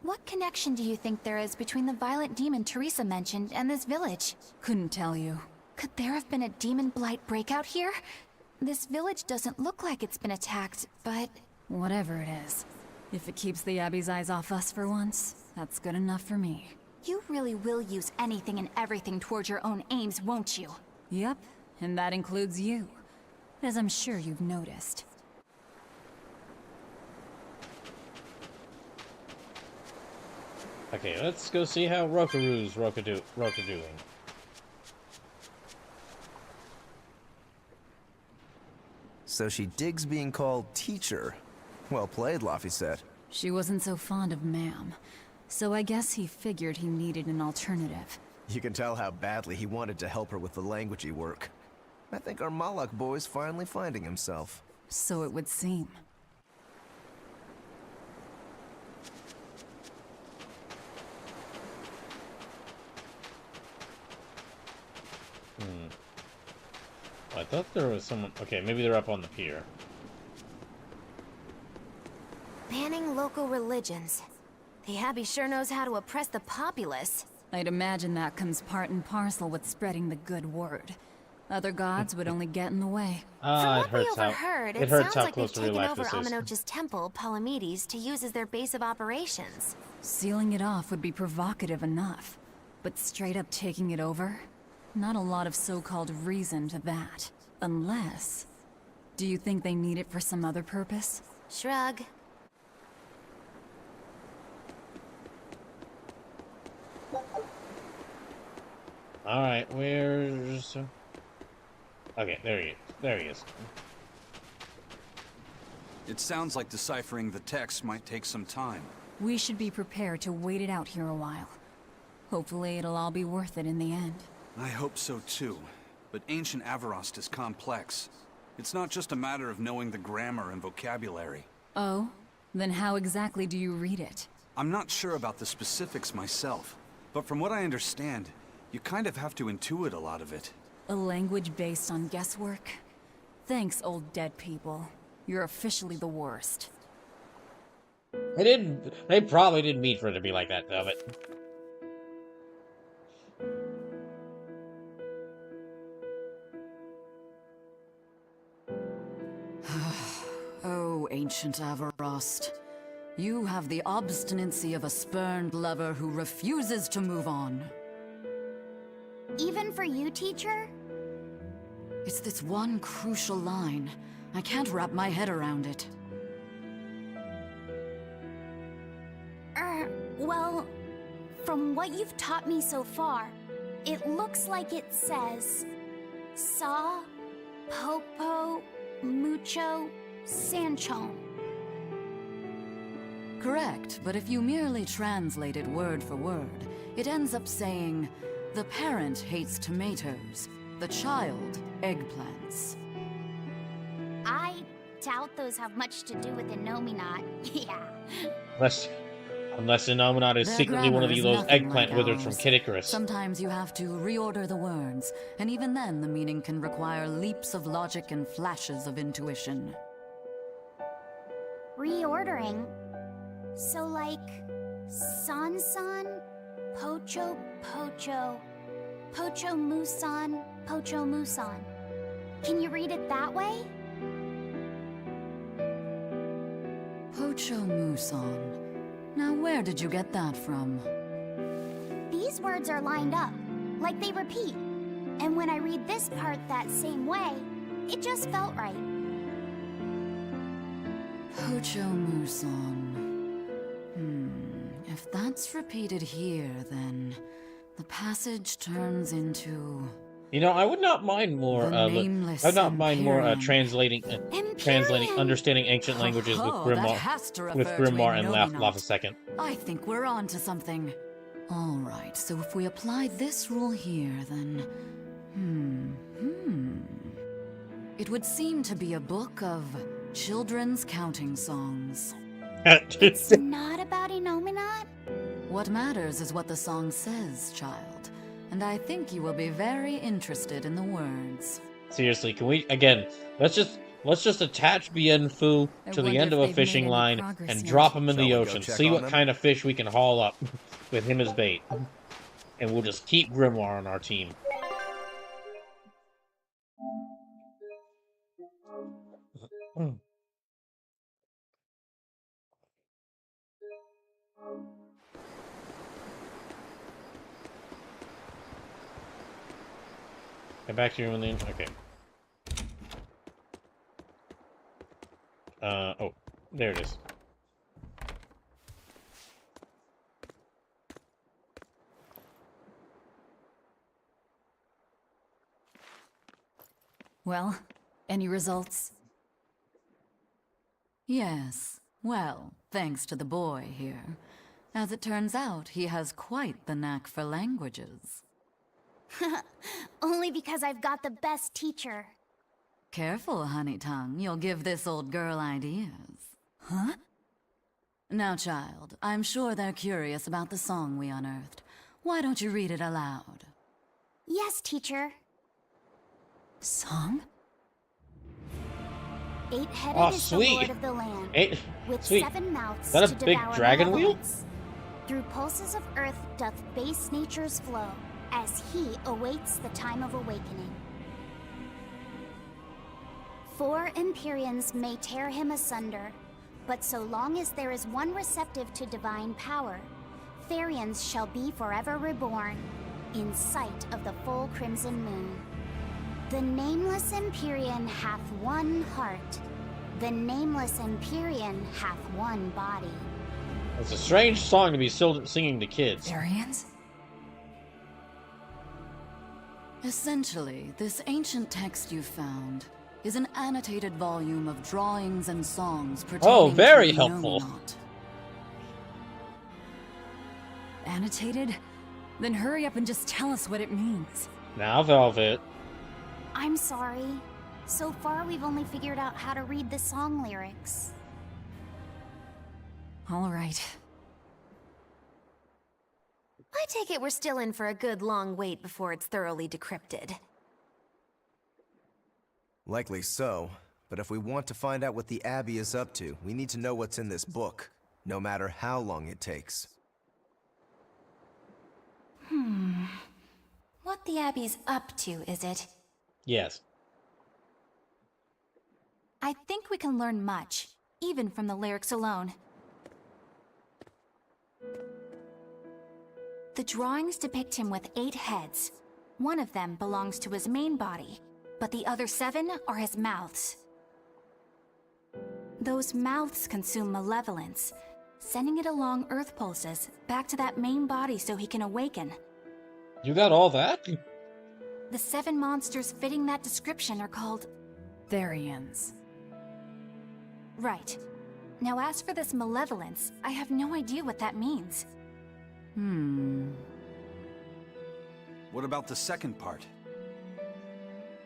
What connection do you think there is between the violent demon Teresa mentioned and this village? Couldn't tell you. Could there have been a demon blight breakout here? This village doesn't look like it's been attacked, but... Whatever it is. If it keeps the Abbey's eyes off us for once, that's good enough for me. You really will use anything and everything towards your own aims, won't you? Yep, and that includes you. As I'm sure you've noticed. Okay, let's go see how Rokaru's doing. So she digs being called teacher. Well played, Laphicet. She wasn't so fond of ma'am, so I guess he figured he needed an alternative. You can tell how badly he wanted to help her with the languagey work. I think our Malak boy's finally finding himself. So it would seem. I thought there was someone... Okay, maybe they're up on the pier. Banning local religions. The Abbey sure knows how to oppress the populace. I'd imagine that comes part and parcel with spreading the good word. Other gods would only get in the way. From what we overheard, it sounds like they've taken over Amenoch's temple, Palamedes, to use as their base of operations. Sealing it off would be provocative enough, but straight up taking it over? Not a lot of so-called reason to that. Unless... Do you think they need it for some other purpose? Shrug. Alright, where's... Okay, there he is. It sounds like deciphering the text might take some time. We should be prepared to wait it out here a while. Hopefully it'll all be worth it in the end. I hope so too, but ancient Avarost is complex. It's not just a matter of knowing the grammar and vocabulary. Oh? Then how exactly do you read it? I'm not sure about the specifics myself, but from what I understand, you kind of have to intuit a lot of it. A language based on guesswork? Thanks, old dead people. You're officially the worst. They probably didn't mean for it to be like that, though, but... Oh, ancient Avarost. You have the obstinacy of a spurned lover who refuses to move on. Even for you, teacher? It's this one crucial line. I can't wrap my head around it. Well, from what you've taught me so far, it looks like it says... Sa, Popo, Mucho, Sanchon. Correct, but if you merely translate it word for word, it ends up saying, the parent hates tomatoes, the child eggplants. I doubt those have much to do with Innominat. Yeah. Unless Innominat is secretly one of those eggplant wizards from Kid Icarus. Sometimes you have to reorder the words, and even then the meaning can require leaps of logic and flashes of intuition. Reordering? So like... San-san, Pocho Pocho, Pocho Musan, Pocho Musan. Can you read it that way? Pocho Musan. Now where did you get that from? These words are lined up, like they repeat. And when I read this part that same way, it just felt right. Pocho Musan. If that's repeated here, then the passage turns into... You know, I would not mind more. I would not mind more translating, understanding ancient languages with Grimoire and Laphicet. I think we're on to something. All right, so if we apply this rule here, then it would seem to be a book of children's counting songs. It's not about Innominat? What matters is what the song says, child. And I think you will be very interested in the words. Seriously, can we again? Let's just attach Bienfu to the end of a fishing line and drop him in the ocean. See what kind of fish we can haul up with him as bait, and we'll just keep Grimoire on our team. Get back to you when the okay. Oh, there it is. Well, any results? Yes. Well, thanks to the boy here. As it turns out, he has quite the knack for languages. Only because I've got the best teacher. Careful, honey tongue. You'll give this old girl ideas. Huh? Now, child, I'm sure they're curious about the song we unearthed. Why don't you read it aloud? Yes, teacher. Song? Eight-headed is the lord of the land, with sweet. 7 mouths Is that to a big devour dragon wheel? malevolence. Through pulses of earth doth base nature's flow, as he awaits the time of awakening. 4 Empyreans may tear him asunder, but so long as there is one receptive to divine power, Therians shall be forever reborn, in sight of the full crimson moon. The nameless Empyrean hath one heart. The nameless Empyrean hath one body. It's a strange song to be singing to kids. Therians? Essentially, this ancient text you found is an annotated volume of drawings and songs pertaining very to helpful. Innominat. Annotated? Then hurry up and just tell us what it means. Now, Velvet. I'm sorry. So far, we've only figured out how to read the song lyrics. All right. I take it we're still in for a good long wait before it's thoroughly decrypted. Likely so, but if we want to find out what the Abbey is up to, we need to know what's in this book, no matter how long it takes. What the Abbey's up to, is it? Yes. I think we can learn much, even from the lyrics alone. The drawings depict him with 8 heads. One of them belongs to his main body, but the other 7 are his mouths. Those mouths consume malevolence, sending it along Earth pulses back to that main body so he can awaken. You got all that? The 7 monsters fitting that description are called Therians. Right. Now as for this malevolence, I have no idea what that means. What about the second part?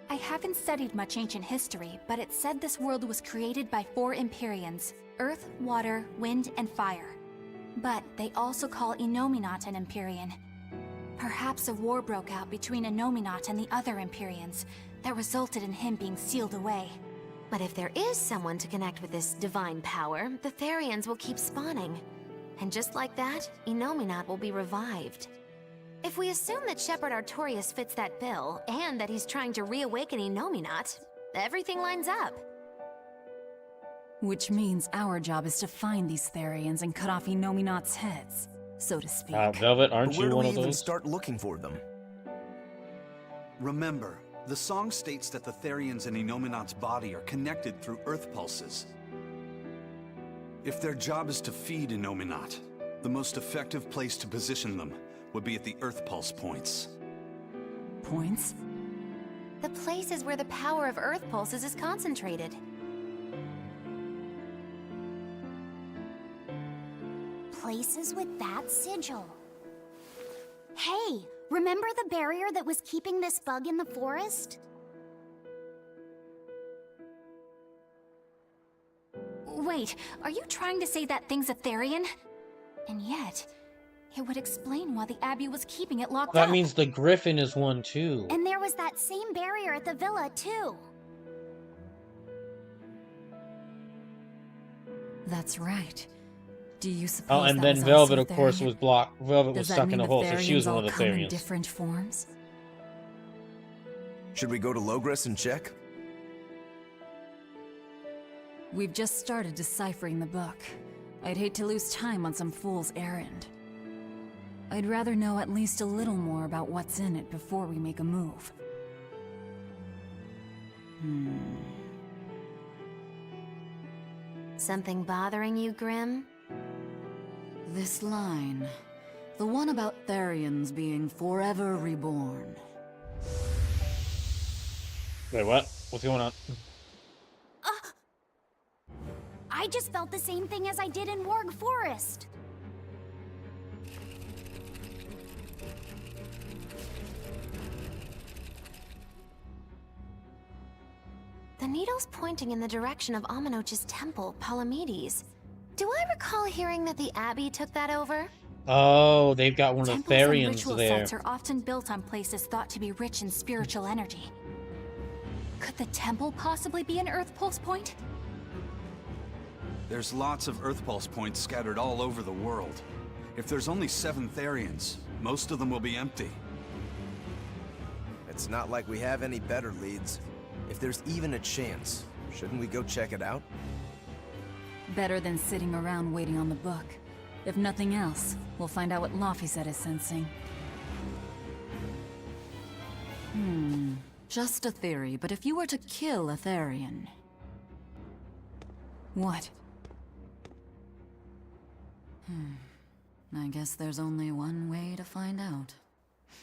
I haven't studied much ancient history, but it said this world was created by 4 Empyreans: Earth, Water, Wind, and Fire. But they also call Innominat an Empyrean. Perhaps a war broke out between Innominat and the other Empyreans that resulted in him being sealed away. But if there is someone to connect with this divine power, the Therians will keep spawning. And just like that, Innominat will be revived. If we assume that Shepherd Artorias fits that bill, and that he's trying to reawaken Innominat, everything lines up. Which means our job is to find these Therians and cut off Innominat's heads, so to speak. Velvet, aren't But where you do one we of even those? start looking for them? Remember, the song states that the Therians in Innominat's body are connected through Earth pulses. If their job is to feed Innominat, the most effective place to position them would be at the Earth pulse points. Points? The place is where the power of Earth pulses is concentrated. Places with that sigil. Hey, remember the barrier that was keeping this bug in the forest? Wait, are you trying to say that thing's a Therian? And yet, it would explain why the Abbey was keeping it locked up. That means the Griffin is one too. And there was that same barrier at the villa, too. That's right. Do you suppose Oh, and that then was Velvet, also of course, Therian? was blocked. Velvet was Does that stuck in mean a the hole, so she was Therians one of all the come in Therians. different forms? Should we go to Logres and check? We've just started deciphering the book. I'd hate to lose time on some fool's errand. I'd rather know at least a little more about what's in it before we make a move. Something bothering you, Grim? This line. The one about Therians being forever reborn. Wait, what? What's going on? I just felt the same thing as I did in Warg Forest. The needle's pointing in the direction of Amenoch's temple, Palamedes. Do I recall hearing that the Abbey took that over? Oh, they've got one of the Temples and Therians ritual there. sites are often built on places thought to be rich in spiritual energy. Could the temple possibly be an Earth Pulse point? There's lots of Earth Pulse points scattered all over the world. If there's only 7 Therians, most of them will be empty. It's not like we have any better leads. If there's even a chance, shouldn't we go check it out? Better than sitting around waiting on the book. If nothing else, we'll find out what Laphicet is sensing. Just a theory, but if you were to kill a Therian... What? I guess there's only one way to find out.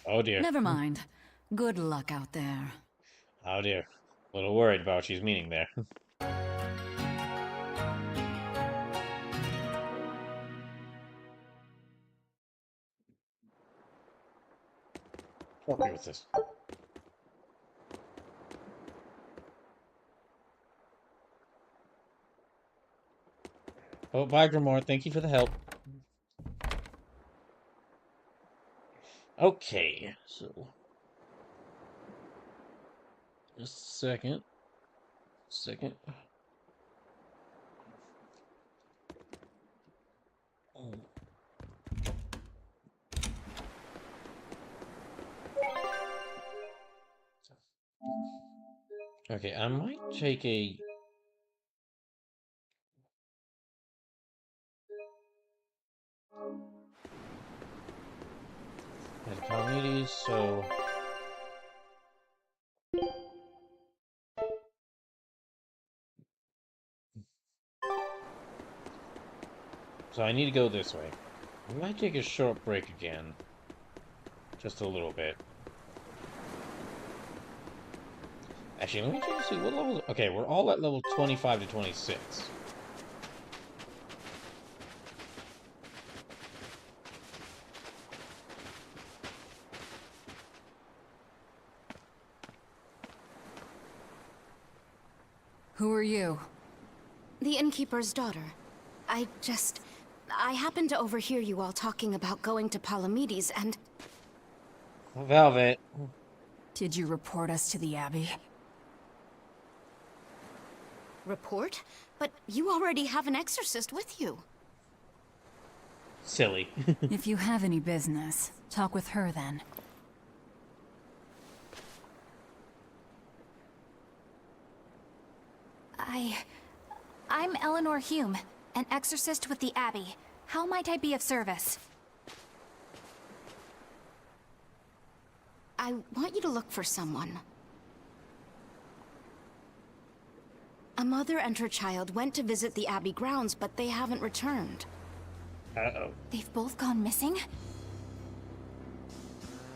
Oh dear. Never mind. Good luck out there. Oh dear. A little worried about what she's meaning there. Okay, what's this? Oh, bye, Grimoire. Thank you for the help. Okay, so... Just a second. Oh. Okay, I might take a... At Palamedes, so... So I need to go this way. I might take a short break again. Just a little bit. Actually, let me check to see what level... Okay, we're all at level 25 to 26. Who are you? The innkeeper's daughter. I happened to overhear you all talking about going to Palamedes and... Velvet. Did you report us to the Abbey? Report? But you already have an exorcist with you. Silly. If you have any business, talk with her then. I'm Eleanor Hume, an exorcist with the Abbey. How might I be of service? I want you to look for someone. A mother and her child went to visit the Abbey grounds, but they haven't returned. Uh-oh. They've both gone missing?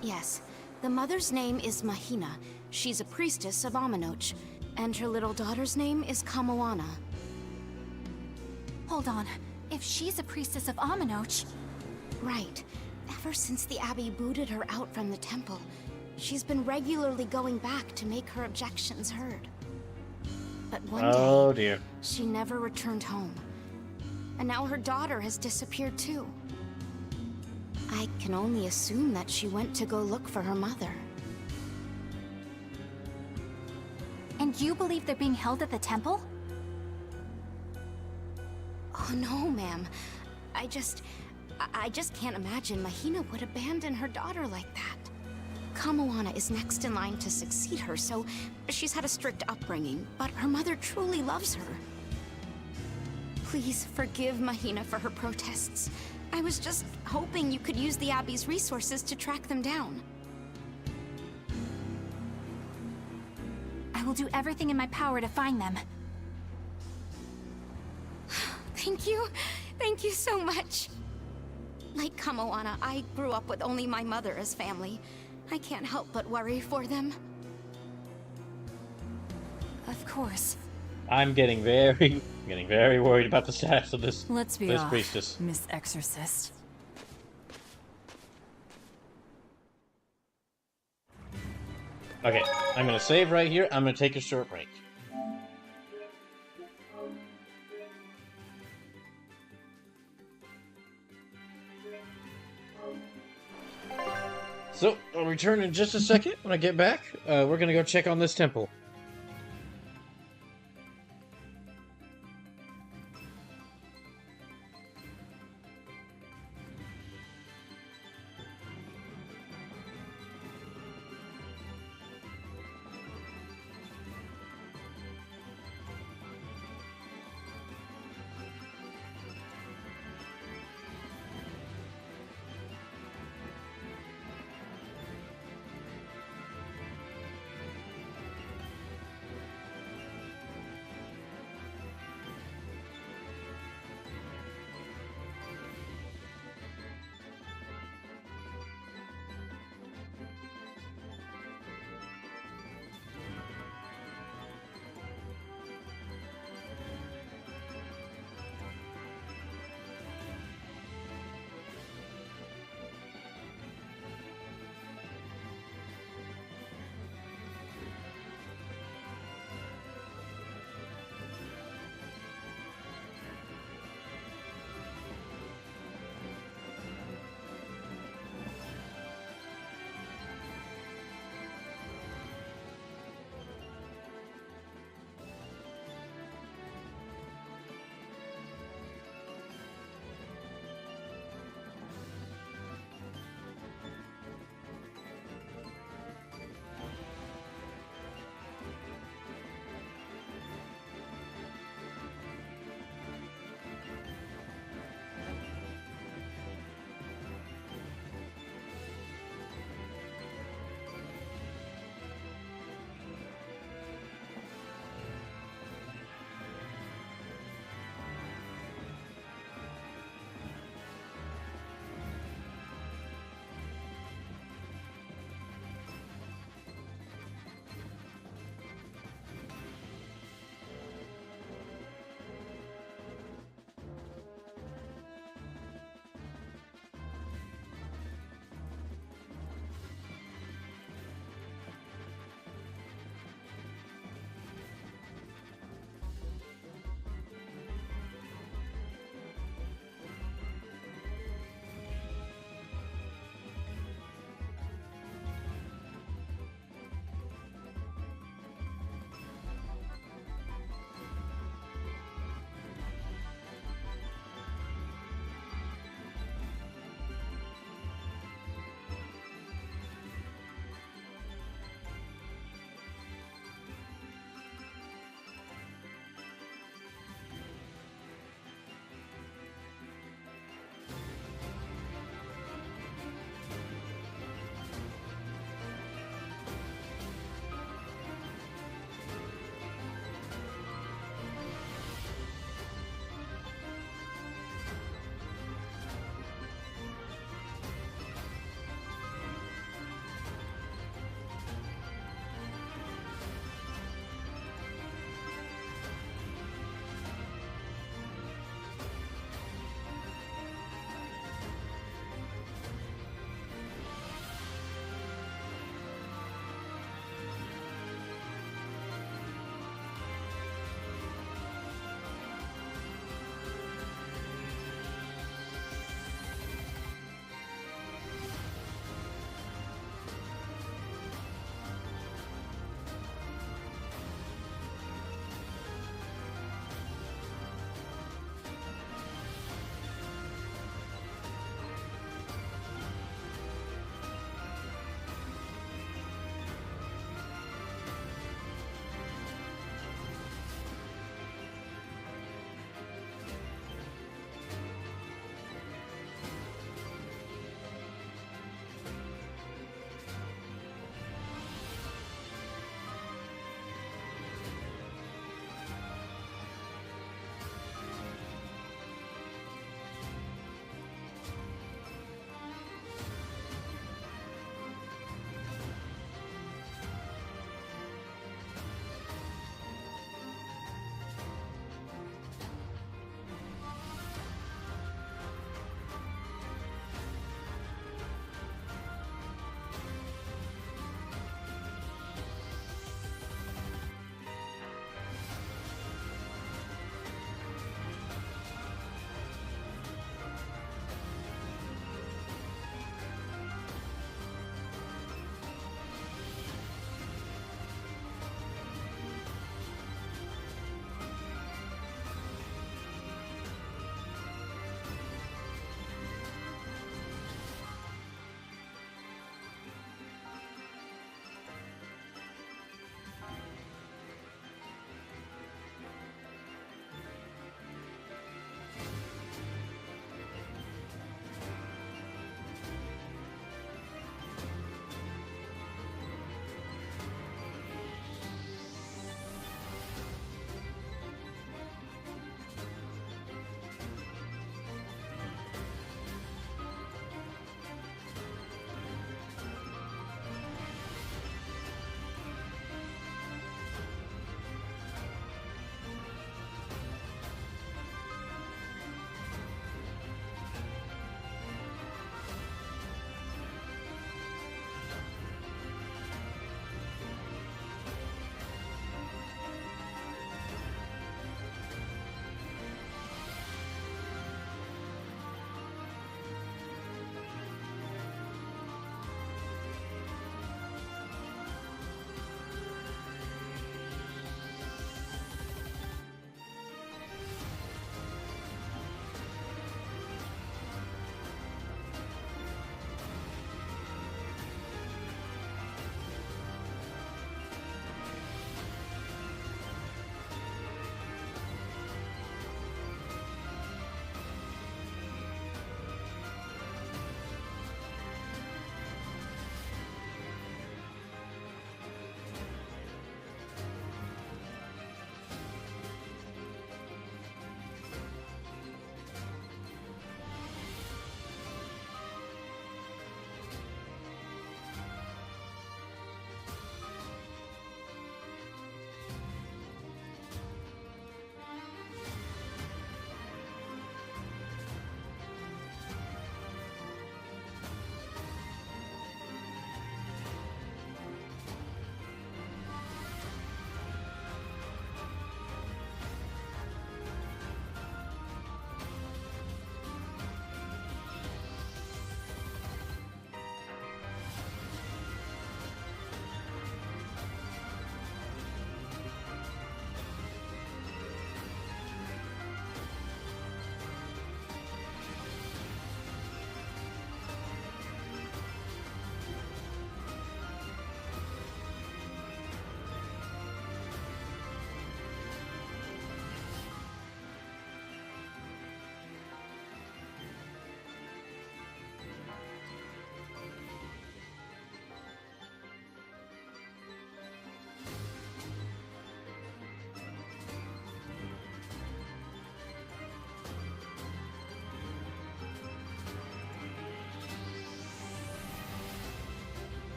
Yes. The mother's name is Mahina. She's a priestess of Amenoch. And her little daughter's name is Kamoana. Hold on. If she's a priestess of Amenoch... Right. Ever since the Abbey booted her out from the temple, she's been regularly going back to make her objections heard. But one Oh day, dear. she never returned home. And now her daughter has disappeared too. I can only assume that she went to go look for her mother. And you believe they're being held at the temple? Oh no, ma'am. I just can't imagine Mahina would abandon her daughter like that. Kamoana is next in line to succeed her, so she's had a strict upbringing, but her mother truly loves her. Please forgive Mahina for her protests. I was just hoping you could use the Abbey's resources to track them down. I will do everything in my power to find them. Thank you. Thank you so much. Like Kamoana, I grew up with only my mother as family. I can't help but worry for them. Of course. I'm getting very worried about the status of this. Let's be this off, priestess. Miss Exorcist. Okay, I'm gonna save right here. I'm gonna take a short break. So, I'll return in just a second. When I get back, we're gonna go check on this temple.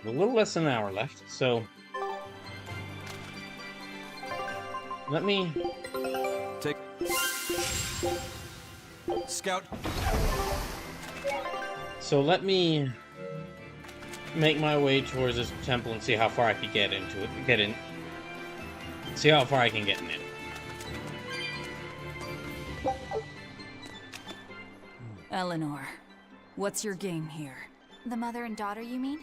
A little less than an hour left, so let me take Scout. So let me make my way towards this temple and see how far I can get into it. See how far I can get in it. Eleanor, what's your game here? The mother and daughter, you mean?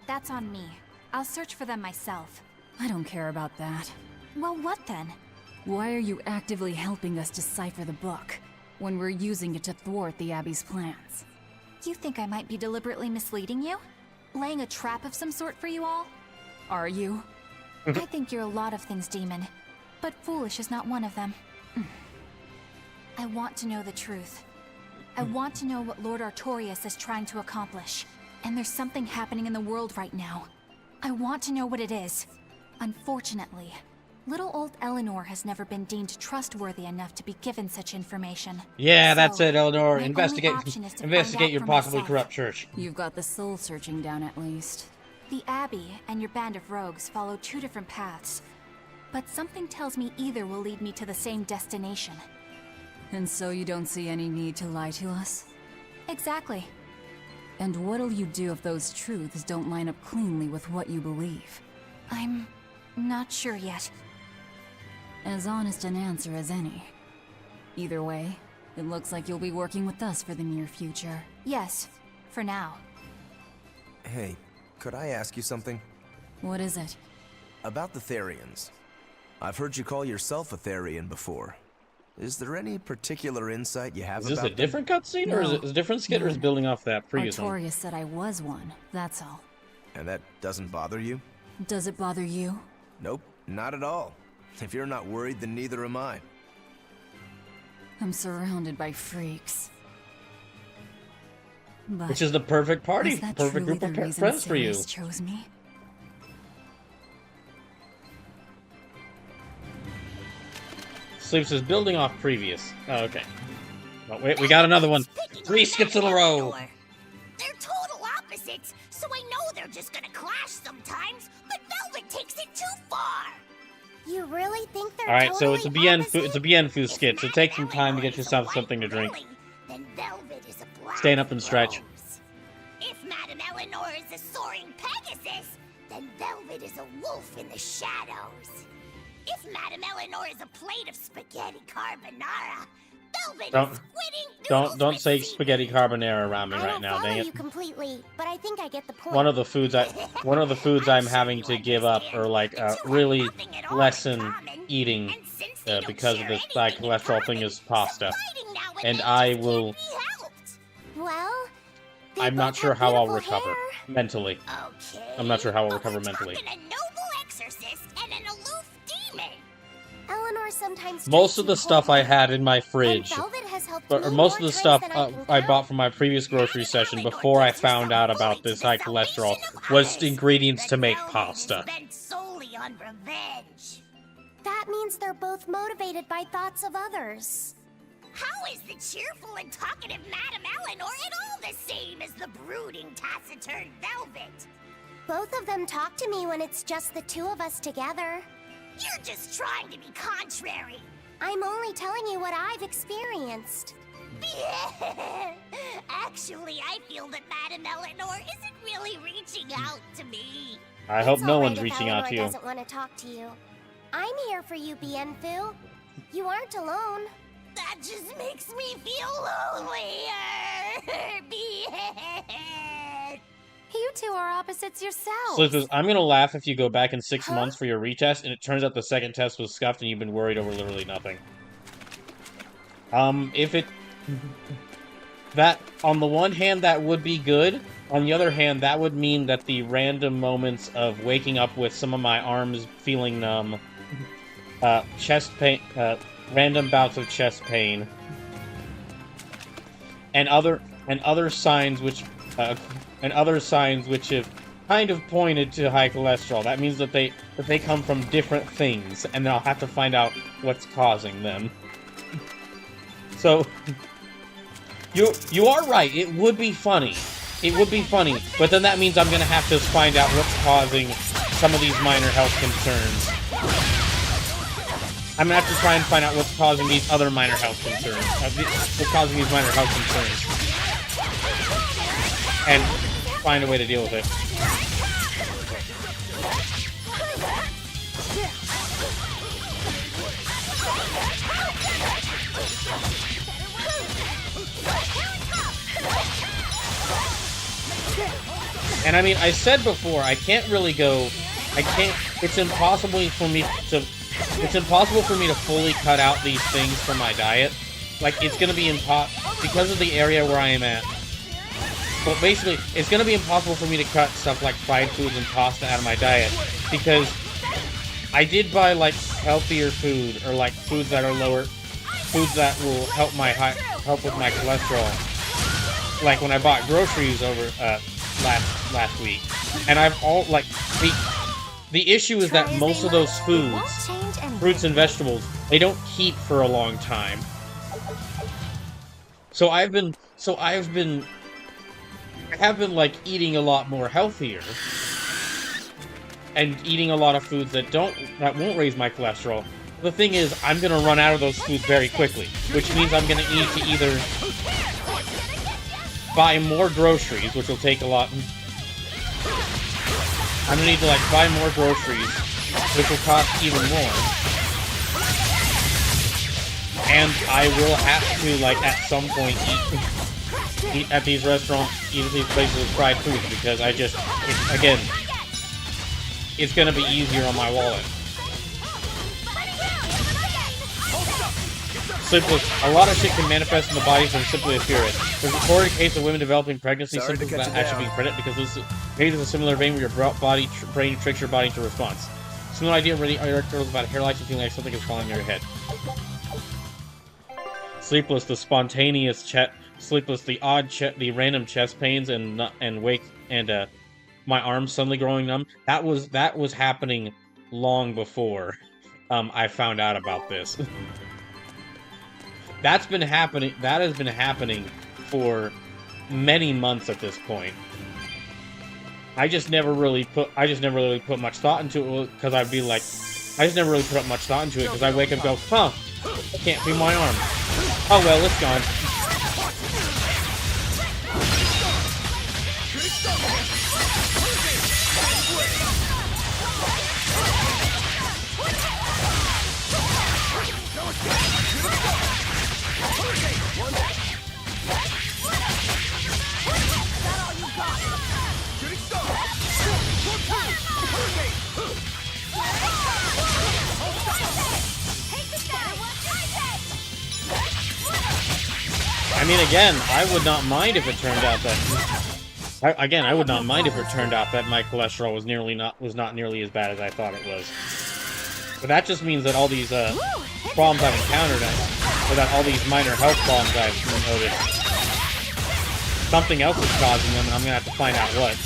That's on me. I'll search for them myself. I don't care about that. Well, what then? Why are you actively helping us decipher the book, when we're using it to thwart the Abbey's plans? You think I might be deliberately misleading you? Laying a trap of some sort for you all? Are you? I think you're a lot of things, Demon. But foolish is not one of them. I want to know the truth. I want to know what Lord Artorias is trying to accomplish. And there's something happening in the world right now. I want to know what it is. Unfortunately, little old Eleanor has never been deemed trustworthy enough to be given such information. Yeah, that's it, Eleanor. my Investigate only option is to investigate find out your for possibly myself. corrupt church. You've got the soul searching down at least. The Abbey and your band of rogues follow two different paths. But something tells me either will lead me to the same destination. And so you don't see any need to lie to us? Exactly. And what'll you do if those truths don't line up cleanly with what you believe? I'm not sure yet. As honest an answer as any. Either way, it looks like you'll be working with us for the near future. Yes, for now. Hey, could I ask you something? What is it? About the Therians. I've heard you call yourself a Therian before. Is there any particular insight you have Is this about a different cutscene, or is it a different skit, or is it building off that previous one? Artorias said I was one, that's all. And that doesn't bother you? Does it bother you? Nope, not at all. If you're not worried, then neither am I. I'm surrounded by freaks. But Which is the perfect party, is that perfect truly group the of reason friends for you. Sirius chose me? Sleeps is building off previous. Oh, okay. Oh, wait, we got another one. 3 skits in a row. They're total opposites, so I know they're just gonna clash sometimes, but Velvet takes it too far. You really think they're All right, so it's a opposite? It's a Bienfu skit. So take some time to get yourself something to drink. Then Velvet is a black Stand up and stretch. rose. If Madame Eleanor is a soaring Pegasus, then Velvet is a wolf in the shadows. If Madame Eleanor is a plate of spaghetti carbonara, Velvet is squidding Don't say spaghetti carbonara around me right now, dang you it. completely, but I think I get the point. One of the foods I'm having to give up or like really lessen eating because of this high cholesterol thing is pasta, and I will. Well, I'm not sure how I'll recover mentally. I'm not sure how I'll recover mentally. a noble exorcist and an aloof demon. Eleanor sometimes Most of the stuff I had in my fridge, or most of the stuff I bought from my previous grocery session before I found out about this high cholesterol was ingredients to make pasta. solely on revenge. That means they're both motivated by thoughts of others. How is the cheerful and talkative Madame Eleanor at all the same as the brooding, taciturn Velvet? Both of them talk to me when it's just the two of us together. You're just trying to be contrary. I'm only telling you what I've experienced. Actually, I feel that Madame Eleanor isn't really reaching out to me. I hope It's no all one's right if reaching out to you. Eleanor doesn't want to talk to you. I'm here for you, Bienfu. You aren't alone. That just makes me feel lonelier. You two are opposites yourselves. So it says, I'm gonna laugh if you go back in 6 months for your retest, and it turns out the second test was scuffed and you've been worried over literally nothing. If it... That, on the one hand, that would be good. On the other hand, that would mean that the random moments of waking up with some of my arms feeling numb, chest pain, random bouts of chest pain, and other signs which have kind of pointed to high cholesterol. That means that they come from different things, and then I'll have to find out what's causing them. So, you are right. It would be funny It would be funny, but then that means I'm gonna have to find out what's causing some of these minor health concerns. I'm gonna have to try and find out what's causing these other minor health concerns. What's causing these minor health concerns. And find a way to deal with it. And I mean, I said before, I can't really go, it's impossible for me to fully cut out these things from my diet. Like, it's gonna be because of the area where I am at. Well, basically, it's gonna be impossible for me to cut stuff like fried foods and pasta out of my diet, because I did buy, like, healthier food, or, like, foods that are lower, foods that will help with my cholesterol. Like, when I bought groceries over, last week. And I've the issue is that most of those foods, fruits and vegetables, they don't keep for a long time. So I have been like eating a lot more healthier and eating a lot of foods that won't raise my cholesterol. The thing is, I'm gonna run out of those foods very quickly, which means I'm gonna need to either buy more groceries, which will take a lot. I'm gonna need to, like, buy more groceries, which will cost even more. And I will have to, like, at some point eat at these restaurants, eat at these places with fried food, because it's gonna be easier on my wallet. A lot of shit can manifest in the body from simply a spirit. There's a reported case of women developing pregnancy symptoms that actually being pregnant because this is a similar vein where your brain tricks your body into response. Similar idea already articles about hair lice and feeling like something is falling on your head. Sleepless, the spontaneous sleepless, the the random chest pains and my arms suddenly growing numb. That was happening long before I found out about this. That has been happening for many months at this point. I just never really put much thought into it, because I'd be like, I just never really put much thought into it, because I wake up and go, huh, I can't feel my arm. Oh well, it's gone. I mean, again, I would not mind if it turned out that my cholesterol was not nearly as bad as I thought it was. But that just means that all these problems I've encountered, or that all these minor health problems I've noticed, something else is causing them, and I'm gonna have to find out what.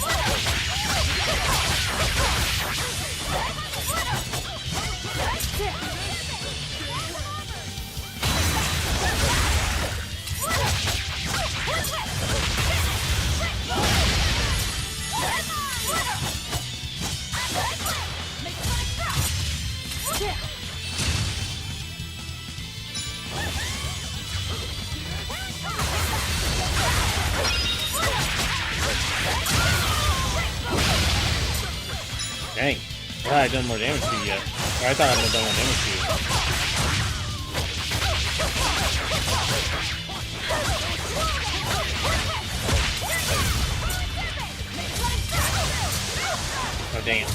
Dang. I thought I'd done more damage to you yet. Or I thought I'd done more damage to you. Oh, damn.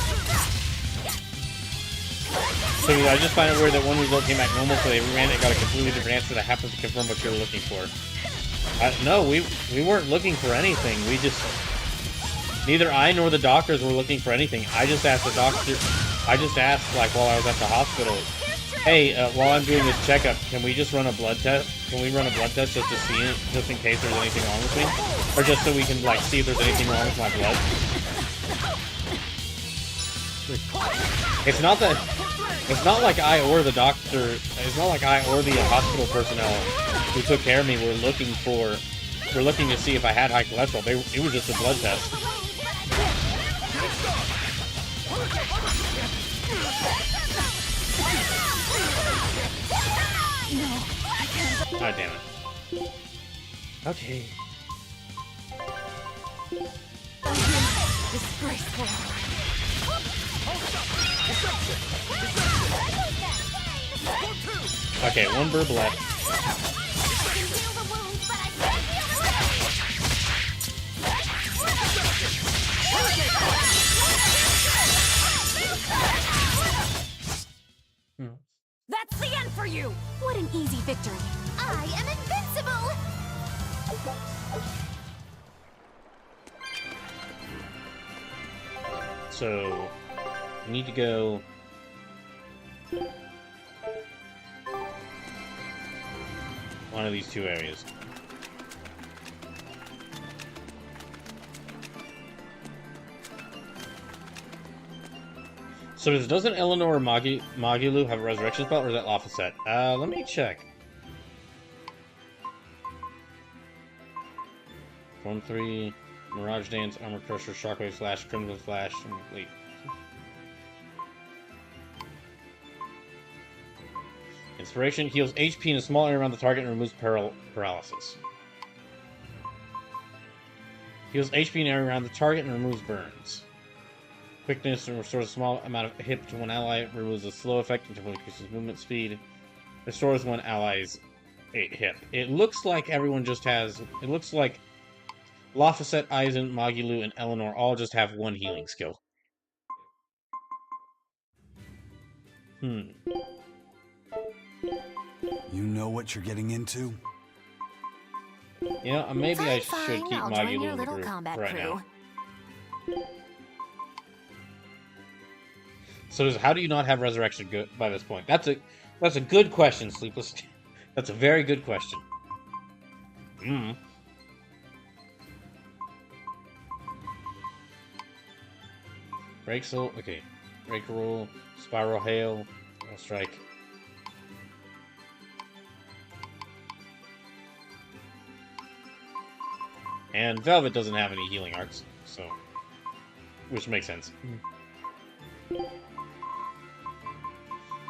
So I just find it weird that one result came back normal, so they ran it and got a completely different answer that happens to confirm what you're looking for. No, we weren't looking for anything. We just... Neither I nor the doctors were looking for anything. I just asked the doctor... like, while I was at the hospital, hey, while I'm doing this checkup, can we just run a blood test? Can we run a blood test just to see it, just in case there's anything wrong with me? Or just so we can, like, see if there's anything wrong with my blood? It's not like I or the doctor... It's not like I or the hospital personnel who took care of me were looking for were looking to see if I had high cholesterol. It was just a blood test. Oh, damn it. Okay. Disgraceful. Okay, one burb left. That's the end for you! What an easy victory. I am invincible! So, I need to go... one of these two areas. So doesn't Eleanor or Magulu have a resurrection spell, or is that Laphicet? Let me check. Form 3, Mirage Dance, Armor Crusher, Shockwave Slash, Crimson Flash, wait. Inspiration heals HP in a small area around the target and removes paralysis. Heals HP in an area around the target and removes burns. Quickness and restores a small amount of hit to one ally. Removes a slow effect until it increases movement speed. Restores one ally's hit. It looks like everyone just has... It looks like Laphicet, Aizen, Magulu, and Eleanor all just have one healing skill. You know what you're getting into? You know, maybe I should keep I'll Magulu join your in the little group combat right crew. now. So how do you not have resurrection by this point? That's a good question, Sleepless. That's a very good question. Break soul, okay. Break roll, spiral hail, strike. And Velvet doesn't have any healing arts, so which makes sense.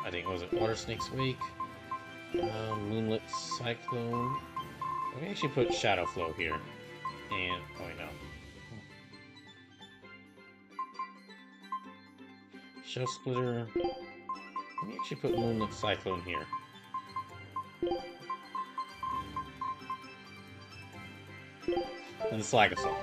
I think, what was it? Water Snake's Wake, Moonlit Cyclone. Let me actually put Shadow Flow here. And, oh wait, no. Shell Splitter. Let me actually put Moonlit Cyclone here. And the Slag Assault.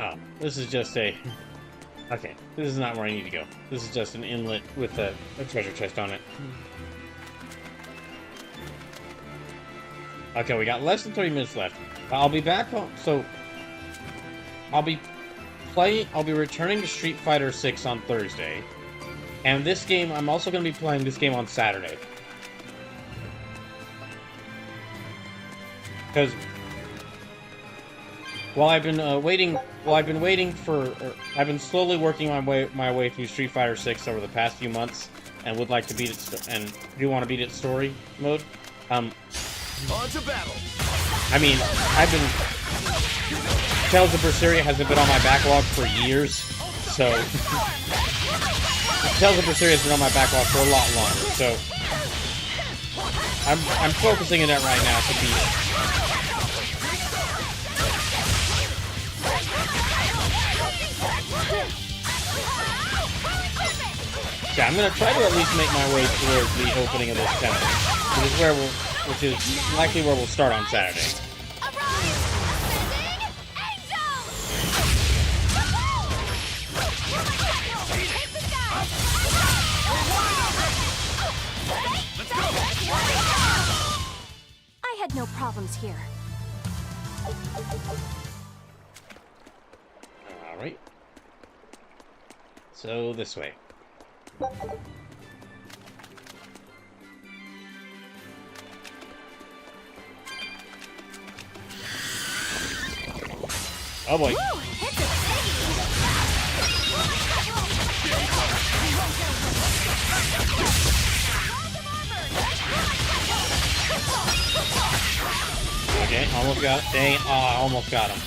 Oh, this is just a... Okay, this is not where I need to go. This is just an inlet with a treasure chest on it. Okay, we got less than 30 minutes left. I'll be back home, so... I'll be returning to Street Fighter 6 on Thursday. And this game, I'm also going to be playing this game on Saturday. Because... I've been slowly working my way through Street Fighter 6 over the past few months, and would like to beat it, and do want to beat it story mode. On to battle. I mean, Tales of Berseria hasn't been on my backlog for years, so Tales of Berseria has been on my backlog for a lot longer. So I'm focusing on it right now to beat it. Yeah, I'm gonna try to at least make my way towards the opening of this temple, which is likely where we'll start on Saturday. I had no problems here. Alright. So, this way. Oh boy. Okay, almost got it. Dang, I almost got him.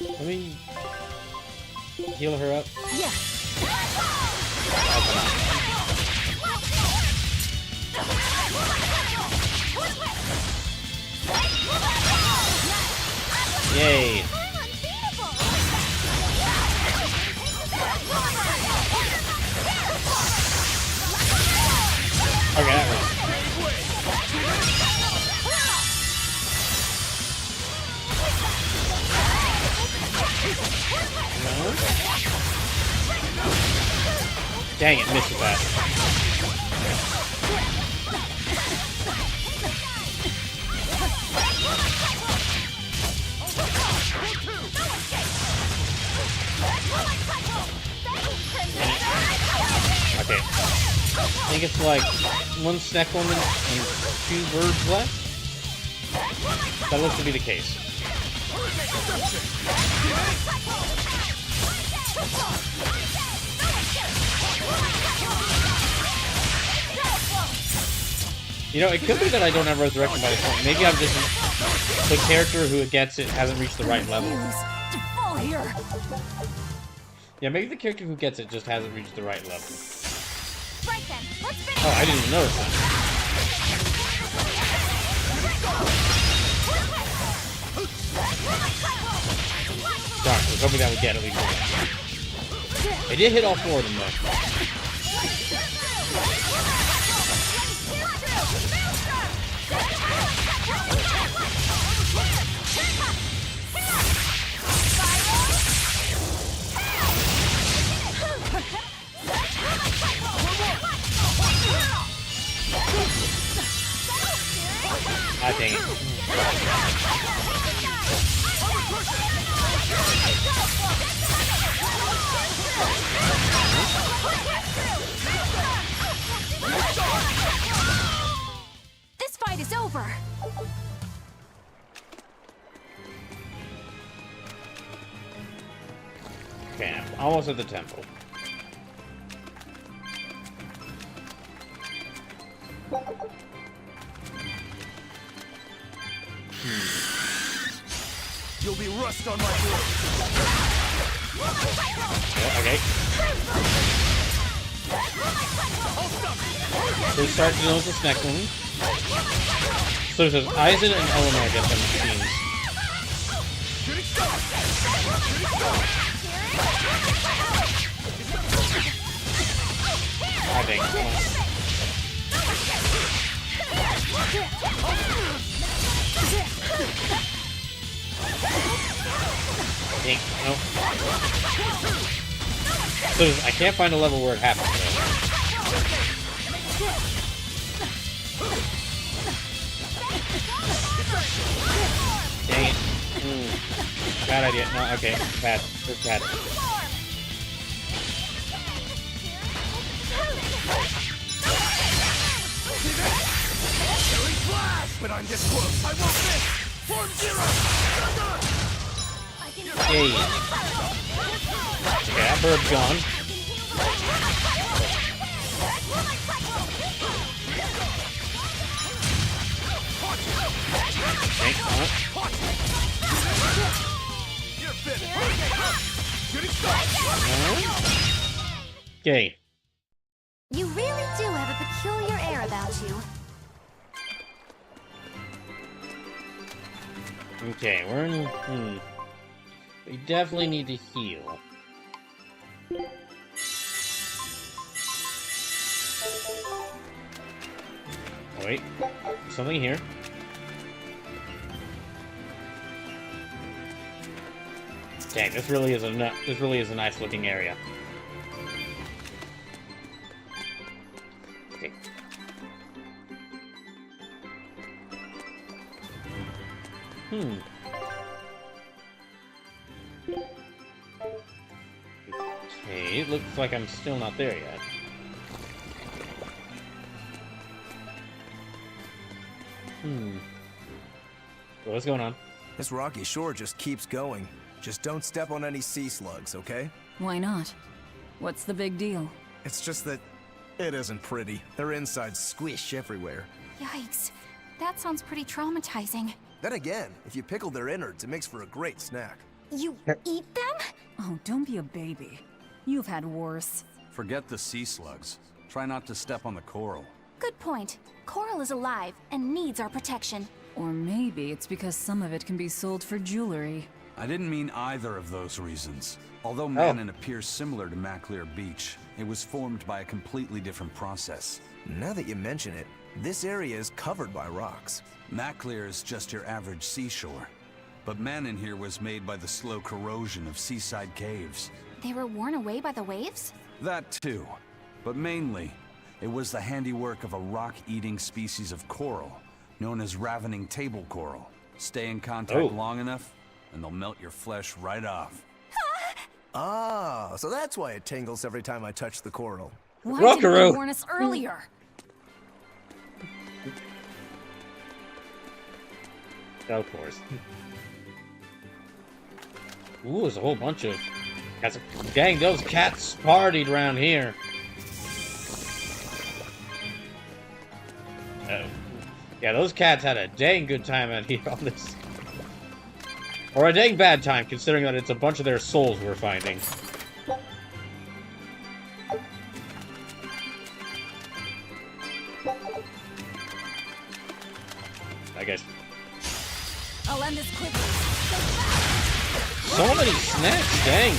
Let me heal her up. Yeah. Yay. Okay, that works. No. Dang it, missed with that. Okay. I think it's like one snack woman and 2 birds left. That looks to be the case. You know, it could be that I don't have resurrection by this point. Maybe I'm just the character who gets it hasn't reached the right level. Yeah, maybe the character who gets it just hasn't reached the right level. Oh, I didn't even notice that. Darn, I was hoping that would get at least one. It did hit all 4 of them, though. Ah, dang it. This fight is over. Okay, I'm almost at the temple. You'll be rust on my blade. Okay. So we start dealing with the snack woman. So there's Aizen and Eleanor get them machines. Ah, dang. Dang, no. So I can't find a level where it happens, though. Dang it. Bad idea. No, okay. Bad. It's bad. But I'm this close. I won't miss. Form 0. Yay. Okay, that bird's gone. Okay. You really do have a peculiar air about you. Okay, we're in... We definitely need to heal. Oh, wait. There's something here. Dang, this really is a nice looking area. Okay. Okay, it looks like I'm still not there yet. So what's going on? This rocky shore just keeps going. Just don't step on any sea slugs, okay? Why not? What's the big deal? It's just that it isn't pretty. Their insides squish everywhere. Yikes. That sounds pretty traumatizing. Then again, if you pickle their innards, it makes for a great snack. You eat them? Oh, don't be a baby. You've had worse. Forget the sea slugs. Try not to step on the coral. Good point. Coral is alive and needs our protection. Or maybe it's because some of it can be sold for jewelry. I didn't mean either of those reasons. Although Manon appears similar to Maclear Beach, it was formed by a completely different process. Now that you mention it, this area is covered by rocks. Maclear is just your average seashore. But Manon here was made by the slow corrosion of seaside caves. They were worn away by the waves? That too. But mainly, it was the handiwork of a rock-eating species of coral, known as ravening table coral. Stay in contact long enough, and they'll melt your flesh right off. Ah, so that's why it tingles every time I touch the coral. Why didn't you warn us earlier? Of course. Ooh, there's a whole bunch of... Dang, those cats partied around here. Yeah, those cats had a dang good time out here on this. Or a dang bad time, considering that it's a bunch of their souls we're finding. I guess. I'll end this quickly. So many snacks, dang.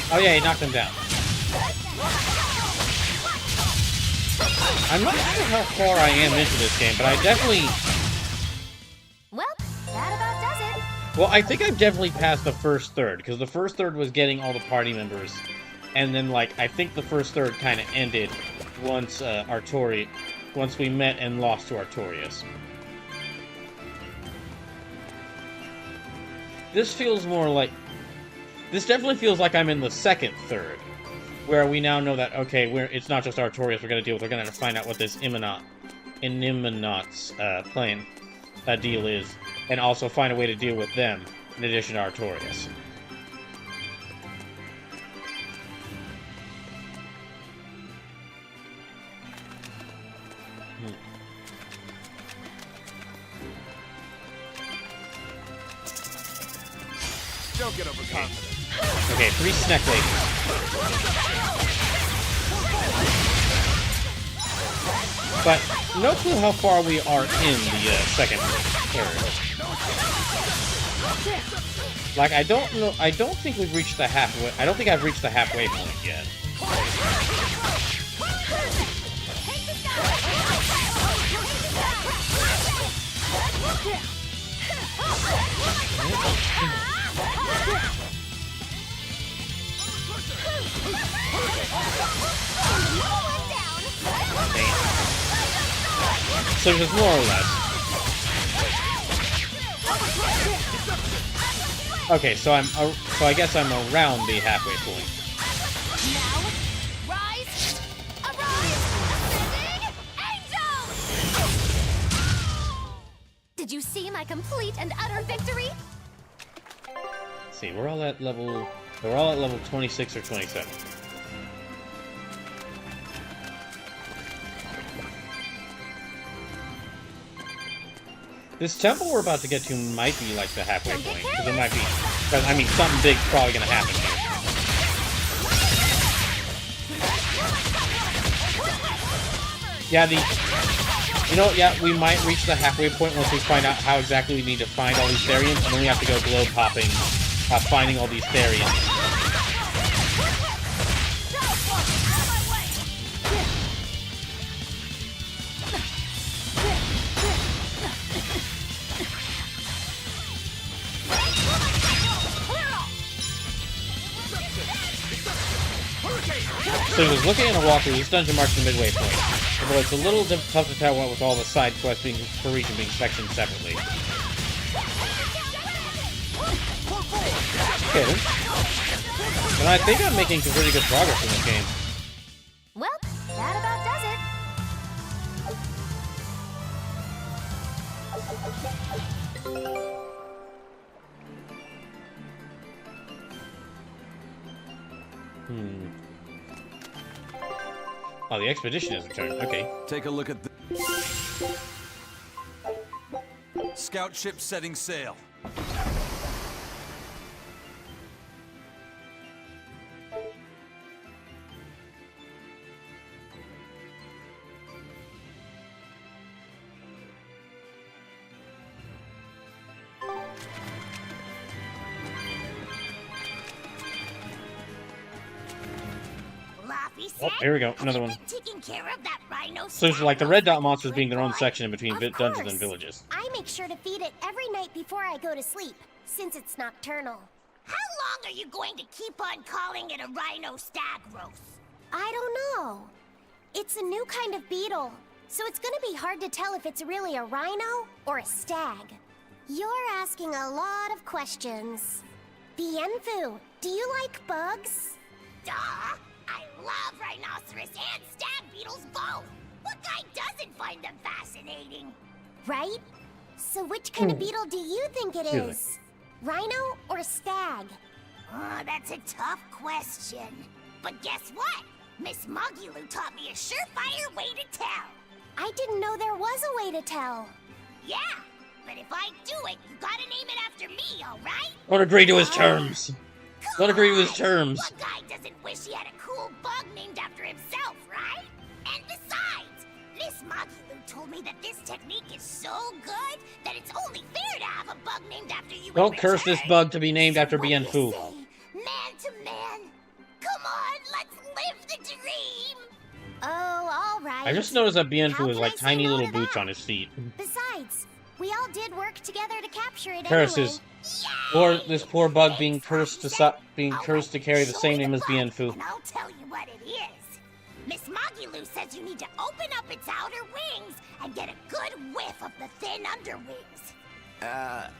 Oh yeah, he knocked him down. I'm not sure how far I am into this game, but I definitely... Well, that about does it. Well, I think I've definitely passed the first third, because the first third was getting all the party members, and then, like, I think the first third kind of ended once once we met and lost to Artorias. This feels more like... This definitely feels like I'm in the second third, where we now know that, okay, it's not just Artorias we're going to deal with, we're going to find out what this Iniminot's plane deal is, and also find a way to deal with them, in addition to Artorias. Don't get overconfident. Okay, 3 snack ladies. But no clue how far we are in the second third. Like, I don't know. I don't think we've reached the halfway. I don't think I've reached the halfway point yet. So just more or less. Okay, so I guess I'm around the halfway point. Now, rise, arise, ascending angels! Did you see my complete and utter victory? Let's see, we're all at level 26 or 27. This temple we're about to get to might be like the halfway point, because it might be Because, I mean, something big's probably gonna happen here. Yeah, we might reach the halfway point once we find out how exactly we need to find all these Therians, and then we have to go globe hopping, finding all these Therians. So just looking at a walkthrough, this dungeon marks the midway point. Although it's a little tough to tell what with all the side quests per region being sectioned separately. Okay. And I think I'm making some pretty good progress in this game. Well, that about does it. Oh, the expedition has returned. Okay. Take a look at the scout ship setting sail. Oh, here we go. Another one. Taking care of that rhino. So it's like the red dot monsters being their own section in between dungeons and villages. I make sure to feed it every night before I go to sleep, since it's nocturnal. How long are you going to keep on calling it a rhino stag roast? I don't know. It's a new kind of beetle, so it's gonna be hard to tell if it's really a rhino or a stag. You're asking a lot of questions. Bienfu, do you like bugs? Duh! I love rhinoceros and stag beetles both! What guy doesn't find them fascinating? Right? So which kind of beetle do you think it is? Rhino or stag? Oh, that's a tough question. But guess what? Miss Mogulu taught me a surefire way to tell. I didn't know there was a way to tell. Yeah, but if I do it, you gotta name it after me, alright? Don't agree to his terms. Don't agree to his terms. What guy doesn't wish he had a cool bug named after himself, right? And besides, Miss Mogulu told me that this technique is so good that it's only fair to have a bug named after you. Don't curse this bug to be named after Bienfu. Man to man. Come on, let's live the dream. Oh, all right. I just noticed that Bienfu has like tiny little boots on his feet. Besides, we all did work together to capture it Curses. Or this poor bug being cursed to carry the same name as Bienfu. And I'll tell you what it is. Miss Mogulu says you need to open up its outer wings and get a good whiff of the thin underwings.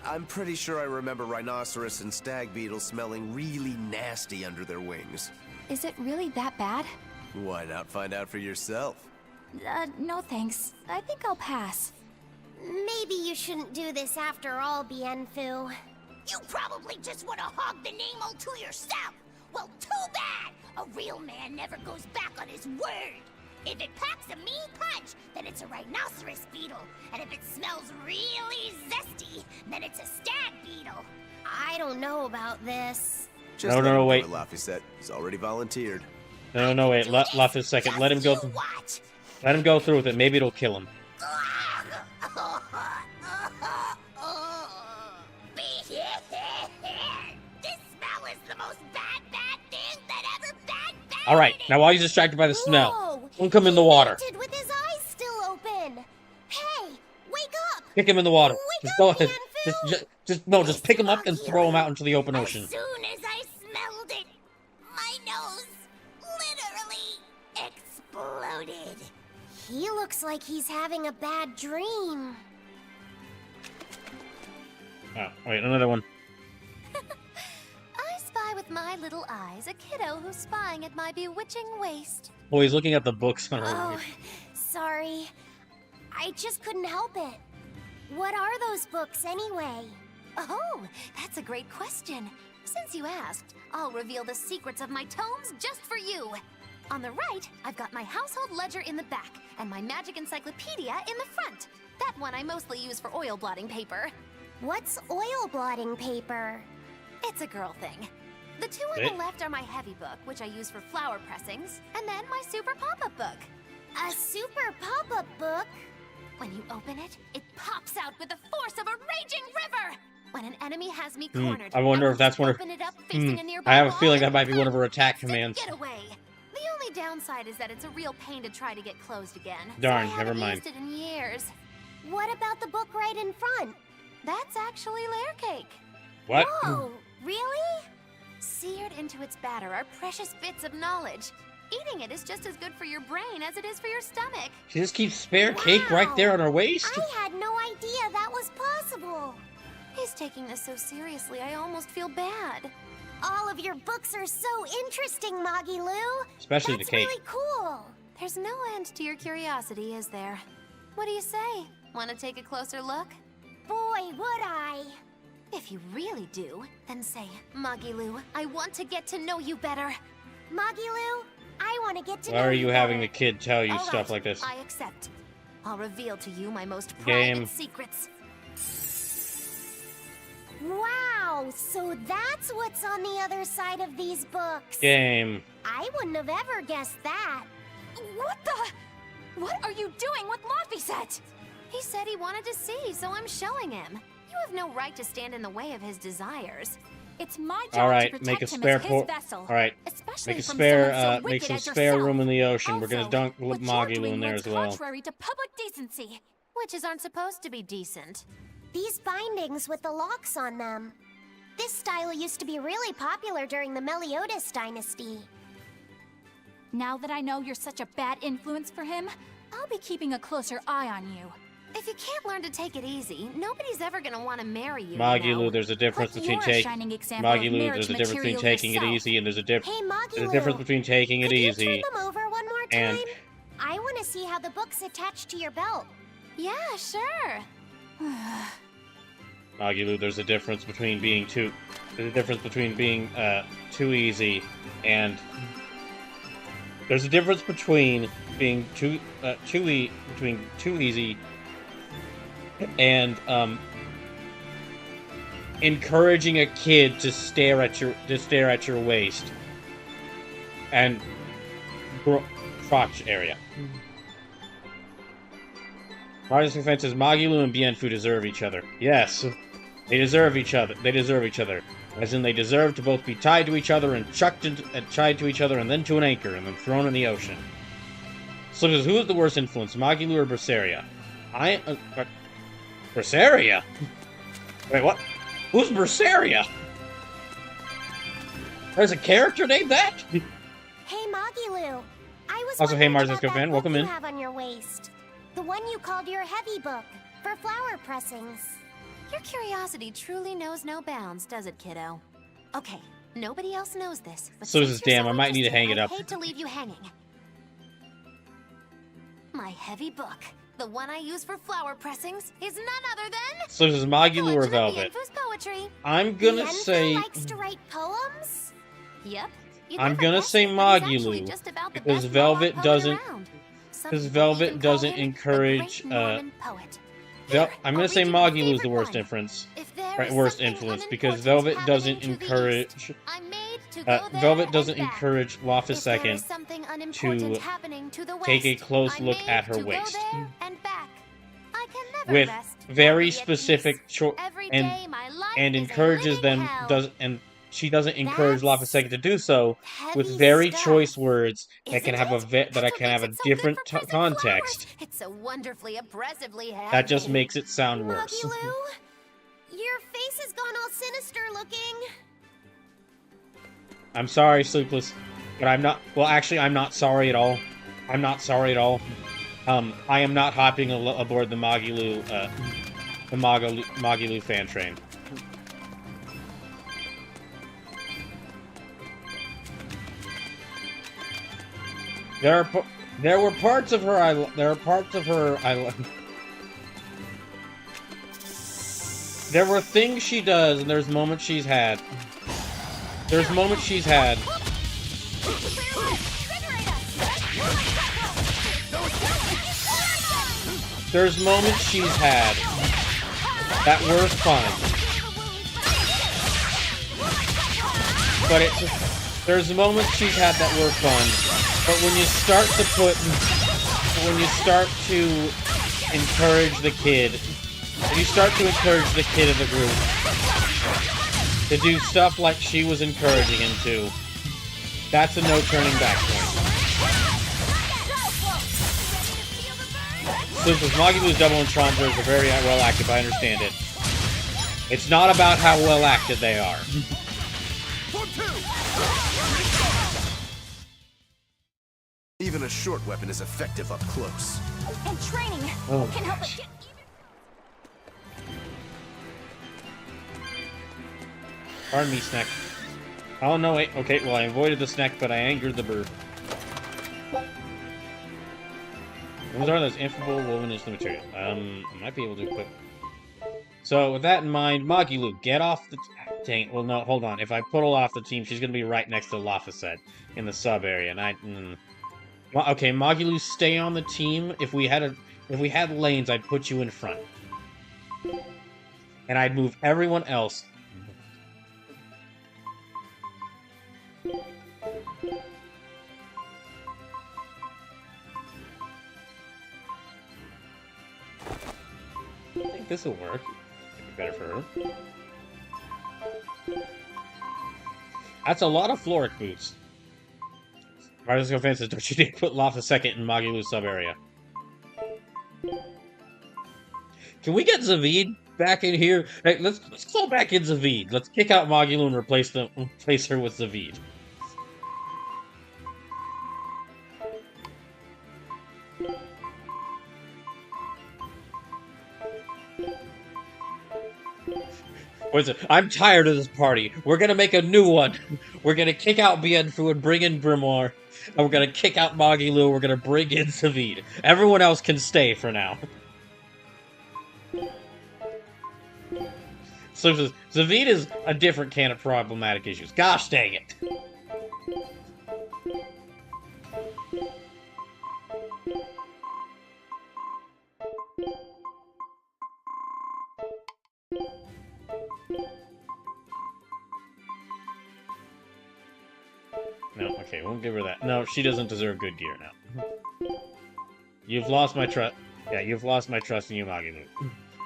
I'm pretty sure I remember rhinoceros and stag beetles smelling really nasty under their wings. Is it really that bad? Why not find out for yourself? No thanks. I think I'll pass. Maybe you shouldn't do this after all, Bienfu. You probably just want to hog the name all to yourself. Well, too bad. A real man never goes back on his word. If it packs a mean punch, then it's a rhinoceros beetle. And if it smells really zesty, then it's a stag beetle. I don't know about this. Just no, wait. Laphicet. He's already volunteered. No, wait. Laugh a second. Let him go. Let him go through with it. Maybe it'll kill him. This smell is the most bad thing that ever bad. All right. Now, while he's distracted by the smell, don't come in the water. With his eyes still open. Hey, wake up! Pick him in the water. Just go ahead. Just pick him up and throw him out into the open ocean. As soon as I smelled it, my nose literally exploded. He looks like he's having a bad dream. Oh, wait, another one. I spy with my little eyes a kiddo who's spying at my bewitching waist. Oh, he's looking at the books on her. Oh, sorry. I just couldn't help it. What are those books anyway? Oh, that's a great question. Since you asked, I'll reveal the secrets of my tomes just for you. On the right, I've got my household ledger in the back, and my magic encyclopedia in the front. That one I mostly use for oil blotting paper. What's oil blotting paper? It's a girl thing. The two on the left are my heavy book, which I use for flower pressings, and then my super pop-up book. A super pop-up book? When you open it, it pops out with the force of a raging river! When an enemy has me cornered, I wonder if that's one of... open it up facing a nearby I have a wall feeling that and might be one of her attack commands. get away. The only downside is that it's a real pain to try to get closed again. Darn, so I never haven't mind. used it in years. What about the book right in front? That's actually layer cake. What? Whoa, really? Seared into its batter are precious bits of knowledge. Eating it is just as good for your brain as it is for your stomach. She just keeps spare cake right there on her waist? I had no idea that was possible. He's taking this so seriously, I almost feel bad. All of your books are so interesting, Magilu. Especially That's the cake. really cool. There's no end to your curiosity, is there? What do you say? Want to take a closer look? Boy, would I. If you really do, then say, Magilu, I want to get to know you better. Magilu, I want to get to know you Why are you having the better. kid tell you All stuff right, like this? I accept. I'll reveal to you my most Game. private secrets. Wow, so that's what's on the other side of these books. Game. I wouldn't have ever guessed that. What the? What are you doing with Laphicet? He said he wanted to see, so I'm showing him. You have no right to stand in the way of his desires. It's my All job right, to make protect a him spare as his port. vessel. All right, especially make a from spare, someone so make wicked some as spare yourself. room in the ocean. We're gonna Also, dunk what you're Magilu doing in there runs as well. contrary to public decency. Witches aren't supposed to be decent. These bindings with the locks on them. This style used to be really popular during the Meliodas dynasty. Now that I know you're such a bad influence for him, I'll be keeping a closer eye on you. If you can't learn to take it easy, nobody's ever gonna want to marry you. Magilu, there's a difference But between you're a taking shining example of Magilu, marriage there's a difference between material taking it yourself. easy and there's a Hey, Magilu, there's a difference between taking it could you easy turn them over one more and time? I want to see how the book's attached to your belt. Yeah, sure. Magilu, there's a difference between being too easy and there's a difference between being too easy and encouraging a kid to stare at your waist and crotch area. Mario's defense says Magilu and Bienfu deserve each other. Yes, they deserve each other. They deserve each other. As in, they deserve to both be tied to each other and tied to each other and then to an anchor and then thrown in the ocean. So, who is the worst influence, Magilu or Berseria? Berseria? Wait, what? Who's Berseria? There's a character named that? Hey, Magilu. I was Also, hey, wondering Mars about that fan, book welcome you in. have on your waist. The one you called your heavy book for flower pressings. Your curiosity truly knows no bounds, does it, kiddo? Okay, nobody else knows this, but So this since is you're damn, so I might need to hang it interested, up. I'd hate to leave you hanging. My heavy book, the one I use for flower pressings, is none other than... So this is Magilu or Velvet? Bienfu's poetry. I'm gonna Bienfu say... likes to write poems? Yep. I'm gonna say Magilu because Velvet doesn't... Because Velvet doesn't encourage... I'm gonna say Magilu's the worst influence. Right, worst influence because Velvet doesn't encourage... Velvet doesn't encourage Loftus Second to take a close look at her waist. With very specific and encourages them she doesn't encourage Loftus Second to do so with very choice words that can have a different context. It's so wonderfully oppressively heavy. That just makes it sound worse. Magilu, your face has gone all sinister looking. I'm sorry, Sleepless, but I'm not... Well, actually, I'm not sorry at all. I'm not sorry at all. I am not hopping aboard the Magilu fan train. There were parts of her I There were things she does, and there's moments she's had. There's moments she's had. There's moments she's had that were fun. but there's moments she's had that were fun. But when you start to encourage the kid, when you start to encourage the kid of the group to do stuff like she was encouraging him to, that's a no turning back point. Since Magilu's double enchanters are very well acted, I understand it. It's not about how well acted they are. Even a short weapon is effective up close. And training can help us get Pardon me, Snack. Oh, no, wait. Okay, well, I avoided the snack, but I angered the bird. Those are those ineffable woven into the material. I might be able to equip. So, with that in mind, Magilu, get off the... Dang it. Well, no, hold on. If I pull off the team, she's going to be right next to Laphicet in the sub area, and Well, okay, Magilu, stay on the team. If we had lanes, I'd put you in front. And I'd move everyone else. I think this will work. It'd be better for her. That's a lot of Floric boots. Riders go fancy, don't you need to put Loft a second in Magilu's sub area? Can we get Zavid back in here? Hey, let's call back in Zavid. Let's kick out Magilu and replace her with Zavid. What is it? I'm tired of this party. We're gonna make a new one. We're gonna kick out Bienfu and bring in Grimoire. And we're gonna kick out Magilu. We're gonna bring in Zavid. Everyone else can stay for now. So Zavid is a different can of problematic issues. Gosh dang it. No, okay, won't give her that. No, she doesn't deserve good gear now. You've lost my trust. Yeah, you've lost my trust in you, Magilu.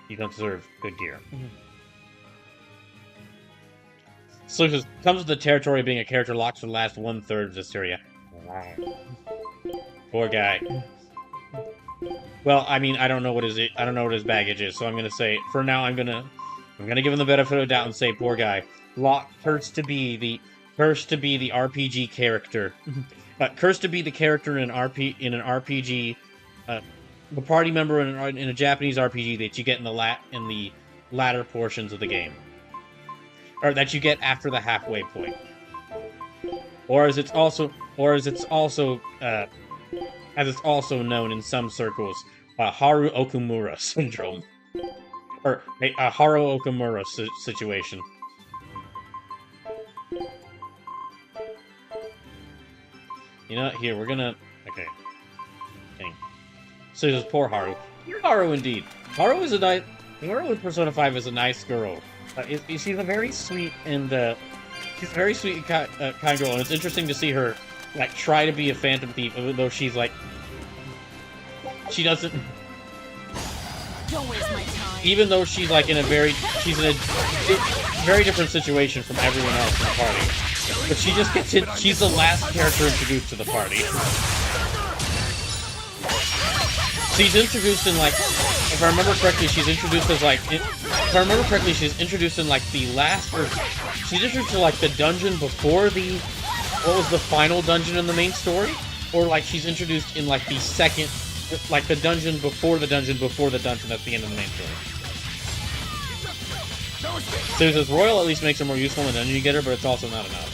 You don't deserve good gear. So it comes with the territory of being a character locked for the last 1/3 of Berseria. Poor guy. Well, I mean, I don't know what his baggage is, so I'm gonna say for now I'm gonna give him the benefit of the doubt and say poor guy. Cursed to be the RPG character. Cursed to be the character in an RPG, the party member in a Japanese RPG that you get in the latter portions of the game, or that you get after the halfway point, or as it's also known in some circles, Haru Okumura syndrome, or a Haru Okumura situation. You know what? Here, we're gonna... Okay. Dang. So this is poor Haru. Poor Haru, indeed. Haru is a nice... Haru in Persona 5 is a nice girl. She's a very sweet and, she's a very sweet and kind girl, and it's interesting to see her, like, try to be a phantom thief, even though she's, like... She doesn't... Don't waste my time. Even though she's, like, she's in a very different situation from everyone else in the party. But she just gets in. She's the last character introduced to the party. She's introduced in, like, if I remember correctly, she's introduced as, like, if I remember correctly, she's introduced in, like, the last, or she's introduced to, like, the dungeon before the, what was the final dungeon in the main story? Or, like, she's introduced in, like, the second, like, the dungeon before the dungeon before the dungeon that's the end of the main story. So this Royal at least makes her more useful in the dungeon you get her, but it's also not enough.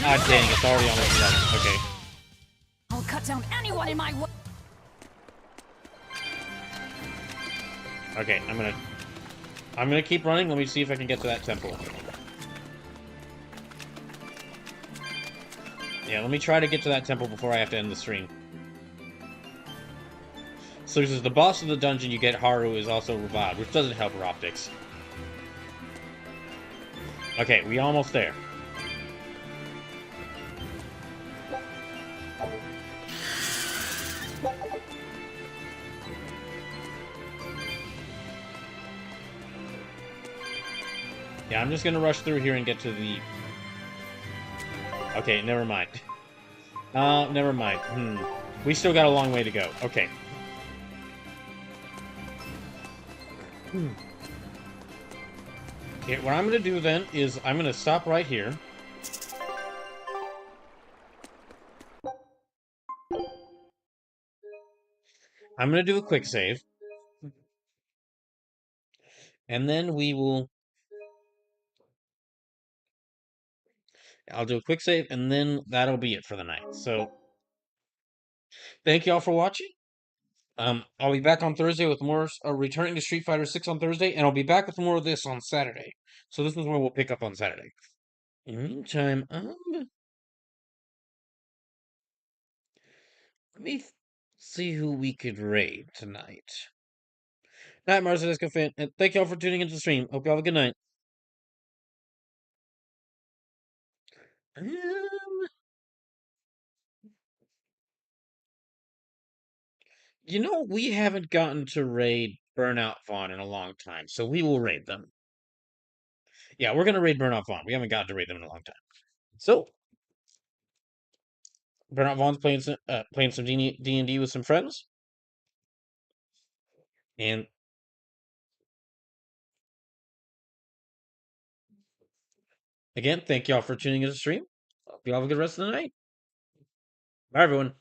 Ah, dang, it's already almost 11. Okay. I'll cut down anyone in my way. Okay, I'm gonna keep running. Let me see if I can get to that temple. Yeah, let me try to get to that temple before I have to end the stream. So this is the boss of the dungeon you get Haru is also revived, which doesn't help her optics. Okay, we almost there. Yeah, I'm just gonna rush through here and get to the... Okay, never mind. Never mind. We still got a long way to go. Okay. Okay, what I'm gonna do then is I'm gonna stop right here. I'm gonna do a quick save. And then we will... I'll do a quick save, and then that'll be it for the night. So, thank you all for watching. I'll be back on Thursday with more returning to Street Fighter 6 on Thursday, and I'll be back with more of this on Saturday. So this is where we'll pick up on Saturday. In the meantime, let me see who we could raid tonight. Night, Marcellus fan, and thank y'all for tuning into the stream. Hope y'all have a good night. You know, we haven't gotten to raid Burnout Vaughn in a long time, so we will raid them. Yeah, we're gonna raid Burnout Vaughn. We haven't gotten to raid them in a long time. So, Burnout Vaughn's playing some D&D with some friends. And again, thank y'all for tuning in to the stream. Hope you all have a good rest of the night. Bye, everyone.